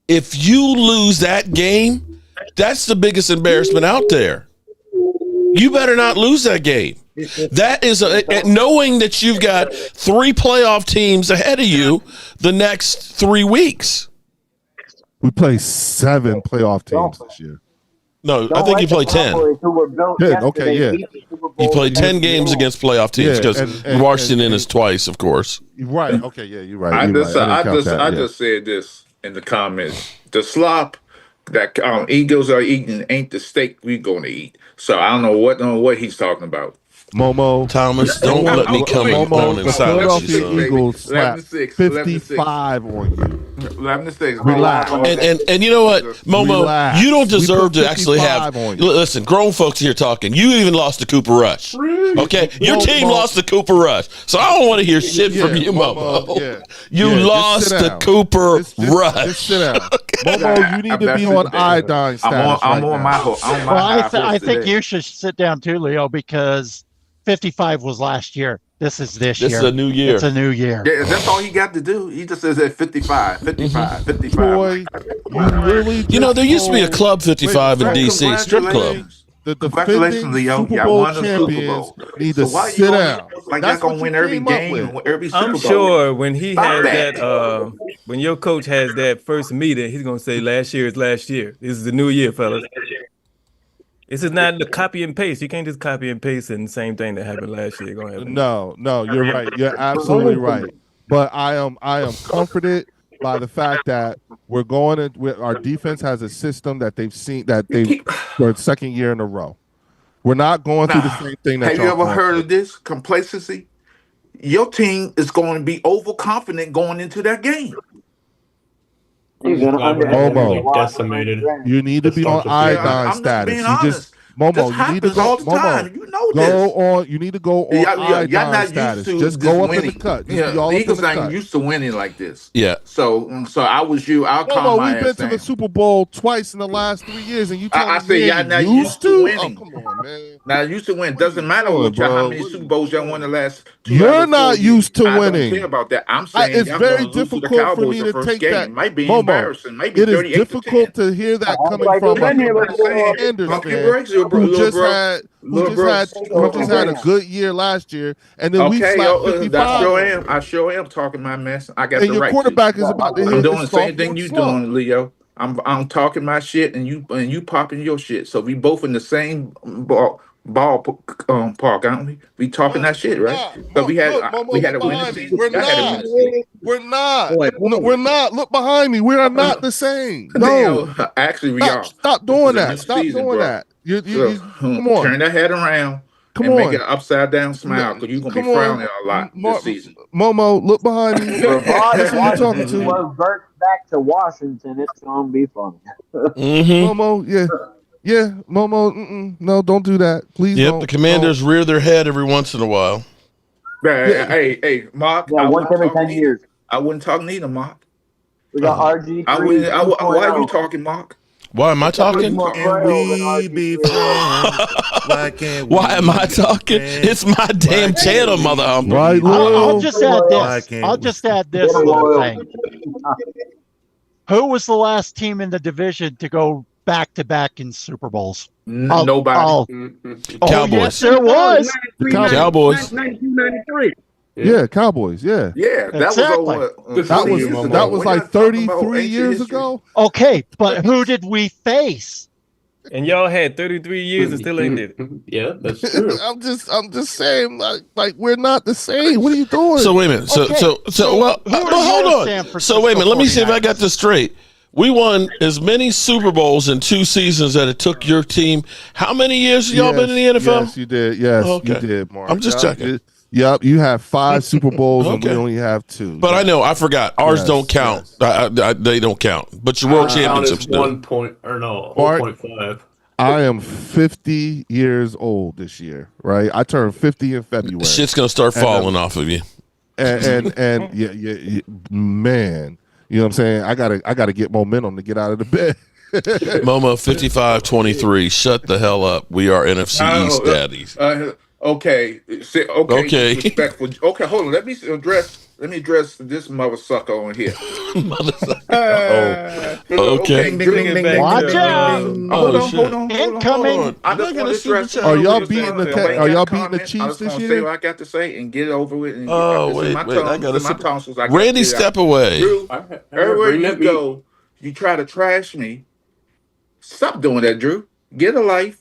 [SPEAKER 1] If you lose that game, that's the biggest embarrassment out there. You better not lose that game. That is knowing that you've got 3 playoff teams ahead of you the next 3 weeks.
[SPEAKER 10] We play 7 playoff teams this year.
[SPEAKER 1] No, I think you play 10.
[SPEAKER 10] 10, okay, yeah.
[SPEAKER 1] You play 10 games against playoff teams because Washington is twice, of course.
[SPEAKER 10] Right. Okay. Yeah, you're right.
[SPEAKER 6] I just said this in the comments. The slop that Eagles are eating ain't the steak we're going to eat. So I don't know what he's talking about.
[SPEAKER 10] Momo
[SPEAKER 1] Thomas, don't let me come on and silence you, son.
[SPEAKER 10] Eagles slapped 55 on you.
[SPEAKER 6] 11-6.
[SPEAKER 10] Relax.
[SPEAKER 1] And you know what, Momo,
[SPEAKER 10] Relax.
[SPEAKER 1] you don't deserve to actually have. Listen, grown folks here talking. You even lost to Cooper Rush. Okay, your team lost to Cooper Rush, so I don't want to hear shit from you, Momo. You lost to Cooper Rush.
[SPEAKER 10] Just sit down. Momo, you need to be on iodine status.
[SPEAKER 6] I'm on my horse.
[SPEAKER 5] I think you should sit down too, Leo, because 55 was last year. This is this year.
[SPEAKER 1] This is a new year.
[SPEAKER 5] It's a new year.
[SPEAKER 6] Yeah, that's all he got to do. He just says at 55.
[SPEAKER 10] Boy,
[SPEAKER 1] you know, there used to be a Club 55 in DC, strip club.
[SPEAKER 10] The
[SPEAKER 6] Congratulations, Leo.
[SPEAKER 10] Super
[SPEAKER 6] Y'all
[SPEAKER 10] Bowl
[SPEAKER 6] won the Super
[SPEAKER 10] champions
[SPEAKER 6] Bowl.
[SPEAKER 10] need to
[SPEAKER 6] why
[SPEAKER 10] sit down.
[SPEAKER 6] Like
[SPEAKER 10] That's
[SPEAKER 6] y'all gonna win every game, every Super Bowl.
[SPEAKER 12] I'm sure when he has that, when your coach has that first meeting, he's gonna say, "Last year is last year. This is the new year, fellas." This is not the copy and paste. You can't just copy and paste and the same thing that happened last year. Go ahead.
[SPEAKER 10] No, you're right. You're absolutely right. But I am comforted by the fact that we're going to. Our defense has a system that they've seen for the second year in a row. We're not going through the same thing.
[SPEAKER 6] Have you ever heard of this complacency? Your team is going to be overconfident going into that game.
[SPEAKER 10] Momo,
[SPEAKER 13] decimated.
[SPEAKER 10] You need to be on iodine status. Momo, you need to go. Momo,
[SPEAKER 6] you know this.
[SPEAKER 10] You need to go on iodine status. Just go up in the cut.
[SPEAKER 6] The Eagles ain't used to winning like this.
[SPEAKER 1] Yeah.
[SPEAKER 6] So I was you. I'll call my
[SPEAKER 10] we've been to the Super Bowl twice in the last 3 years, and you told
[SPEAKER 6] I say y'all not used to winning.
[SPEAKER 10] Oh, come on, man.
[SPEAKER 6] Now used to win. Doesn't matter how many Super Bowls y'all won the last 2 years.
[SPEAKER 10] You're not used to winning.
[SPEAKER 6] I don't care about that. I'm saying
[SPEAKER 10] it's very difficult for me to take that.
[SPEAKER 6] It might be embarrassing. Maybe
[SPEAKER 10] it is difficult to hear that coming from a Sanders fan who just had a good year last year, and then we slapped 55.
[SPEAKER 6] I sure am talking my mess. I got
[SPEAKER 10] and your quarterback is about to hit.
[SPEAKER 6] I'm doing the same thing you doing, Leo. I'm talking my shit, and you popping your shit. So we both in the same ball park, aren't we? We talking that shit, right? But we had a winning season.
[SPEAKER 10] We're not. Look behind me. We are not the same. No,
[SPEAKER 6] actually, we are.
[SPEAKER 10] Stop doing that. Stop doing that. Come on.
[SPEAKER 6] Turn that head around. Make it an upside down smile, because you're gonna be frowning a lot this season.
[SPEAKER 10] Momo, look behind me. That's what you're talking to.
[SPEAKER 11] Revert back to Washington. It's gonna be fun.
[SPEAKER 10] Momo, yeah, Momo. No, don't do that, please.
[SPEAKER 1] Yep,
[SPEAKER 10] don't,
[SPEAKER 1] the Commanders rear their head every once in a while.
[SPEAKER 6] Hey, Mark.
[SPEAKER 11] Once every 10 years.
[SPEAKER 6] I wouldn't talk neither, Mark.
[SPEAKER 11] We got RG.
[SPEAKER 6] Why are you talking, Mark?
[SPEAKER 1] Why am I talking?
[SPEAKER 2] Can we be friends?
[SPEAKER 1] Why am I talking? It's my damn channel, mother humper.
[SPEAKER 10] Right,
[SPEAKER 5] I'll just add this little thing. Who was the last team in the division to go back-to-back in Super Bowls?
[SPEAKER 6] Nobody.
[SPEAKER 1] Cowboys.
[SPEAKER 5] Yes, there was.
[SPEAKER 10] The
[SPEAKER 1] Cowboys.
[SPEAKER 4] 1993.
[SPEAKER 10] Yeah, Cowboys. Yeah, that was like 33 years ago.
[SPEAKER 5] Okay, but who did we face?
[SPEAKER 12] And y'all had 33 years and still ain't did it.
[SPEAKER 13] Yeah, that's true.
[SPEAKER 10] I'm just saying, like we're not the same. What are you doing?
[SPEAKER 1] So wait a minute. Hold on. So wait a minute. Let me see if I got this straight. We won as many Super Bowls in 2 seasons that it took your team. How many years y'all been in the NFL?
[SPEAKER 10] Yes, you did. Yes, you did, Mark.
[SPEAKER 1] I'm just checking.
[SPEAKER 10] Yep, you have 5 Super Bowls and we only have 2.
[SPEAKER 1] But I know, I forgot. Ours don't count. They don't count. But your world championships do.
[SPEAKER 8] 1.5.
[SPEAKER 10] I am 50 years old this year, right? I turned 50 in February.
[SPEAKER 1] Shit's gonna start falling off of you.
[SPEAKER 10] And yeah, man, you know what I'm saying? I gotta get momentum to get out of the bed.
[SPEAKER 1] Momo 55-23. Shut the hell up. We are NFC East daddies.
[SPEAKER 6] Okay. Disrespectful. Okay, hold on. Let me address this mother sucker on here.
[SPEAKER 1] Okay.
[SPEAKER 5] Watch out.
[SPEAKER 6] Hold on.
[SPEAKER 5] Incoming.
[SPEAKER 6] I just want to stress.
[SPEAKER 10] Are y'all beating the Chiefs this year?
[SPEAKER 6] Say what I got to say and get it over with. And
[SPEAKER 1] wait. I gotta
[SPEAKER 6] my tonsils.
[SPEAKER 1] Randy, step away.
[SPEAKER 6] Drew, everywhere you go, you try to trash me. Stop doing that, Drew. Get a life.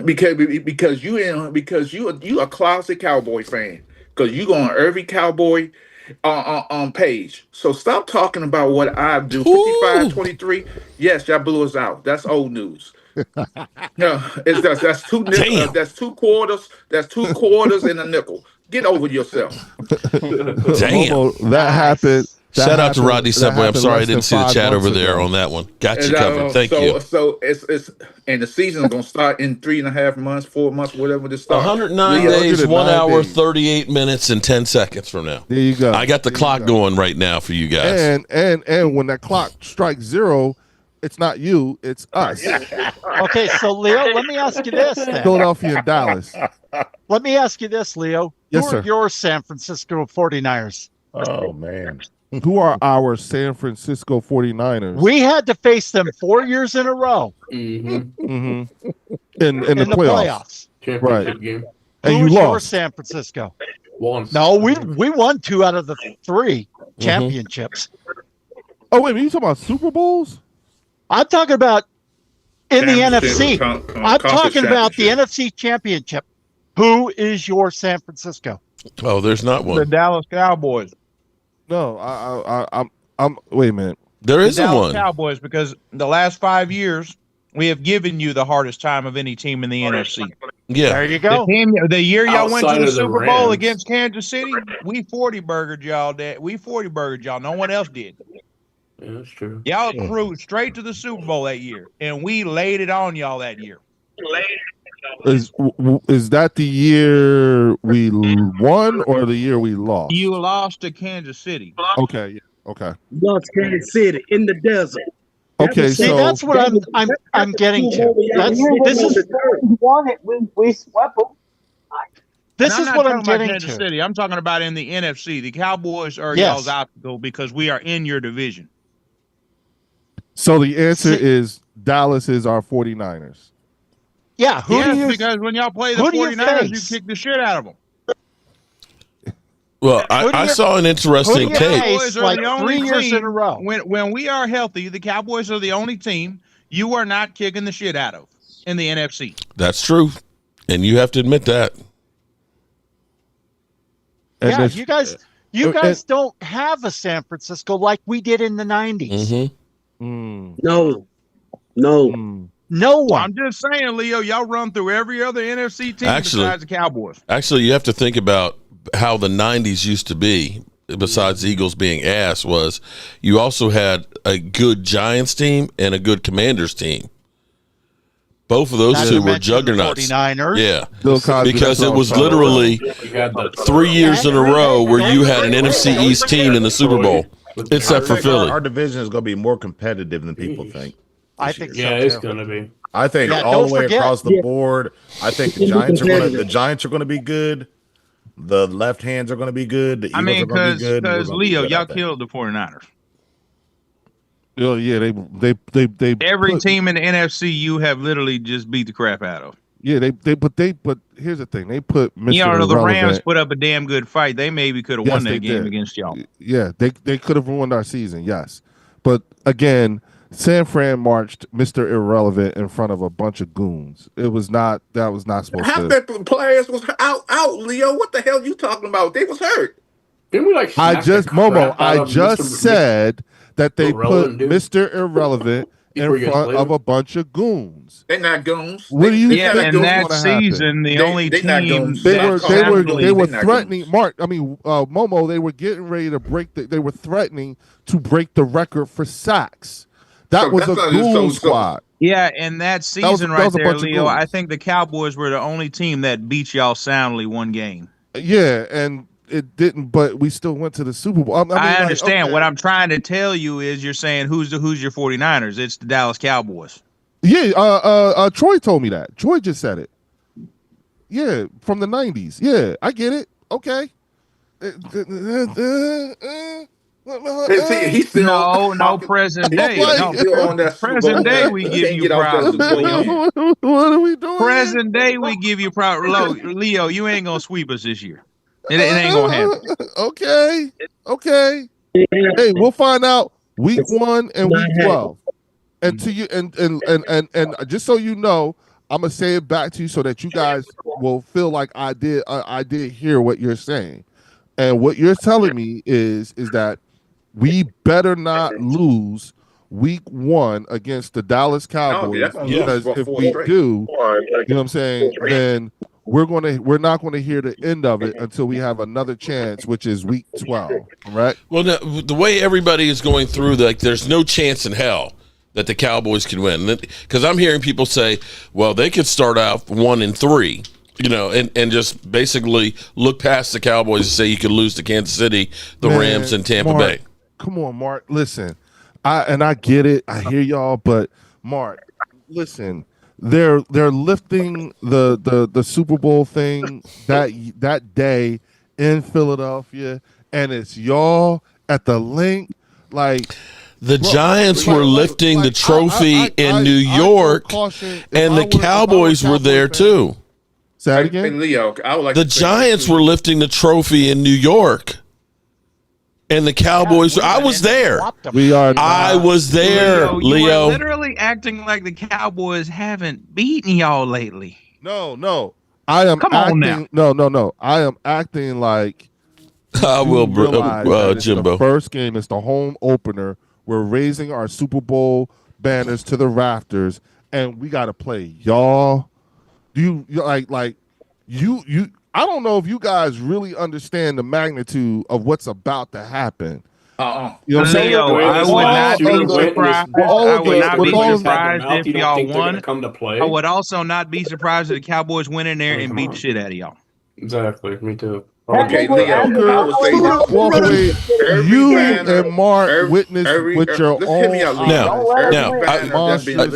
[SPEAKER 6] Because you a closet Cowboy fan. Because you go on every Cowboy on page. So stop talking about what I do. 55-23. Yes, y'all blew us out. That's old news. No, that's 2 nickels. That's 2 quarters. That's 2 quarters and a nickel. Get over yourself.
[SPEAKER 1] Damn.
[SPEAKER 10] Momo, that happened.
[SPEAKER 1] Shout out to Rodney Subway. I'm sorry I didn't see the chat over there on that one. Got you covered. Thank you.
[SPEAKER 6] So it's and the season's gonna start in 3.5 months, 4 months, whatever this starts.
[SPEAKER 1] 109 days, 1 hour, 38 minutes, and 10 seconds from now.
[SPEAKER 10] There you go.
[SPEAKER 1] I got the clock going right now for you guys.
[SPEAKER 10] And when that clock strikes 0, it's not you, it's us.
[SPEAKER 5] Okay, so Leo, let me ask you this then.
[SPEAKER 10] Philadelphia and Dallas.
[SPEAKER 5] Let me ask you this, Leo.
[SPEAKER 10] Yes,
[SPEAKER 5] Who are
[SPEAKER 10] sir.
[SPEAKER 5] your San Francisco 49ers?
[SPEAKER 2] Oh man.
[SPEAKER 10] Who are our San Francisco 49ers?
[SPEAKER 5] We had to face them 4 years in a row.
[SPEAKER 10] Mm-hmm. In the playoffs.
[SPEAKER 8] Championship game.
[SPEAKER 10] And
[SPEAKER 5] Who's
[SPEAKER 10] you
[SPEAKER 5] your
[SPEAKER 10] lost.
[SPEAKER 5] San Francisco?
[SPEAKER 8] Once.
[SPEAKER 5] No, we won 2 out of the 3 championships.
[SPEAKER 10] Oh, wait a minute. You talking about Super Bowls?
[SPEAKER 5] I'm talking about in the NFC.
[SPEAKER 6] Conference
[SPEAKER 5] I'm talking about the
[SPEAKER 6] championship.
[SPEAKER 5] NFC championship. Who is your San Francisco?
[SPEAKER 1] Oh, there's not
[SPEAKER 14] The
[SPEAKER 1] one.
[SPEAKER 14] Dallas Cowboys.
[SPEAKER 10] No, I'm. Wait a minute.
[SPEAKER 1] There
[SPEAKER 14] The
[SPEAKER 1] isn't
[SPEAKER 14] Dallas
[SPEAKER 1] one.
[SPEAKER 14] Cowboys, because the last 5 years we have given you the hardest time of any team in the NFC.
[SPEAKER 1] Yeah.
[SPEAKER 5] There you go.
[SPEAKER 14] The year y'all went to
[SPEAKER 8] Outside
[SPEAKER 14] the
[SPEAKER 8] of the
[SPEAKER 14] Super Bowl
[SPEAKER 8] Rams.
[SPEAKER 14] against Kansas City, we 40-burgered y'all. We 40-burgered y'all. No one else did.
[SPEAKER 8] Yeah, that's true.
[SPEAKER 14] Y'all cruised straight to the Super Bowl that year, and we laid it on y'all that year.
[SPEAKER 10] Is that the year we won or the year we lost?
[SPEAKER 14] You lost to Kansas City.
[SPEAKER 10] Okay. Yeah. Okay.
[SPEAKER 4] Lost Kansas City in the desert.
[SPEAKER 10] Okay.
[SPEAKER 5] See,
[SPEAKER 10] So
[SPEAKER 5] that's what I'm getting to. This is
[SPEAKER 11] We won it. We swept them.
[SPEAKER 5] this
[SPEAKER 14] And
[SPEAKER 5] is
[SPEAKER 14] not
[SPEAKER 5] what
[SPEAKER 14] talking
[SPEAKER 5] I'm
[SPEAKER 14] about
[SPEAKER 5] getting
[SPEAKER 14] Kansas
[SPEAKER 5] to.
[SPEAKER 14] City. I'm talking about in the NFC. The Cowboys are
[SPEAKER 5] Yes.
[SPEAKER 14] y'all's obstacle because we are in your division.
[SPEAKER 10] So the answer is Dallas is our 49ers.
[SPEAKER 5] Yeah,
[SPEAKER 14] Because when y'all play the
[SPEAKER 5] who do you
[SPEAKER 14] 49ers, you
[SPEAKER 5] face?
[SPEAKER 14] kick the shit out of them.
[SPEAKER 1] Well,
[SPEAKER 5] Who do
[SPEAKER 1] I
[SPEAKER 5] you-
[SPEAKER 1] saw an
[SPEAKER 5] who
[SPEAKER 1] interesting
[SPEAKER 5] do you
[SPEAKER 1] take.
[SPEAKER 5] face?
[SPEAKER 14] Cowboys are
[SPEAKER 5] like
[SPEAKER 14] the only
[SPEAKER 5] 3 years
[SPEAKER 14] team.
[SPEAKER 5] in a row.
[SPEAKER 14] When we are healthy, the Cowboys are the only team you are not kicking the shit out of in the NFC.
[SPEAKER 1] That's true. And you have to admit that.
[SPEAKER 10] And
[SPEAKER 5] Yeah,
[SPEAKER 10] that's-
[SPEAKER 5] you guys don't have a San Francisco like we did in the 90s.
[SPEAKER 4] No.
[SPEAKER 5] No one.
[SPEAKER 14] I'm just saying, Leo, y'all run through every other NFC team besides the Cowboys.
[SPEAKER 1] Actually, you have to think about how the 90s used to be, besides the Eagles being ass, was you also had a good Giants team and a good Commanders team. Both of those
[SPEAKER 5] Not
[SPEAKER 1] two
[SPEAKER 5] to
[SPEAKER 1] were
[SPEAKER 5] mention the
[SPEAKER 1] juggernauts.
[SPEAKER 5] 49ers.
[SPEAKER 1] Yeah.
[SPEAKER 10] Bill Cosby,
[SPEAKER 1] Because
[SPEAKER 10] that's
[SPEAKER 1] it
[SPEAKER 10] what
[SPEAKER 1] was
[SPEAKER 10] I'm trying to
[SPEAKER 1] literally
[SPEAKER 8] You had the
[SPEAKER 1] 3 years in a row where you had an NFC East team in the Super Bowl, except for Philly.
[SPEAKER 2] Our division is going to be more competitive than people think.
[SPEAKER 5] I think so.
[SPEAKER 8] Yeah, it's
[SPEAKER 5] too.
[SPEAKER 8] going to be.
[SPEAKER 2] I think
[SPEAKER 5] Yeah,
[SPEAKER 2] all
[SPEAKER 5] don't
[SPEAKER 2] the way
[SPEAKER 5] forget-
[SPEAKER 2] across the board. I think the Giants are going to be good. The left hands are going to be good. The Eagles
[SPEAKER 14] I mean,
[SPEAKER 2] are going to be good. and we're
[SPEAKER 14] because
[SPEAKER 2] gonna be
[SPEAKER 14] Leo,
[SPEAKER 2] good, I
[SPEAKER 14] y'all
[SPEAKER 2] think.
[SPEAKER 14] killed the 49ers.
[SPEAKER 10] Oh yeah, they
[SPEAKER 14] Every
[SPEAKER 10] put-
[SPEAKER 14] team in the NFC you have literally just beat the crap out of.
[SPEAKER 10] Yeah, but here's the thing. They put Mr.
[SPEAKER 14] You know, the Rams
[SPEAKER 10] Irrelevant.
[SPEAKER 14] put up a damn good fight. They maybe could have
[SPEAKER 10] Yes,
[SPEAKER 14] won
[SPEAKER 10] they
[SPEAKER 14] that game
[SPEAKER 10] did.
[SPEAKER 14] against y'all.
[SPEAKER 10] Yeah, they could have ruined our season, yes. But again, San Fran marched Mr. Irrelevant in front of a bunch of goons. That was not supposed
[SPEAKER 6] Half
[SPEAKER 10] to.
[SPEAKER 6] the players was out, Leo. What the hell you talking about? They was hurt.
[SPEAKER 8] Didn't we like
[SPEAKER 10] I
[SPEAKER 8] smack
[SPEAKER 10] just
[SPEAKER 8] the crap
[SPEAKER 10] Momo,
[SPEAKER 8] out
[SPEAKER 10] I
[SPEAKER 8] of
[SPEAKER 10] just
[SPEAKER 8] Mr.
[SPEAKER 10] said that they put
[SPEAKER 8] Irrelevant, dude?
[SPEAKER 10] Mr. Irrelevant in front of a bunch of goons.
[SPEAKER 6] They're not goons.
[SPEAKER 10] What do you
[SPEAKER 14] think in that season, the only team
[SPEAKER 10] they were threatening Mark. I mean, Momo. They were getting ready to they were threatening to break the record for sacks. That was a goon squad.
[SPEAKER 14] Yeah, and that season right there, Leo, I think the Cowboys were the only team that beat y'all soundly one game.
[SPEAKER 10] Yeah, and it didn't, but we still went to the Super Bowl.
[SPEAKER 14] I understand. What I'm trying to tell you is you're saying who's your 49ers? It's the Dallas Cowboys.
[SPEAKER 10] Yeah, Troy told me that. Troy just said it. Yeah, from the 90s. Yeah, I get it. Okay.
[SPEAKER 6] He's still
[SPEAKER 14] no present day. Present day we give you proud.
[SPEAKER 10] What are we doing?
[SPEAKER 14] Present day we give you proud. Leo, you ain't gonna sweep us this year. It ain't gonna happen.
[SPEAKER 10] Okay. Hey, we'll find out week 1 and week 12. And to you and just so you know, I'm gonna say it back to you so that you guys will feel like I did hear what you're saying. And what you're telling me is that we better not lose week 1 against the Dallas Cowboys, because if we do, you know what I'm saying, then we're not going to hear the end of it until we have another chance, which is week 12, right?
[SPEAKER 1] Well, no, the way everybody is going through, there's no chance in hell that the Cowboys can win, because I'm hearing people say, well, they could start out 1-3. And just basically look past the Cowboys and say you could lose to Kansas City, the Rams, and Tampa Bay.
[SPEAKER 10] Come on, Mark. Listen, I get it. I hear y'all, but Mark, listen, they're lifting the Super Bowl thing that day in Philadelphia, and it's y'all at the link. Like
[SPEAKER 1] the Giants were lifting the trophy in New York, and the Cowboys were there too.
[SPEAKER 10] Say that again?
[SPEAKER 6] Leo, I would like
[SPEAKER 1] the Giants were lifting the trophy in New York, and the Cowboys. I was there. I was there, Leo.
[SPEAKER 14] You are literally acting like the Cowboys haven't beaten y'all lately.
[SPEAKER 10] No. I am acting. No. I am acting like
[SPEAKER 1] I will,
[SPEAKER 10] Jimbo. The first game is the home opener. We're raising our Super Bowl banners to the rafters, and we got to play y'all. You like you I don't know if you guys really understand the magnitude of what's about to happen.
[SPEAKER 14] You know what I'm saying? I would not be surprised. I would not be surprised if y'all won. I would also not be surprised if the Cowboys went in there and beat the shit out of y'all.
[SPEAKER 8] Exactly. Me too.
[SPEAKER 6] Okay, Leo, I would say this.
[SPEAKER 10] You and Mark witnessed with your own.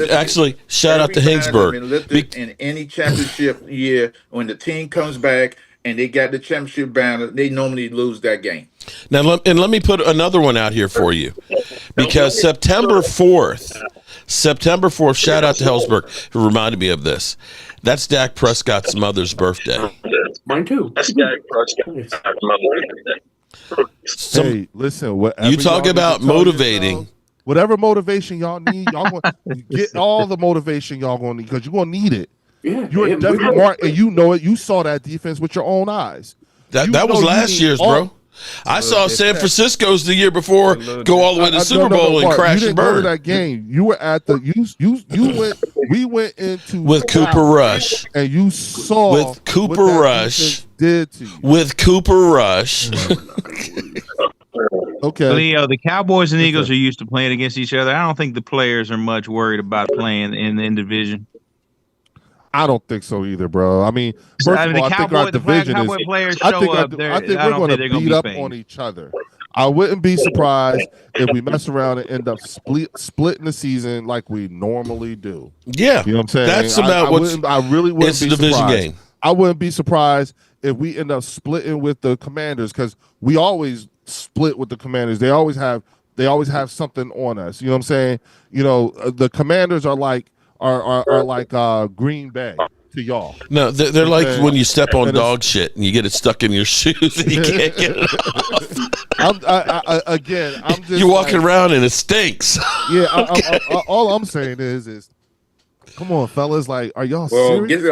[SPEAKER 1] Actually, shout out to Hingsburg.
[SPEAKER 6] In any championship year, when the team comes back and they got the championship banner, they normally lose that game.
[SPEAKER 1] Now, let me put another one out here for you, because September 4th, shout out to Hellsberg, who reminded me of this. That's Dak Prescott's mother's birthday.
[SPEAKER 8] Mine too.
[SPEAKER 10] That's Dak Prescott's mother's birthday. Hey, listen,
[SPEAKER 1] you talk about motivating.
[SPEAKER 10] Whatever motivation y'all need, y'all going to get all the motivation y'all going to need, because you're going to need it.
[SPEAKER 8] Yeah,
[SPEAKER 10] you're definitely Mark, and you know it. You saw that defense with your own eyes.
[SPEAKER 1] That was last year's, bro. I saw San Francisco's the year before go all the way to the Super Bowl and crash and burn.
[SPEAKER 10] Go to that game. You were at the we went into
[SPEAKER 1] with Cooper Rush,
[SPEAKER 10] and you saw
[SPEAKER 1] with Cooper Rush
[SPEAKER 10] did to you.
[SPEAKER 1] With Cooper Rush.
[SPEAKER 10] Okay,
[SPEAKER 14] Leo, the Cowboys and Eagles are used to playing against each other. I don't think the players are much worried about playing in the division.
[SPEAKER 10] I don't think so either, bro. I mean, first of all, I think our division is. I think we're going to beat up on each other. I wouldn't be surprised if we mess around and end up splitting the season like we normally do.
[SPEAKER 1] Yeah,
[SPEAKER 10] you know what I'm saying.
[SPEAKER 1] That's about
[SPEAKER 10] I really wouldn't be
[SPEAKER 1] division
[SPEAKER 10] surprised.
[SPEAKER 1] Game.
[SPEAKER 10] I wouldn't be surprised if we end up splitting with the Commanders, because we always split with the Commanders. They always have something on us. You know what I'm saying? You know, the Commanders are like. Are like Green Bay to y'all.
[SPEAKER 1] No, they're like when you step on dog shit and you get it stuck in your shoes and you can't get it off.
[SPEAKER 10] I'm just
[SPEAKER 1] you're walking around and it stinks.
[SPEAKER 10] Yeah, all I'm saying is, come on, fellas, like, are y'all serious?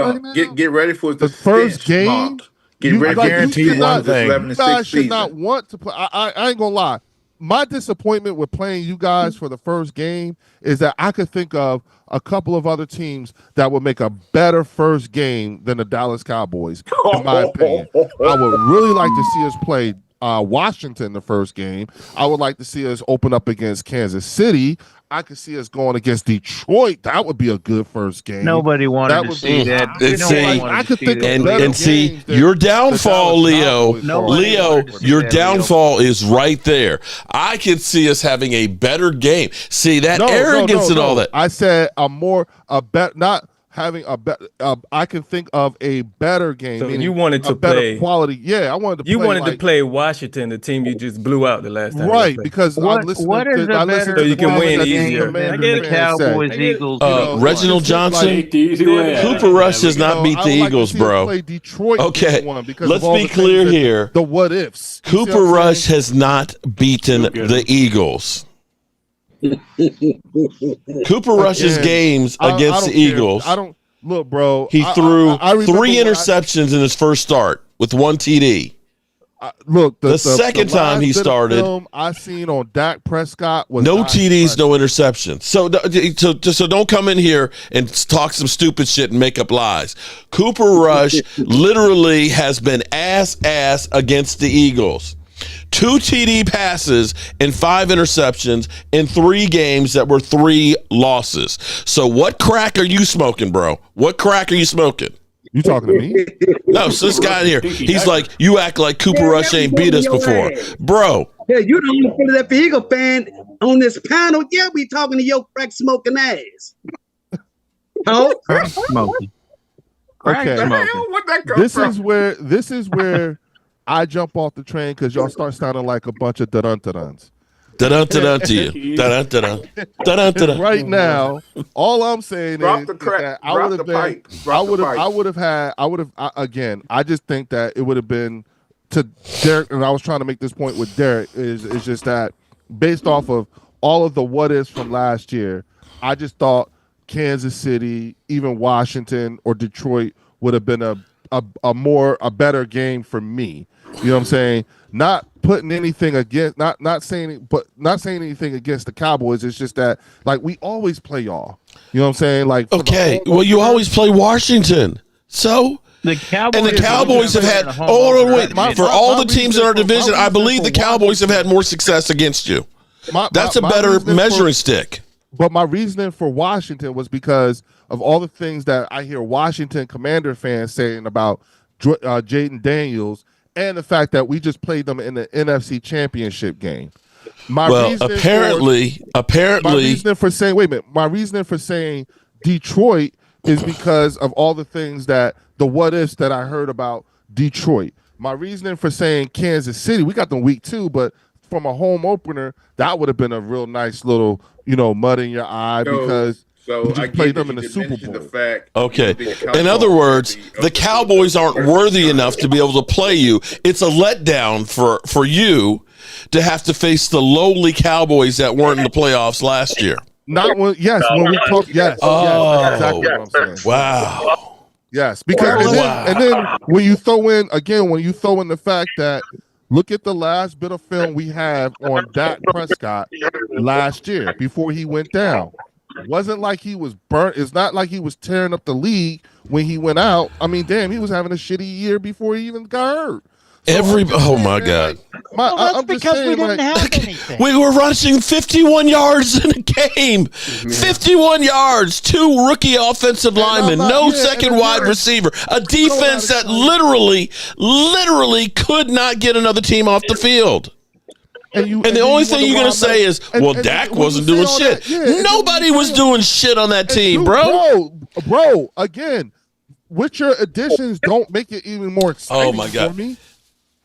[SPEAKER 6] Get ready for the
[SPEAKER 10] first game.
[SPEAKER 2] Get ready. Guarantee one thing.
[SPEAKER 10] You guys should not want to play. I ain't gonna lie. my disappointment with playing you guys for the first game is that I could think of a couple of other teams that would make a better first game than the Dallas Cowboys, in my opinion. I would really like to see us play Washington the first game. I would like to see us open up against Kansas City. I could see us going against Detroit. That would be a good first game.
[SPEAKER 14] Nobody wanted to see that.
[SPEAKER 10] I could think
[SPEAKER 1] and see your downfall, Leo. Leo, your downfall is right there. I could see us having a better game. See that arrogance and all that.
[SPEAKER 10] I said not having a better. I can think of a better game.
[SPEAKER 12] So you wanted to
[SPEAKER 10] play quality. Yeah, I wanted to.
[SPEAKER 12] You wanted to play Washington, the team you just blew out the last time.
[SPEAKER 10] Right, because I listened
[SPEAKER 12] so you can win easier.
[SPEAKER 14] The Cowboys, Eagles.
[SPEAKER 1] Reginald Johnson, Cooper Rush does not beat the Eagles, bro.
[SPEAKER 10] Play Detroit.
[SPEAKER 1] Okay, let's be clear here.
[SPEAKER 10] The what ifs.
[SPEAKER 1] Cooper Rush has not beaten the Eagles. Cooper Rush's games against the Eagles.
[SPEAKER 10] I don't look, bro.
[SPEAKER 1] He threw 3 interceptions in his first start with 1 TD.
[SPEAKER 10] Look,
[SPEAKER 1] the second time he started,
[SPEAKER 10] film I seen on Dak Prescott was
[SPEAKER 1] no TDs, no interceptions. So don't come in here and talk some stupid shit and make up lies. Cooper Rush literally has been ass against the Eagles. 2 TD passes and 5 interceptions in 3 games that were 3 losses. So what crack are you smoking, bro? What crack are you smoking?
[SPEAKER 10] You talking to me?
[SPEAKER 1] No, so this guy here, he's like, you act like Cooper Rush ain't beat us before. Bro.
[SPEAKER 4] Yeah, you the only Philadelphia Eagle fan on this panel. Yeah, we talking to your crack smoking ass. Oh,
[SPEAKER 14] crack smoking.
[SPEAKER 10] Okay. This is where I jump off the train because y'all start sounding like a bunch of dun-dun-dun-duns.
[SPEAKER 1] Dun-dun-dun-dun to you. Dun-dun-dun-dun. Dun-dun-dun-dun.
[SPEAKER 10] Right now, all I'm saying is that I just think that it would have been to Derek, and I was trying to make this point with Derek, is just that based off of all of the what ifs from last year, I just thought Kansas City, even Washington or Detroit would have been a better game for me. You know what I'm saying? Not putting anything against, not saying anything against the Cowboys. It's just that like we always play y'all. You know what I'm saying? Like
[SPEAKER 1] okay, well you always play Washington. So
[SPEAKER 14] the
[SPEAKER 1] Cowboys have had for all the teams in our division, I believe the Cowboys have had more success against you. That's a better measuring stick.
[SPEAKER 10] But my reasoning for Washington was because of all the things that I hear Washington Commander fans saying about Jaden Daniels and the fact that we just played them in the NFC Championship game. My reasoning for saying Detroit is because of all the things that the what ifs that I heard about Detroit. My reasoning for saying Kansas City, we got them week 2, but from a home opener, that would have been a real nice little, mud in your eye because we just played them in the Super Bowl.
[SPEAKER 1] Okay. In other words, the Cowboys aren't worthy enough to be able to play you. It's a letdown for you to have to face the lowly Cowboys that weren't in the playoffs last year.
[SPEAKER 10] When we talk, yes.
[SPEAKER 1] Oh,
[SPEAKER 10] yes, that's exactly what I'm saying.
[SPEAKER 1] Wow.
[SPEAKER 10] Yes, because and then when you throw in the fact that look at the last bit of film we have on Dak Prescott last year before he went down. It wasn't like he was burnt. It's not like he was tearing up the league when he went out. I mean, damn, he was having a shitty year before he even got hurt.
[SPEAKER 1] Oh my God!
[SPEAKER 5] That's because we didn't have anything.
[SPEAKER 1] We were rushing 51 yards in a game. 51 yards, 2 rookie offensive linemen, no second wide receiver, a defense that literally could not get another team off the field. And the only thing you're going to say is, well, Dak wasn't doing shit. Nobody was doing shit on that team, bro.
[SPEAKER 10] Bro, again, with your additions, don't make it even more exciting for me.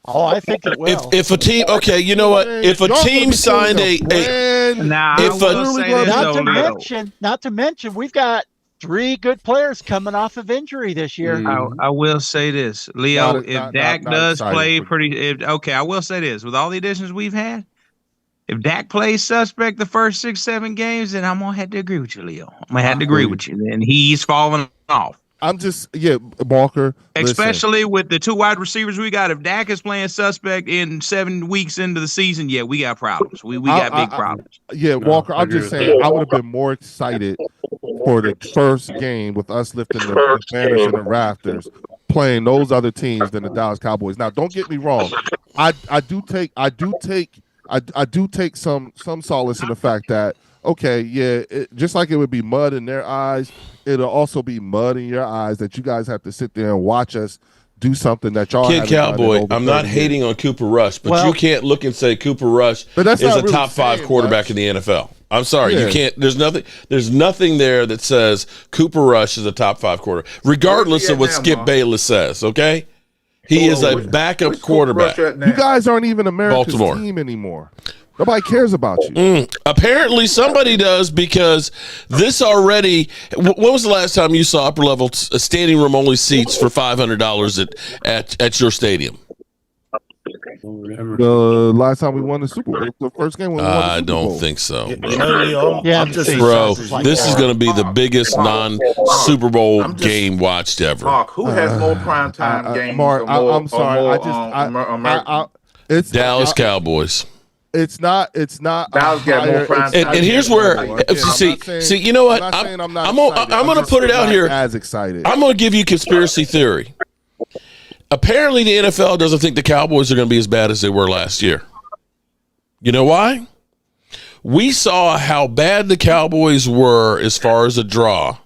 [SPEAKER 5] Oh, I think it will.
[SPEAKER 1] If a team, okay, you know what? If a team signed
[SPEAKER 5] not to mention, we've got 3 good players coming off of injury this year.
[SPEAKER 14] I will say this, Leo. If Dak does play I will say this: with all the additions we've had, if Dak plays suspect the first 6-7 games, then I'm gonna have to agree with you, Leo. I'm gonna have to agree with you. And he's falling off.
[SPEAKER 10] Walker.
[SPEAKER 14] Especially with the 2 wide receivers we got. If Dak is playing suspect in 7 weeks into the season, we got problems. We got big problems.
[SPEAKER 10] Walker. I'm just saying, I would have been more excited for the first game with us lifting the banners in the rafters, playing those other teams than the Dallas Cowboys. Now, don't get me wrong. I do take some solace in the fact that just like it would be mud in their eyes, it'll also be mud in your eyes that you guys have to sit there and watch us do something that y'all
[SPEAKER 1] Kid Cowboy. I'm not hating on Cooper Rush, but you can't look and say Cooper Rush is a really top 5 quarterback in the NFL. I'm sorry, you can't. There's nothing there that says Cooper Rush is a top 5 quarterback, regardless of what Skip Bayless says. Okay, he is a backup quarterback.
[SPEAKER 10] You guys aren't even America's team anymore. Nobody cares about you.
[SPEAKER 1] Apparently somebody does, because this already. When was the last time you saw upper level standing room only seats for $500 at your stadium?
[SPEAKER 10] The last time we won the Super Bowl, the first game when we won the Super Bowl.
[SPEAKER 1] I don't think so.
[SPEAKER 10] Bro,
[SPEAKER 1] this is going to be the biggest non-Super Bowl game watched ever.
[SPEAKER 6] Mark, who has more primetime games?
[SPEAKER 10] Mark, I'm sorry.
[SPEAKER 6] It's
[SPEAKER 1] Dallas Cowboys.
[SPEAKER 10] It's not.
[SPEAKER 6] Dallas got more primetime.
[SPEAKER 1] And here's where see. You know what? I'm going to put it out here.
[SPEAKER 10] As excited.
[SPEAKER 1] I'm going to give you conspiracy theory. Apparently, the NFL doesn't think the Cowboys are going to be as bad as they were last year. You know why? We saw how bad the Cowboys were as far as a draw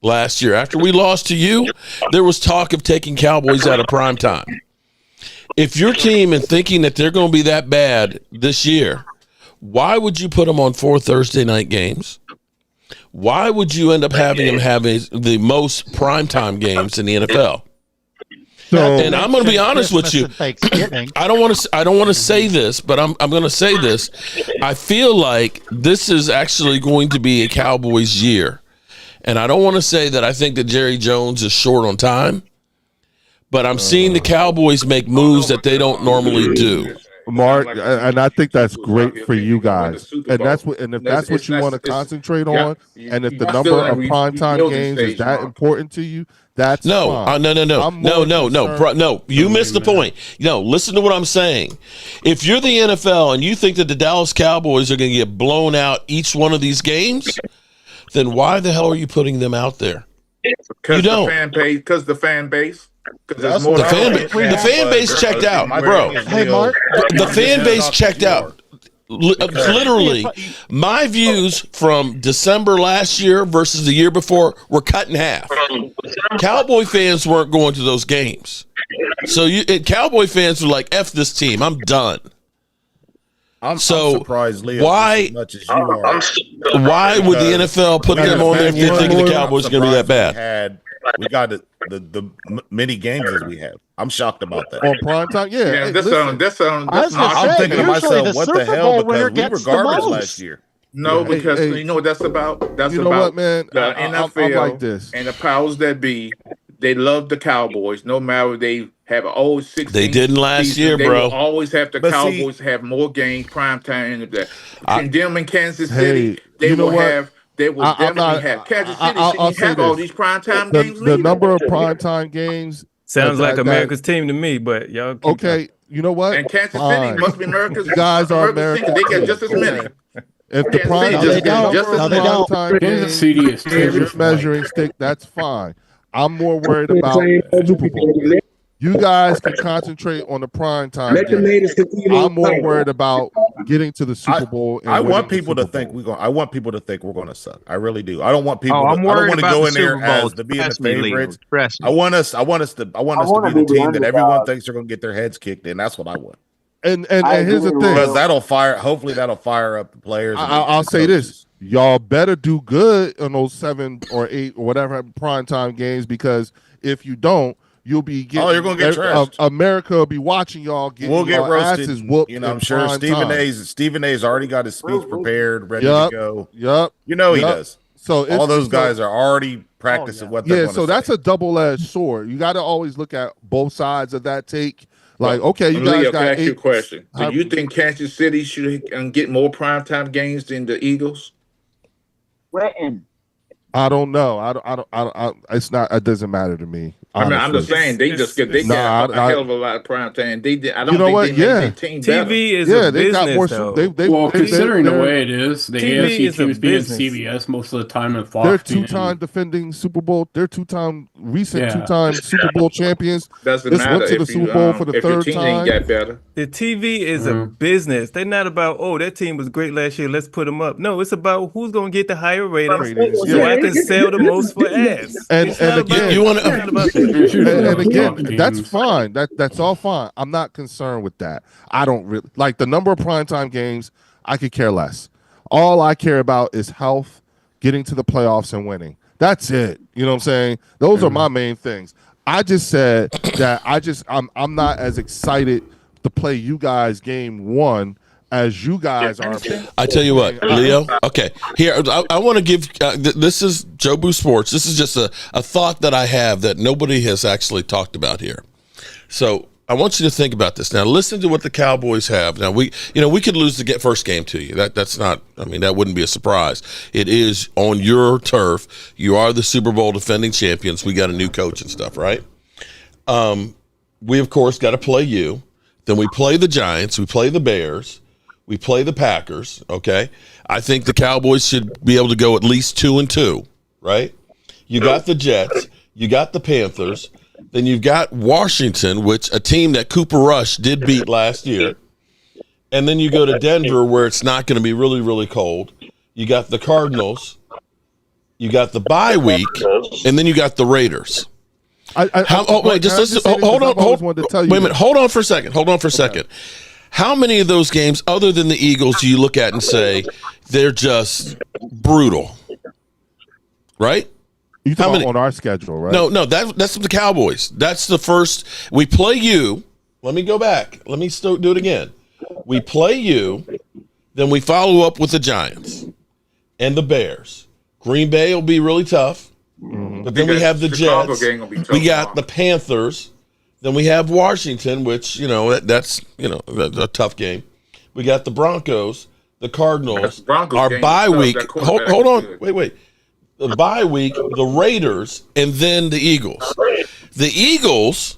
[SPEAKER 1] last year. After we lost to you, there was talk of taking Cowboys out of prime time. If your team is thinking that they're going to be that bad this year, why would you put them on 4 Thursday night games? Why would you end up having them having the most primetime games in the NFL? And I'm going to be honest with you. I don't want to say this, but I'm going to say this. I feel like this is actually going to be a Cowboys year. And I don't want to say that I think that Jerry Jones is short on time, but I'm seeing the Cowboys make moves that they don't normally do.
[SPEAKER 10] Mark, and I think that's great for you guys. And if that's what you want to concentrate on, and if the number of primetime games is that important to you, that's fine.
[SPEAKER 1] No. You missed the point. Listen to what I'm saying. If you're the NFL and you think that the Dallas Cowboys are going to get blown out each one of these games, then why the hell are you putting them out there?
[SPEAKER 6] Because the fan base.
[SPEAKER 1] The fan base checked out, bro.
[SPEAKER 5] Hey, Mark.
[SPEAKER 1] The fan base checked out. Literally, my views from December last year versus the year before were cut in half. Cowboy fans weren't going to those games. So Cowboy fans were like, F this team, I'm done.
[SPEAKER 2] I'm surprised, Leo,
[SPEAKER 1] why,
[SPEAKER 2] as much as you are.
[SPEAKER 1] Why would the NFL put them on there if they think the Cowboys are going to be that bad?
[SPEAKER 2] We got the many games as we have. I'm shocked about that.
[SPEAKER 10] On primetime,
[SPEAKER 2] I'm thinking to myself, what the hell? Because we were garbage last year.
[SPEAKER 6] No, because you know what that's about? That's about
[SPEAKER 10] what, man?
[SPEAKER 6] The NFL
[SPEAKER 10] I'm like this.
[SPEAKER 6] And the powers that be. They love the Cowboys, no matter they have an old 16.
[SPEAKER 1] They didn't last year,
[SPEAKER 6] they
[SPEAKER 1] bro.
[SPEAKER 6] Will always have the Cowboys have more games primetime in condemning Kansas City. They will have. They will definitely have Kansas City. Shouldn't have all these primetime games.
[SPEAKER 10] The number of primetime games
[SPEAKER 12] sounds like America's team to me, but y'all.
[SPEAKER 10] Okay, you know what?
[SPEAKER 6] And Kansas City must be America's.
[SPEAKER 10] You guys are American.
[SPEAKER 6] They get just as many.
[SPEAKER 10] If the primetime
[SPEAKER 8] Kansas City is
[SPEAKER 10] measuring stick, that's fine. I'm more worried about Super Bowl. You guys can concentrate on the prime time. I'm more worried about getting to the Super Bowl.
[SPEAKER 2] I want people to think we're going to suck. I really do. I don't want people. I don't want to go in there as to being the favorites. I want us to be the team that everyone thinks are going to get their heads kicked in. That's what I want.
[SPEAKER 10] And here's the thing,
[SPEAKER 2] because hopefully that'll fire up the players.
[SPEAKER 10] I'll say this. Y'all better do good on those 7 or 8 or whatever primetime games, because if you don't, you'll be getting.
[SPEAKER 2] You're gonna get trashed.
[SPEAKER 10] America will be watching y'all.
[SPEAKER 2] We'll get roasted.
[SPEAKER 10] Asses whooped.
[SPEAKER 2] I'm sure Stephen A's already got his speech prepared, ready to go.
[SPEAKER 10] Yep.
[SPEAKER 2] He does.
[SPEAKER 10] So
[SPEAKER 2] all those guys are already practicing what they're.
[SPEAKER 10] Yeah. So that's a double-edged sword. You got to always look at both sides of that take. Like, okay, you guys got.
[SPEAKER 6] Ask you a question. Do you think Kansas City should get more primetime games than the Eagles?
[SPEAKER 11] When?
[SPEAKER 10] I don't know. It's not. It doesn't matter to me. Honestly.
[SPEAKER 6] I mean, I'm just saying they got a hell of a lot of prime time. They did. I don't think they made their team better.
[SPEAKER 12] TV is a business, though.
[SPEAKER 8] Considering the way it is, the
[SPEAKER 12] TV
[SPEAKER 8] AFC
[SPEAKER 12] is a
[SPEAKER 8] teams being
[SPEAKER 12] business.
[SPEAKER 8] CBS most of the time and Fox.
[SPEAKER 10] They're two-time defending Super Bowl. They're two-time Super Bowl champions.
[SPEAKER 6] Doesn't
[SPEAKER 10] Just
[SPEAKER 6] matter
[SPEAKER 10] went to the Super Bowl for the
[SPEAKER 6] if your
[SPEAKER 10] third
[SPEAKER 6] team
[SPEAKER 10] time.
[SPEAKER 6] ain't got better.
[SPEAKER 12] The TV is a business. They're not about, that team was great last year, let's put them up. No, it's about who's going to get the higher ratings so I can sell the most for ads.
[SPEAKER 10] And again,
[SPEAKER 1] you want to.
[SPEAKER 10] And again, that's fine. That's all fine. I'm not concerned with that. I don't really like the number of primetime games. I could care less. All I care about is health, getting to the playoffs, and winning. That's it. You know what I'm saying? Those are my main things. I just said that I'm not as excited to play you guys game one as you guys are.
[SPEAKER 1] I tell you what, Leo. Okay, here I want to give. This is Jobu Sports. This is just a thought that I have that nobody has actually talked about here. So I want you to think about this. Now, listen to what the Cowboys have. Now we could lose the first game to you. That's not. I mean, that wouldn't be a surprise. It is on your turf. You are the Super Bowl defending champions. We got a new coach and stuff, right? We of course got to play you. Then we play the Giants. We play the Bears. We play the Packers, okay? I think the Cowboys should be able to go at least 2-2, right? You got the Jets. You got the Panthers. Then you've got Washington, which a team that Cooper Rush did beat last year. And then you go to Denver, where it's not going to be really, really cold. You got the Cardinals. You got the bye week. And then you got the Raiders. Hold on for a second. How many of those games, other than the Eagles, do you look at and say they're just brutal? Right?
[SPEAKER 10] You talking about on our schedule, right?
[SPEAKER 1] No, that's the Cowboys. That's the first. We play you. Let me go back. Let me do it again. We play you, then we follow up with the Giants and the Bears. Green Bay will be really tough, but then we have the Jets. We got the Panthers. Then we have Washington, which, that's a tough game. We got the Broncos, the Cardinals, our bye week. Hold on. Wait. The bye week, the Raiders, and then the Eagles. The Eagles,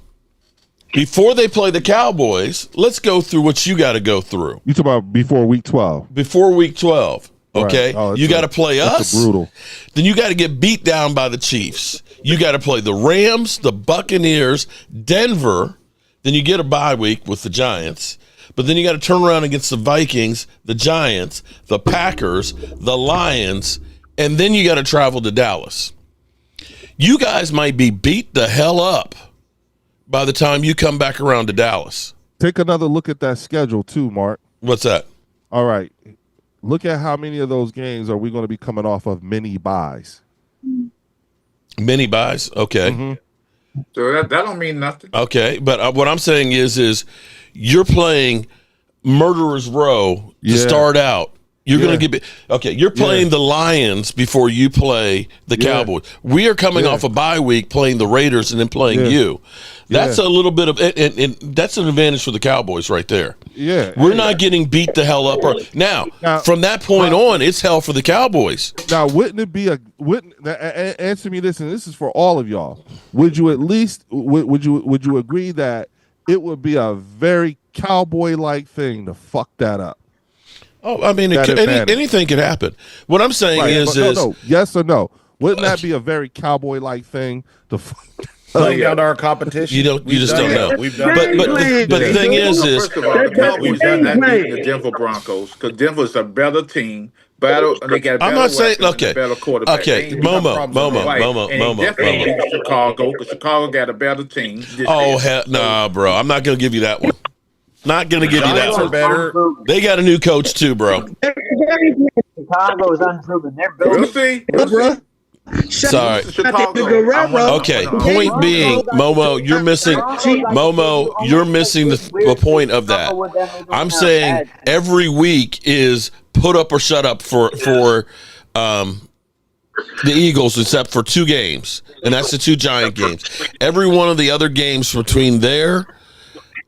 [SPEAKER 1] before they play the Cowboys, let's go through what you got to go through.
[SPEAKER 10] You talk about before week 12.
[SPEAKER 1] Before week 12. Okay,
[SPEAKER 10] right.
[SPEAKER 1] You got to play us.
[SPEAKER 10] Brutal.
[SPEAKER 1] Then you got to get beat down by the Chiefs. You got to play the Rams, the Buccaneers, Denver. Then you get a bye week with the Giants. But then you got to turn around against the Vikings, the Giants, the Packers, the Lions, and then you got to travel to Dallas. You guys might be beat the hell up by the time you come back around to Dallas.
[SPEAKER 10] Take another look at that schedule too, Mark.
[SPEAKER 1] What's that?
[SPEAKER 10] All right. Look at how many of those games are we going to be coming off of mini buys.
[SPEAKER 1] Mini buys? Okay.
[SPEAKER 10] Mm-hmm.
[SPEAKER 6] So that don't mean nothing.
[SPEAKER 1] Okay, but what I'm saying is you're playing Murderer's Row to start out. You're going to get you're playing the Lions before you play the Cowboys. We are coming off a bye week playing the Raiders and then playing you. That's a little bit of and that's an advantage for the Cowboys right there.
[SPEAKER 10] Yeah.
[SPEAKER 1] We're not getting beat the hell up. Now, from that point on, it's hell for the Cowboys.
[SPEAKER 10] Now, answer me this, and this is for all of y'all. Would you at least would you agree that it would be a very Cowboy-like thing to fuck that up?
[SPEAKER 1] Oh, I mean, anything could happen. What I'm saying is
[SPEAKER 10] yes or no? Wouldn't that be a very Cowboy-like thing to
[SPEAKER 2] play down our competition?
[SPEAKER 1] You just don't know.
[SPEAKER 2] We've done
[SPEAKER 1] but the thing is
[SPEAKER 6] first of all, the Cowboys done that beating the Denver Broncos because Denver's a better team. They got
[SPEAKER 1] I'm not saying
[SPEAKER 6] better quarterback.
[SPEAKER 1] Okay, Momo.
[SPEAKER 6] Definitely beat Chicago because Chicago got a better team.
[SPEAKER 1] Oh hell, nah, bro. I'm not gonna give you that one. Not gonna give you that one.
[SPEAKER 2] Better.
[SPEAKER 1] They got a new coach too, bro.
[SPEAKER 11] Chicago's unproven. They're building.
[SPEAKER 6] We'll see.
[SPEAKER 1] Sorry.
[SPEAKER 6] Chicago.
[SPEAKER 1] Okay. Point being, Momo, you're missing the point of that. I'm saying every week is put up or shut up for the Eagles, except for 2 games, and that's the 2 Giant games. Every one of the other games between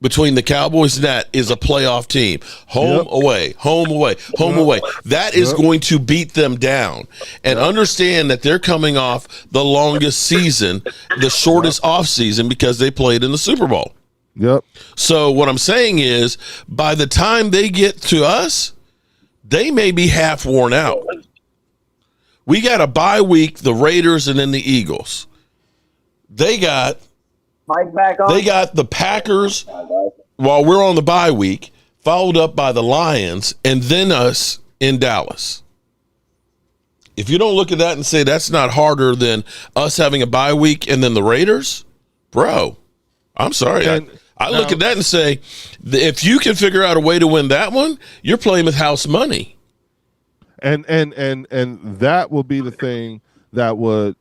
[SPEAKER 1] between the Cowboys and that is a playoff team. Home, away, home, away, home, away. That is going to beat them down. And understand that they're coming off the longest season, the shortest off season, because they played in the Super Bowl. So what I'm saying is, by the time they get to us, they may be half worn out. We got a bye week, the Raiders and then the Eagles. They got the Packers while we're on the bye week, followed up by the Lions, and then us in Dallas. If you don't look at that and say that's not harder than us having a bye week and then the Raiders, bro, I'm sorry. I look at that and say, if you can figure out a way to win that one, you're playing with house money.
[SPEAKER 10] And that will be the thing that would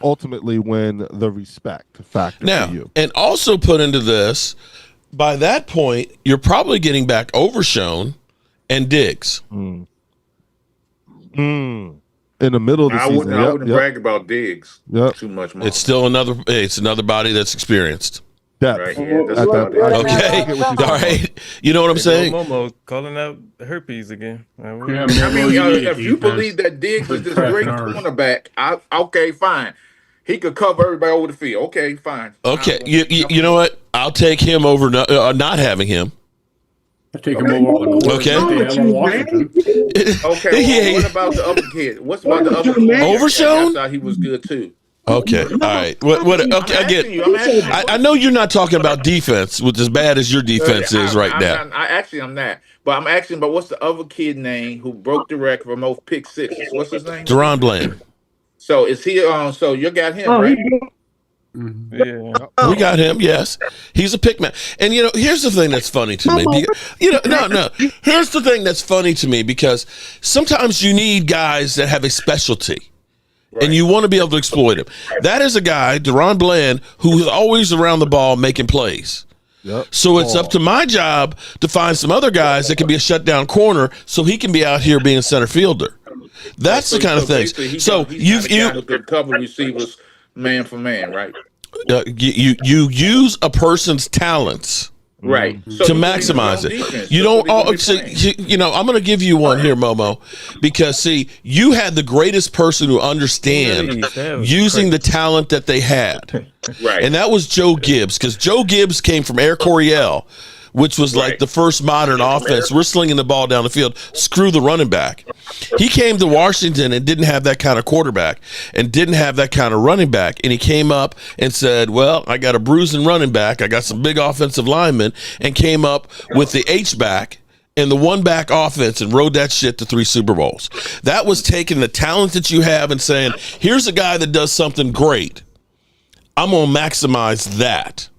[SPEAKER 10] ultimately win the respect factor
[SPEAKER 1] now,
[SPEAKER 10] for you.
[SPEAKER 1] And also put into this, by that point, you're probably getting back Overshown and Diggs.
[SPEAKER 10] In the middle of the season.
[SPEAKER 6] I wouldn't brag about Diggs too much more.
[SPEAKER 1] It's still another body that's experienced.
[SPEAKER 6] Right,
[SPEAKER 1] okay. All right. You know what I'm saying?
[SPEAKER 12] Momo calling out herpes again.
[SPEAKER 6] If you believe that Diggs is this great cornerback, okay, fine. He could cover everybody over the field. Okay, fine.
[SPEAKER 1] Okay. You know what? I'll take him over not having him.
[SPEAKER 8] I take him over.
[SPEAKER 1] Okay.
[SPEAKER 6] Okay. What about the other kid? What's about the other kid?
[SPEAKER 1] Overshown?
[SPEAKER 6] I thought he was good too.
[SPEAKER 1] Okay, all right. Okay, I get. I know you're not talking about defense, which is as bad as your defense is right now.
[SPEAKER 6] I'm not. But I'm asking about what's the other kid name who broke the record for most pick sixes? What's his name?
[SPEAKER 1] Deron Bland.
[SPEAKER 6] So is he? So you got him, right?
[SPEAKER 10] Yeah,
[SPEAKER 1] we got him. Yes, he's a pick man. And here's the thing that's funny to me. No. Here's the thing that's funny to me, because sometimes you need guys that have a specialty. Right. And you want to be able to exploit him. That is a guy, Deron Bland, who is always around the ball making plays. So it's up to my job to find some other guys that can be a shutdown corner so he can be out here being a center fielder. That's the kind of thing. So you
[SPEAKER 6] could cover receivers man for man, right?
[SPEAKER 1] You use a person's talents.
[SPEAKER 6] Right.
[SPEAKER 1] To maximize it. You don't I'm going to give you one here, Momo, because you had the greatest person who understand using the talent that they had.
[SPEAKER 6] Right.
[SPEAKER 1] And that was Joe Gibbs, because Joe Gibbs came from Air Coryell, which was like the first modern offense. We're slinging the ball down the field. Screw the running back. He came to Washington and didn't have that kind of quarterback and didn't have that kind of running back. And he came up and said, well, I got a bruising running back. I got some big offensive linemen, and came up with the H-back and the one-back offense and rode that shit to 3 Super Bowls. That was taking the talent that you have and saying, here's a guy that does something great. I'm going to maximize that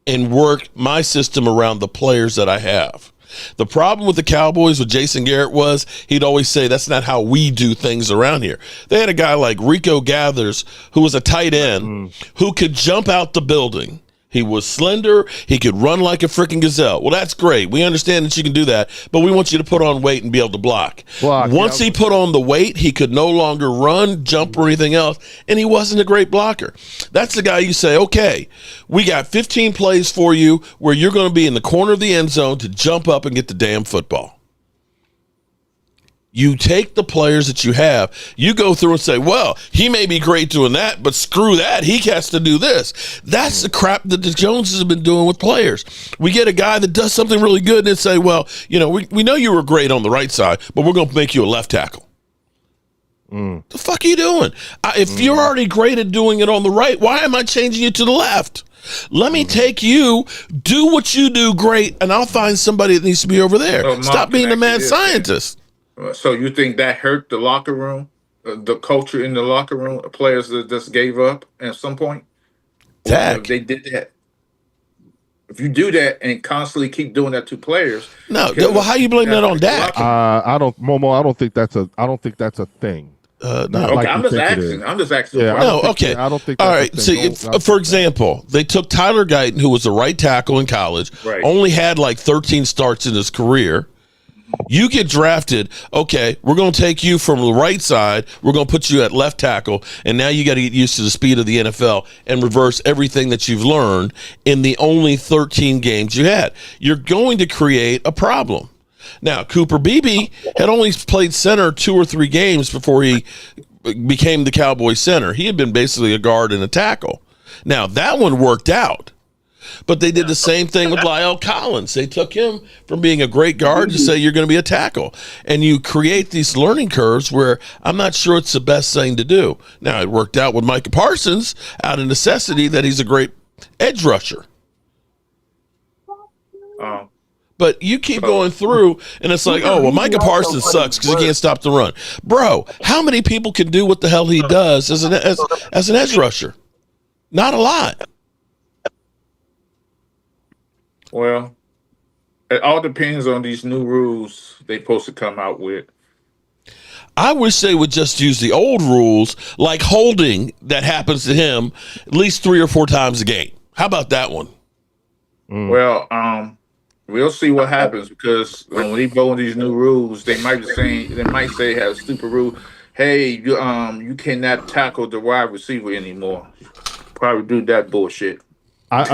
[SPEAKER 1] and work my system around the players that I have. The problem with the Cowboys with Jason Garrett was he'd always say, that's not how we do things around here. They had a guy like Rico Gathers, who was a tight end, who could jump out the building. He was slender. He could run like a freaking gazelle. Well, that's great. We understand that you can do that, but we want you to put on weight and be able to block. Once he put on the weight, he could no longer run, jump, or anything else, and he wasn't a great blocker. That's the guy you say, okay, we got 15 plays for you where you're going to be in the corner of the end zone to jump up and get the damn football. You take the players that you have, you go through and say, well, he may be great doing that, but screw that, he has to do this. That's the crap that the Joneses have been doing with players. We get a guy that does something really good and then say, well, we know you were great on the right side, but we're going to make you a left tackle. The fuck are you doing? If you're already great at doing it on the right, why am I changing you to the left? Let me take you, do what you do great, and I'll find somebody that needs to be over there.
[SPEAKER 6] Mark,
[SPEAKER 1] stop being a mad scientist.
[SPEAKER 6] So you think that hurt the locker room, the culture in the locker room, the players that just gave up at some point?
[SPEAKER 1] If
[SPEAKER 6] they did that. If you do that and constantly keep doing that to players,
[SPEAKER 1] well, how you blame that on Dak?
[SPEAKER 10] I don't think that's a thing.
[SPEAKER 6] I'm just asking.
[SPEAKER 10] Yeah,
[SPEAKER 1] okay.
[SPEAKER 10] I don't think.
[SPEAKER 1] All right. See, for example, they took Tyler Guyton, who was a right tackle in college, only had like 13 starts in his career. You get drafted, okay, we're going to take you from the right side, we're going to put you at left tackle, and now you got to get used to the speed of the NFL and reverse everything that you've learned in the only 13 games you had. You're going to create a problem. Now, Cooper Beebe had only played center 2 or 3 games before he became the Cowboys center. He had been basically a guard and a tackle. Now, that one worked out. But they did the same thing with Lyle Collins. They took him from being a great guard to say you're going to be a tackle. And you create these learning curves where I'm not sure it's the best thing to do. Now, it worked out with Micah Parsons out of necessity that he's a great edge rusher. But you keep going through, and it's like, oh, well, Micah Parsons sucks because he can't stop the run. Bro, how many people can do what the hell he does as an edge rusher? Not a lot.
[SPEAKER 6] Well, it all depends on these new rules they're supposed to come out with.
[SPEAKER 1] I wish they would just use the old rules, like holding that happens to him at least 3 or 4 times a game. How about that one?
[SPEAKER 6] Well, we'll see what happens because when we go in these new rules, they might say have a stupid rule. Hey, you cannot tackle the wide receiver anymore. Probably do that bullshit.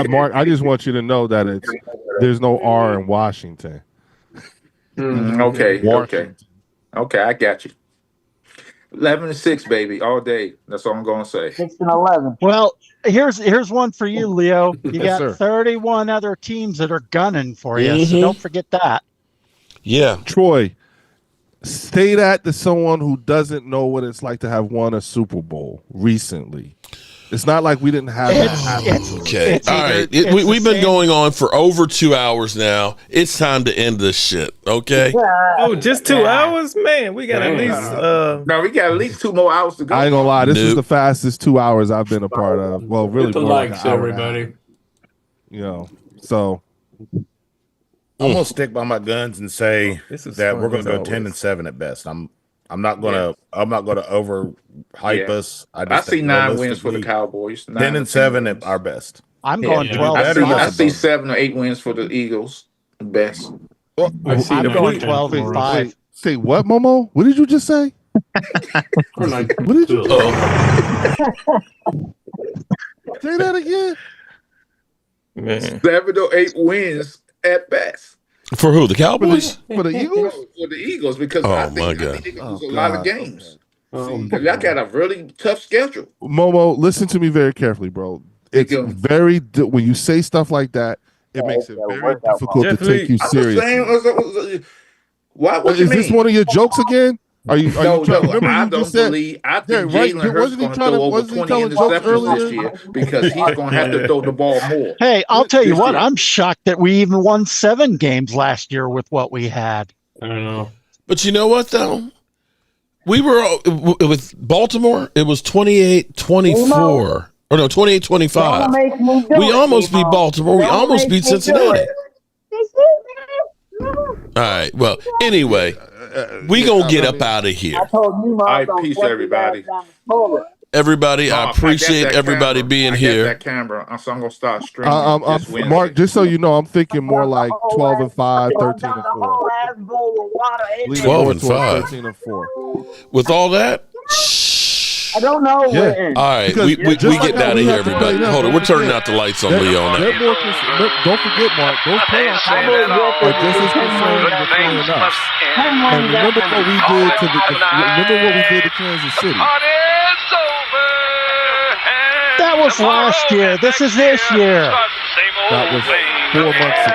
[SPEAKER 10] Mark, I just want you to know that there's no R in Washington.
[SPEAKER 6] Okay, I got you. 11-6, baby, all day. That's all I'm gonna say.
[SPEAKER 11] 6-11.
[SPEAKER 5] Well, here's one for you, Leo. You got 31 other teams that are gunning for you, so don't forget that.
[SPEAKER 1] Yeah,
[SPEAKER 10] Troy, say that to someone who doesn't know what it's like to have won a Super Bowl recently. It's not like we didn't have that.
[SPEAKER 1] Okay. All right. We've been going on for over 2 hours now. It's time to end this shit. Okay.
[SPEAKER 12] Oh, just 2 hours? Man, we got at least
[SPEAKER 6] no, we got at least 2 more hours to go.
[SPEAKER 10] I ain't gonna lie, this is the fastest 2 hours I've been a part of. Well, really,
[SPEAKER 13] Hit the likes, everybody.
[SPEAKER 10] So
[SPEAKER 2] I'm gonna stick by my guns and say that we're gonna go 10-7 at best. I'm not gonna overhype us.
[SPEAKER 6] I see 9 wins for the Cowboys.
[SPEAKER 2] 10-7 at our best.
[SPEAKER 5] I'm going 12.
[SPEAKER 6] I see 7 or 8 wins for the Eagles. Best.
[SPEAKER 5] I'm going 12-5.
[SPEAKER 10] Say what, Momo? What did you just say? What did you say that again?
[SPEAKER 12] Man.
[SPEAKER 6] 7 or 8 wins at best.
[SPEAKER 1] For who? The Cowboys?
[SPEAKER 10] For the Eagles?
[SPEAKER 6] For the Eagles, because I think they can lose a lot of games.
[SPEAKER 10] Okay.
[SPEAKER 6] Y'all got a really tough schedule.
[SPEAKER 10] Momo, listen to me very carefully, bro. It's when you say stuff like that, it makes it very difficult to take you seriously. Is this one of your jokes again? Are you trying to remember
[SPEAKER 6] I
[SPEAKER 10] you just
[SPEAKER 6] don't believe. I think Jalen Hurts going to throw over 20 interceptions this year because he's going to have to throw the ball more.
[SPEAKER 5] Hey, I'll tell you what. I'm shocked that we even won 7 games last year with what we had.
[SPEAKER 8] I don't know.
[SPEAKER 1] But you know what, though? We were with Baltimore. It was 28-24. Or no, 28-25. We almost beat Baltimore. We almost beat Cincinnati. All right. Well, anyway, we gonna get up out of here.
[SPEAKER 6] All right, peace, everybody.
[SPEAKER 1] Everybody, I appreciate everybody being here.
[SPEAKER 6] That camera, so I'm gonna start streaming.
[SPEAKER 10] Mark, just so you know, I'm thinking more like 12-5, 13-4.
[SPEAKER 1] 12-5,
[SPEAKER 10] 13-4.
[SPEAKER 1] With all that.
[SPEAKER 11] I don't know.
[SPEAKER 10] Yeah.
[SPEAKER 1] All right, we getting out of here, everybody. Hold on, we're turning out the lights on Leo now.
[SPEAKER 10] Don't forget, Mark, those playoff games are just as concerning as playing us. And remember what we did to Kansas City.
[SPEAKER 5] That was last year. This is this year.
[SPEAKER 10] That was 4 months ago.